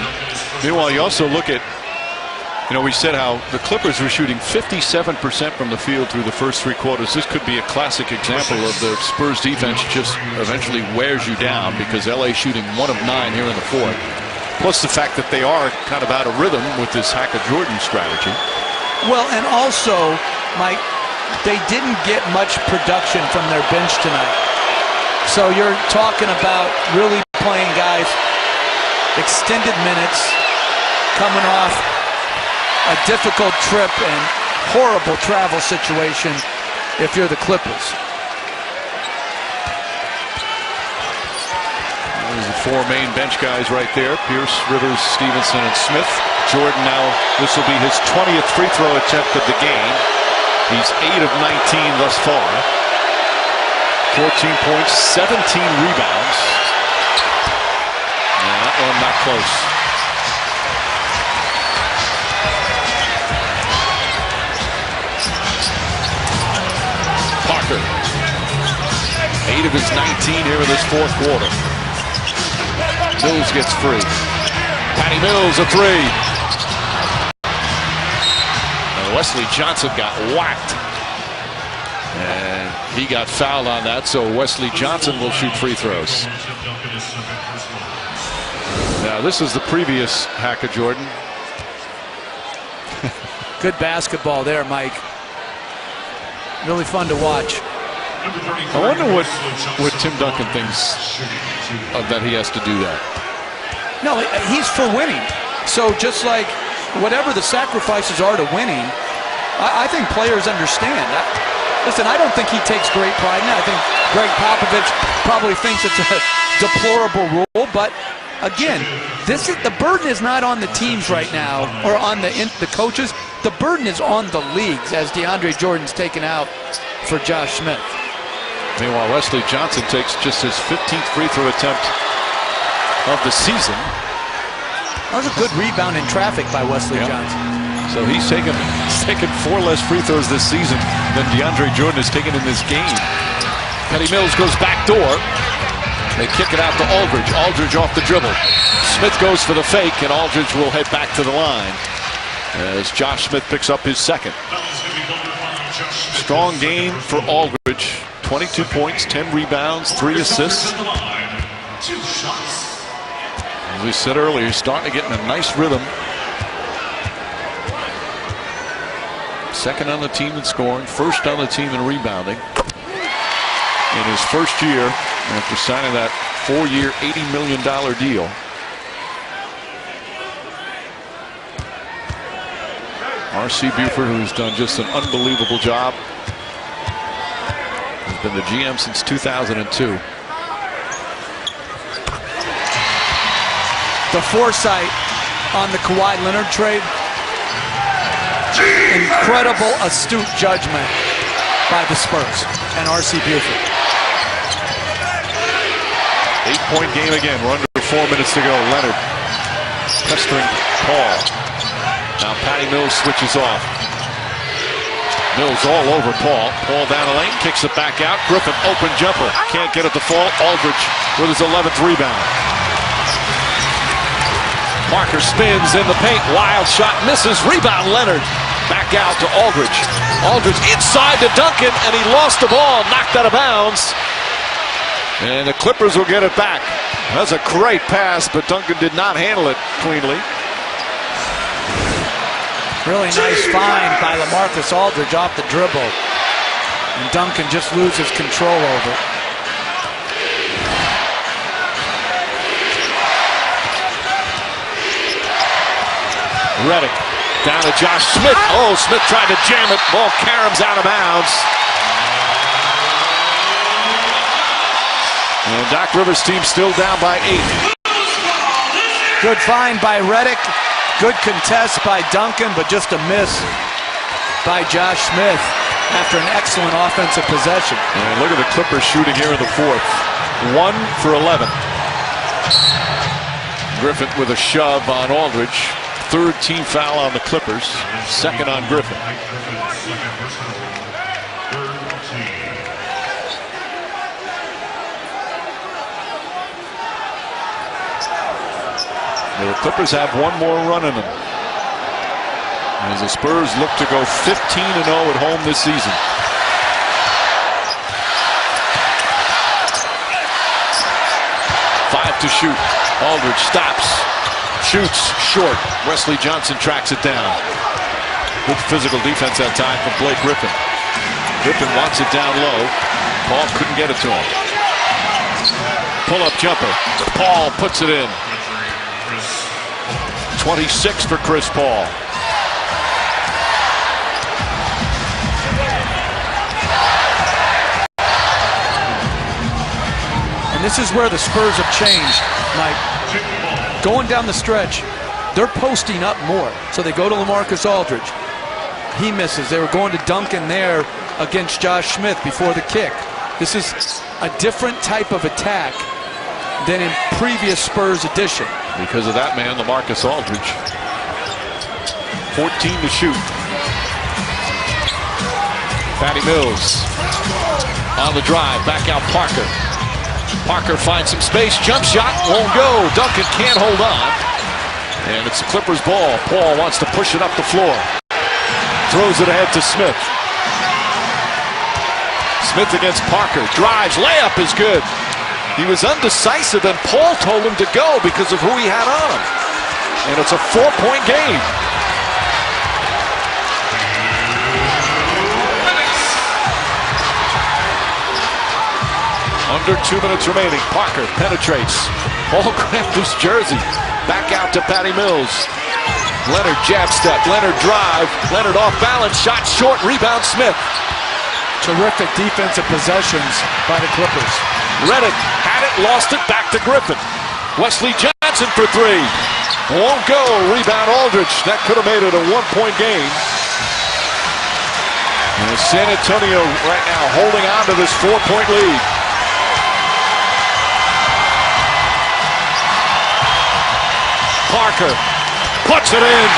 Meanwhile, you also look at, we said how the Clippers were shooting 57% from the field through the first 3 quarters. This could be a classic example of the Spurs defense just eventually wears you down because LA shooting 1 of 9 here in the fourth. Plus the fact that they are kind of out of rhythm with this Hackett Jordan strategy. Well, and also, Mike, they didn't get much production from their bench tonight. So you're talking about really playing guys extended minutes, coming off a difficult trip and horrible travel situation if you're the Clippers. There's the four main bench guys right there: Pierce, Rivers, Stevenson, and Smith. Jordan now, this will be his 20th free throw attempt of the game. He's 8 of 19 thus far. 14 points, 17 rebounds. And that one not close. Parker. 8 of his 19 here in this fourth quarter. Mills gets free. Patty Mills, a three. And Wesley Johnson got whacked. And he got fouled on that, so Wesley Johnson will shoot free throws. Now, this is the previous hack of Jordan. Good basketball there, Mike. Really fun to watch. I wonder what Tim Duncan thinks of that he has to do that. No, he's for winning. So just like whatever the sacrifices are to winning, I think players understand. Listen, I don't think he takes great pride in it. I think Greg Popovich probably thinks it's a deplorable rule, but again, the burden is not on the teams right now or on the coaches. The burden is on the leagues as DeAndre Jordan's taken out for Josh Smith. Meanwhile, Wesley Johnson takes just his 15th free throw attempt of the season. That was a good rebound in traffic by Wesley Johnson. So he's taken 4 less free throws this season than DeAndre Jordan has taken in this game. Patty Mills goes back door. They kick it out to Aldridge. Aldridge off the dribble. Smith goes for the fake, and Aldridge will head back to the line as Josh Smith picks up his second. Strong game for Aldridge. 22 points, 10 rebounds, 3 assists. As we said earlier, he's starting to get in a nice rhythm. Second on the team in scoring, first on the team in rebounding. In his first year, after signing that 4-year, $80 million deal. R.C. Buford, who's done just an unbelievable job, has been the GM since 2002. The foresight on the Kawhi Leonard trade. Incredible, astute judgment by the Spurs and R.C. Buford. 8-point game again. We're under 4 minutes to go. Leonard pestering Paul. Now Patty Mills switches off. Mills all over Paul. Paul down the lane, kicks it back out. Griffin, open jumper. Can't get it to fall. Aldridge with his 11th rebound. Parker spins in the paint. Wild shot misses. Rebound Leonard. Back out to Aldridge. Aldridge inside to Duncan, and he lost the ball. Knocked out of bounds. And the Clippers will get it back. That's a great pass, but Duncan did not handle it cleanly. Really nice find by LaMarcus Aldridge off the dribble. And Duncan just loses control over it. Redick down to Josh Smith. Oh, Smith tried to jam it. Ball caroms out of bounds. And Doc Rivers' team still down by 8. Good find by Redick. Good contest by Duncan, but just a miss by Josh Smith after an excellent offensive possession. And look at the Clippers shooting here in the fourth. 1 for 11. Griffin with a shove on Aldridge. Third team foul on the Clippers. Second on Griffin. The Clippers have one more run in them, as the Spurs look to go 15-0 at home this season. Five to shoot. Aldridge stops. Shoots short. Wesley Johnson tracks it down. Good physical defense that time from Blake Griffin. Griffin wants it down low. Paul couldn't get it to him. pull-up jumper. Paul puts it in. 26 for Chris Paul. And this is where the Spurs have changed, Mike. Going down the stretch, they're posting up more. So they go to LaMarcus Aldridge. He misses. They were going to Duncan there against Josh Smith before the kick. This is a different type of attack than in previous Spurs edition. Because of that man, LaMarcus Aldridge. 14 to shoot. Patty Mills on the drive. Back out Parker. Parker finds some space. Jump shot won't go. Duncan can't hold on. And it's the Clippers' ball. Paul wants to push it up the floor. Throws it ahead to Smith. Smith against Parker. Drives. Layup is good. He was undecisive, and Paul told him to go because of who he had on him. And it's a 4-point game. Under 2 minutes remaining. Parker penetrates. Paul grabbed his jersey. Back out to Patty Mills. Leonard jab step. Leonard drive. Leonard off balance. Shot short. Rebound Smith. Terrific defensive possessions by the Clippers. Reddick had it, lost it, back to Griffin. Wesley Johnson for three. Won't go. Rebound Aldridge. That could have made it a 1-point game. And San Antonio right now holding on to this 4-point lead. Parker puts it in.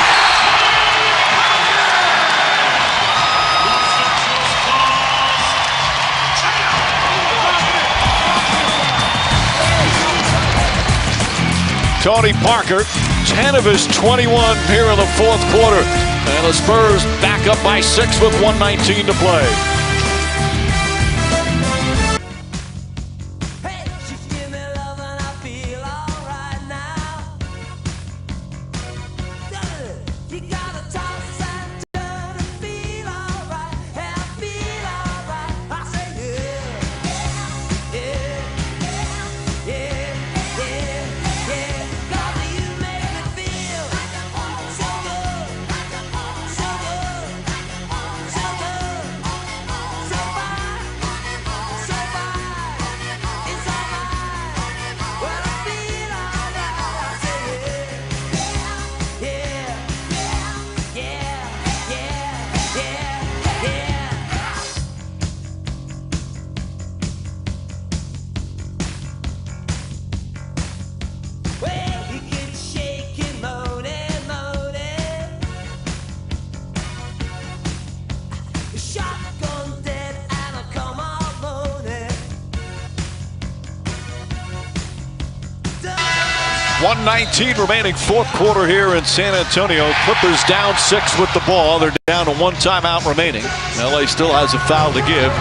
Tony Parker, 10 of his 21 here in the fourth quarter. And the Spurs back up by 6 with 1:19 to play. .19 remaining fourth quarter here in San Antonio. Clippers down 6 with the ball. They're down to 1 timeout remaining. LA still has a foul to give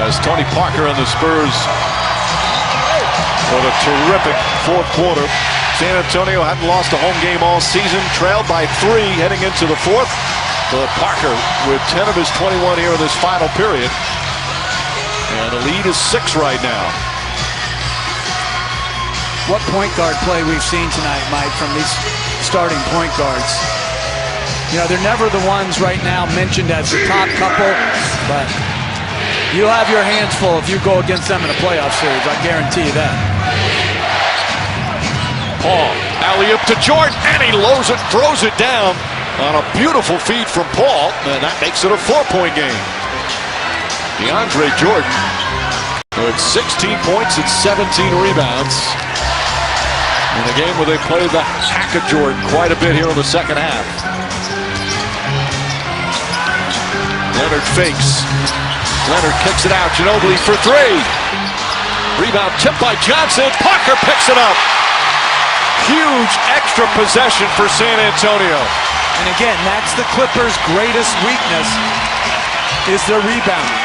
as Tony Parker and the Spurs with a terrific fourth quarter. San Antonio hadn't lost a home game all season, trailed by 3 heading into the fourth. But Parker with 10 of his 21 here in this final period. And the lead is 6 right now. What point guard play we've seen tonight, Mike, from these starting point guards. You know, they're never the ones right now mentioned as the top couple, but you'll have your hands full if you go against them in a playoff series. I guarantee you that. Paul, alley-oop to Jordan, and he lows it, throws it down on a beautiful feed from Paul, and that makes it a 4-point game. DeAndre Jordan with 16 points and 17 rebounds. In a game where they played the hack of Jordan quite a bit here in the second half. Leonard fakes. Leonard kicks it out. Ginobili for 3. Rebound tipped by Johnson. Parker picks it up. Huge extra possession for San Antonio. And again, that's the Clippers' greatest weakness is their rebounding.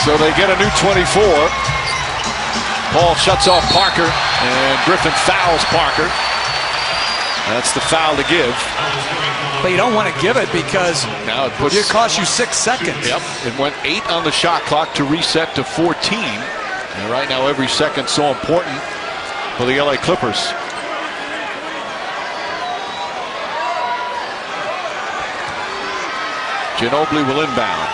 So they get a new 24. Paul shuts off Parker, and Griffin fouls Parker. That's the foul to give. But you don't want to give it because now it puts, it costs you 6 seconds. Yep, it went 8 on the shot clock to reset to 14. And right now, every second so important for the LA Clippers. Ginobili will inbound.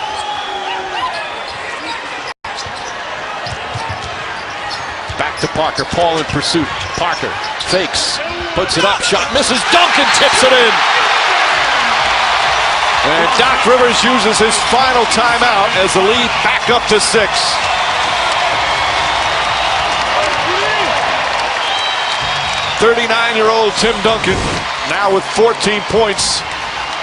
Back to Parker. Paul in pursuit. Parker fakes, puts it up, shot misses. Duncan tips it in. And Doc Rivers uses his final timeout as the lead back up to 6. "39-year-old Tim Duncan now with 14 points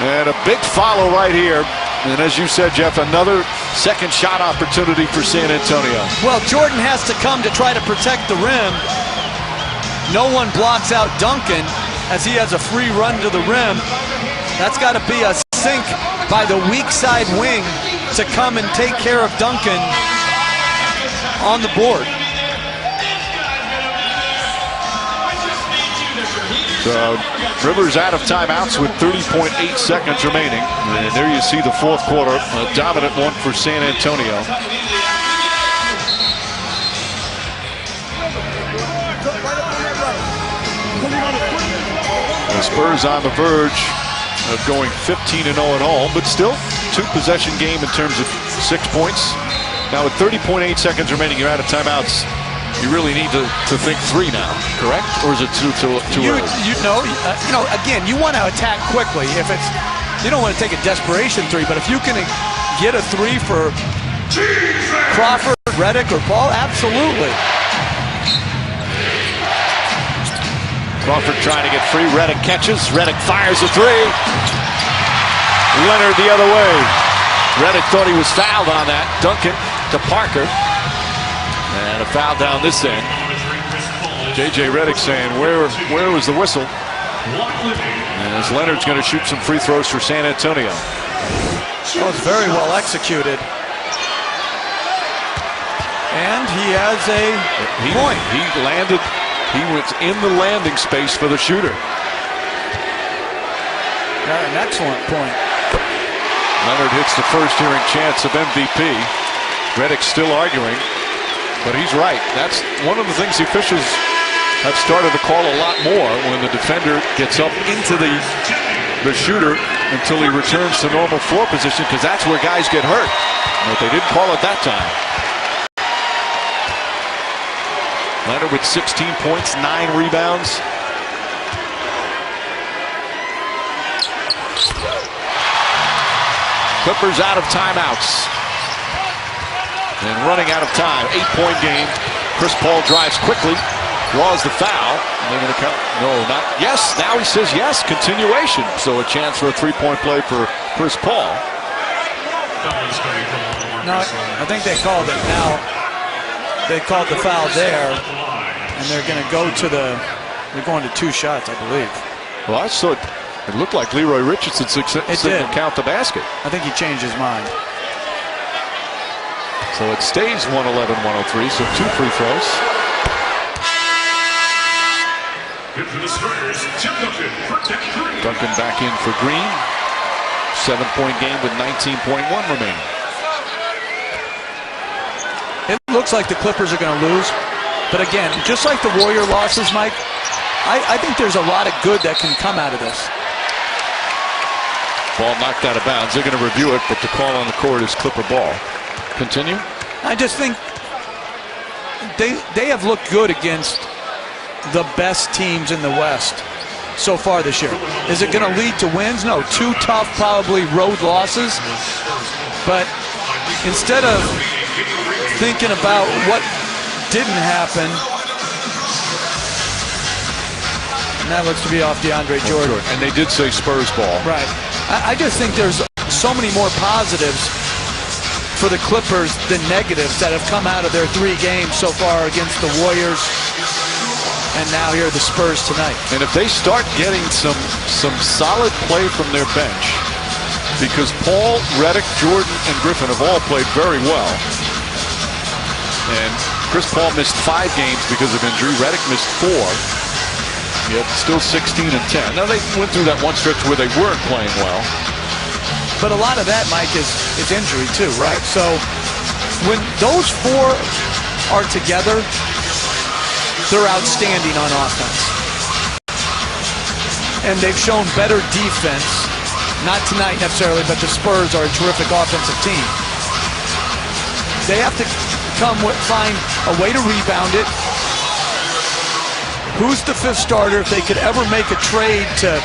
and a big follow right here. And as you said, Jeff, another second shot opportunity for San Antonio. Well, Jordan has to come to try to protect the rim. No one blocks out Duncan as he has a free run to the rim. That's got to be a sink by the weak side wing to come and take care of Duncan on the board. So Rivers out of timeouts with 30.8 seconds remaining. And there you see the fourth quarter, a dominant one for San Antonio. The Spurs on the verge of going 15-0 at home, but still two-possession game in terms of 6 points. Now with 30.8 seconds remaining, you're out of timeouts. You really need to think 3 now, correct? Or is it too early? You know, again, you want to attack quickly. If it's, you don't want to take a desperation 3, but if you can get a 3 for Crawford, Redick, or Paul, absolutely. Crawford trying to get free. Redick catches. Redick fires a 3. Leonard the other way. Redick thought he was fouled on that. Duncan to Parker. And a foul down this end. J.J. Redick saying, where was the whistle? And as Leonard's going to shoot some free throws for San Antonio. That was very well executed. And he has a point. He landed. He was in the landing space for the shooter. An excellent point. Leonard hits the first hearing chance of MVP. Redick still arguing. But he's right. That's one of the things the officials have started to call a lot more when the defender gets up into the shooter until he returns to normal floor position, because that's where guys get hurt. But they didn't call it that time. Leonard with 16 points, 9 rebounds. Clippers out of timeouts. And running out of time, 8-point game. Chris Paul drives quickly, draws the foul. And they're going to count. No, not. Yes, now he says yes, continuation. So a chance for a 3-point play for Chris Paul. No, I think they called it now. They called the foul there, and they're going to go to they're going to 2 shots, I believe. Well, I saw it looked like Leroy Richardson didn't count the basket. I think he changed his mind. So it stays 111-103, so 2 free throws. Duncan back in for Green. 7-point game with 19.1 remaining. It looks like the Clippers are going to lose. But again, just like the Warrior losses, Mike, I think there's a lot of good that can come out of this. Ball knocked out of bounds. They're going to review it, but the call on the court is Clipper ball. Continue. I just think they have looked good against the best teams in the West so far this year. Is it going to lead to wins? No. 2 tough, probably road losses. But instead of thinking about what didn't happen, and that looks to be off DeAndre Jordan. And they did say Spurs ball. Right. I just think there's so many more positives for the Clippers than negatives that have come out of their 3 games so far against the Warriors, and now here are the Spurs tonight. And if they start getting some solid play from their bench, because Paul, Redick, Jordan, and Griffin have all played very well, and Chris Paul missed 5 games because of injury. Redick missed 4. Yet still 16 and 10. Now they went through that one stretch where they weren't playing well. But a lot of that, Mike, is injury too, right? So when those 4 are together, they're outstanding on offense. And they've shown better defense, not tonight necessarily, but the Spurs are a terrific offensive team. They have to find a way to rebound it. Who's the fifth starter? If they could ever make a trade to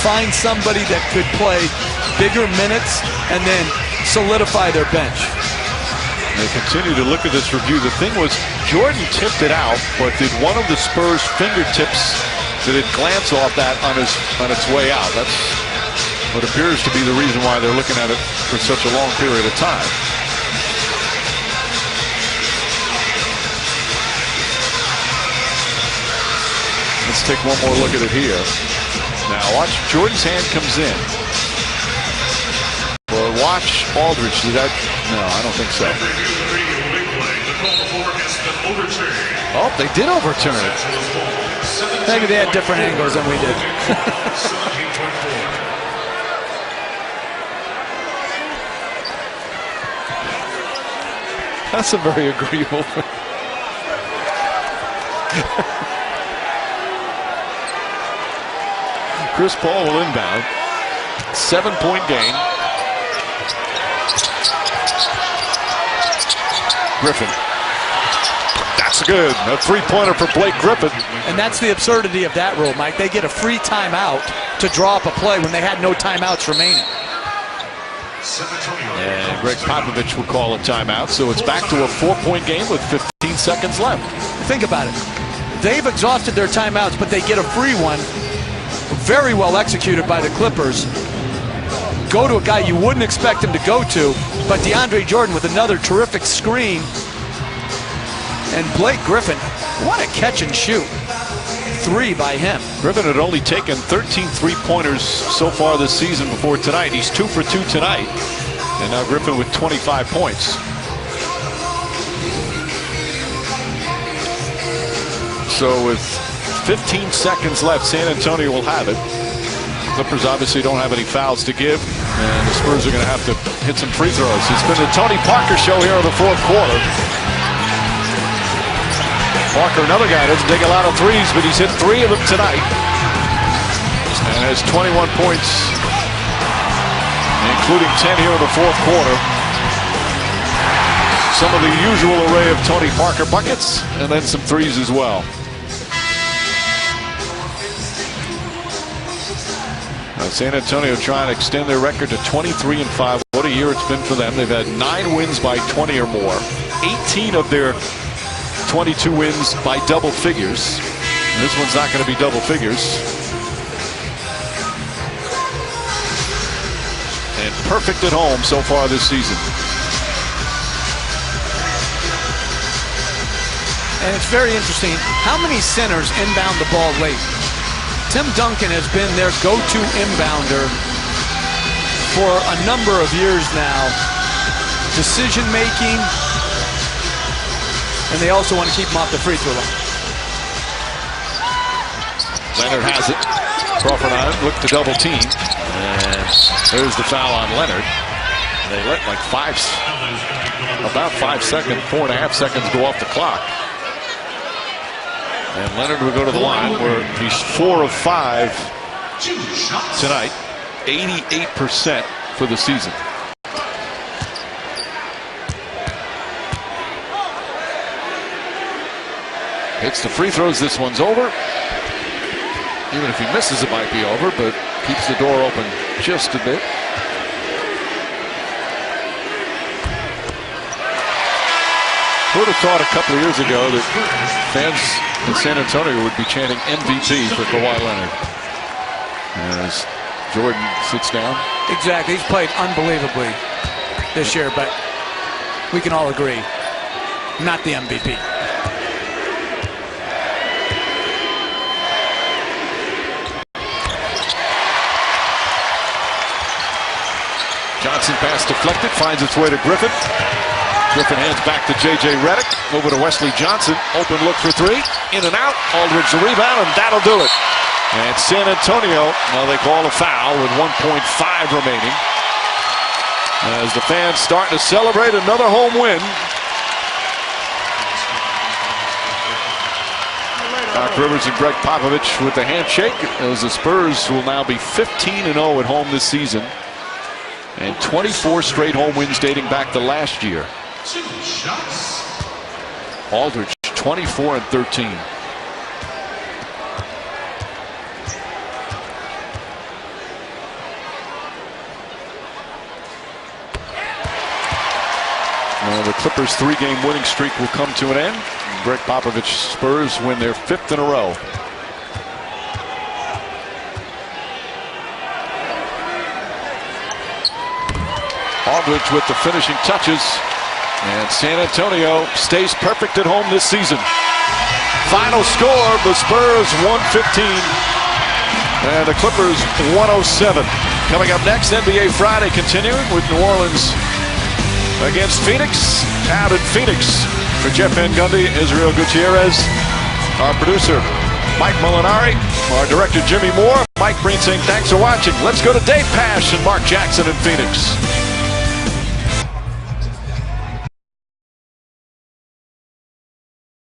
find somebody that could play bigger minutes and then solidify their bench. They continue to look at this review. The thing was, Jordan tipped it out, but did one of the Spurs' fingertips, did it glance off that on its way out? That's what appears to be the reason why they're looking at it for such a long period of time. Let's take one more look at it here. Now watch, Jordan's hand comes in. Well, watch Aldridge. Did that? No, I don't think so. Oh, they did overturn it. Maybe they had different angles than we did. That's a very agreeable. Chris Paul will inbound. 7-point game. Griffin. That's good. A three-pointer for Blake Griffin. And that's the absurdity of that rule, Mike. They get a free timeout to draw up a play when they had no timeouts remaining. And Greg Popovich will call a timeout, so it's back to a 4-point game with 15 seconds left. Think about it. They've exhausted their timeouts, but they get a free one. Very well executed by the Clippers. Go to a guy you wouldn't expect him to go to, but DeAndre Jordan with another terrific screen. And Blake Griffin, what a catch and shoot. 3 by him. Griffin had only taken 13 three-pointers so far this season before tonight. He's 2 for 2 tonight. And now Griffin with 25 points. So with 15 seconds left, San Antonio will have it. Clippers obviously don't have any fouls to give, and the Spurs are going to have to hit some free throws. It's been the Tony Parker show here in the fourth quarter. Parker, another guy, doesn't take a lot of threes, but he's hit 3 of them tonight. And has 21 points, including 10 here in the fourth quarter. Some of the usual array of Tony Parker buckets, and then some threes as well. San Antonio trying to extend their record to 23-5. What a year it's been for them. They've had 9 wins by 20 or more. 18 of their 22 wins by double figures. And this one's not going to be double figures. And perfect at home so far this season. And it's very interesting. How many centers inbound the ball late? Tim Duncan has been their go-to inbounder for a number of years now. Decision-making, and they also want to keep him off the free throw line. Leonard has it. Crawford on it, look to double team. And there's the foul on Leonard. They let like about 5 seconds, 4.5 seconds go off the clock. And Leonard will go to the line where he's 4 of 5 tonight. 88% for the season. Hits the free throws. This one's over. Even if he misses, it might be over, but keeps the door open just a bit. Who would have thought a couple of years ago that fans in San Antonio would be chanting MVP for Kawhi Leonard as Jordan sits down? Exactly. He's played unbelievably this year, but we can all agree, not the MVP. Johnson pass deflected, finds its way to Griffin. Griffin hands back to J.J. Redick. Over to Wesley Johnson. Open look for 3. In and out. Aldridge the rebound, and that'll do it. And San Antonio, well, they call a foul with 1.5 remaining. As the fans starting to celebrate another home win. Doc Rivers and Greg Popovich with the handshake, as the Spurs will now be 15-0 at home this season, and 24 straight home wins dating back to last year. Aldridge 24-13. The Clippers' 3-game winning streak will come to an end. Greg Popovich Spurs win their 5th in a row. Aldridge with the finishing touches, and San Antonio stays perfect at home this season. Final score: the Spurs 115 and the Clippers 107. Coming up next, NBA Friday continuing with New Orleans against Phoenix. Out in Phoenix for Jeff Van Gundy, Israel Gutierrez, our producer Mike Molinari, our director Jimmy Moore. Mike Breen saying thanks for watching. Let's go to Dave Pasch and Mark Jackson in Phoenix.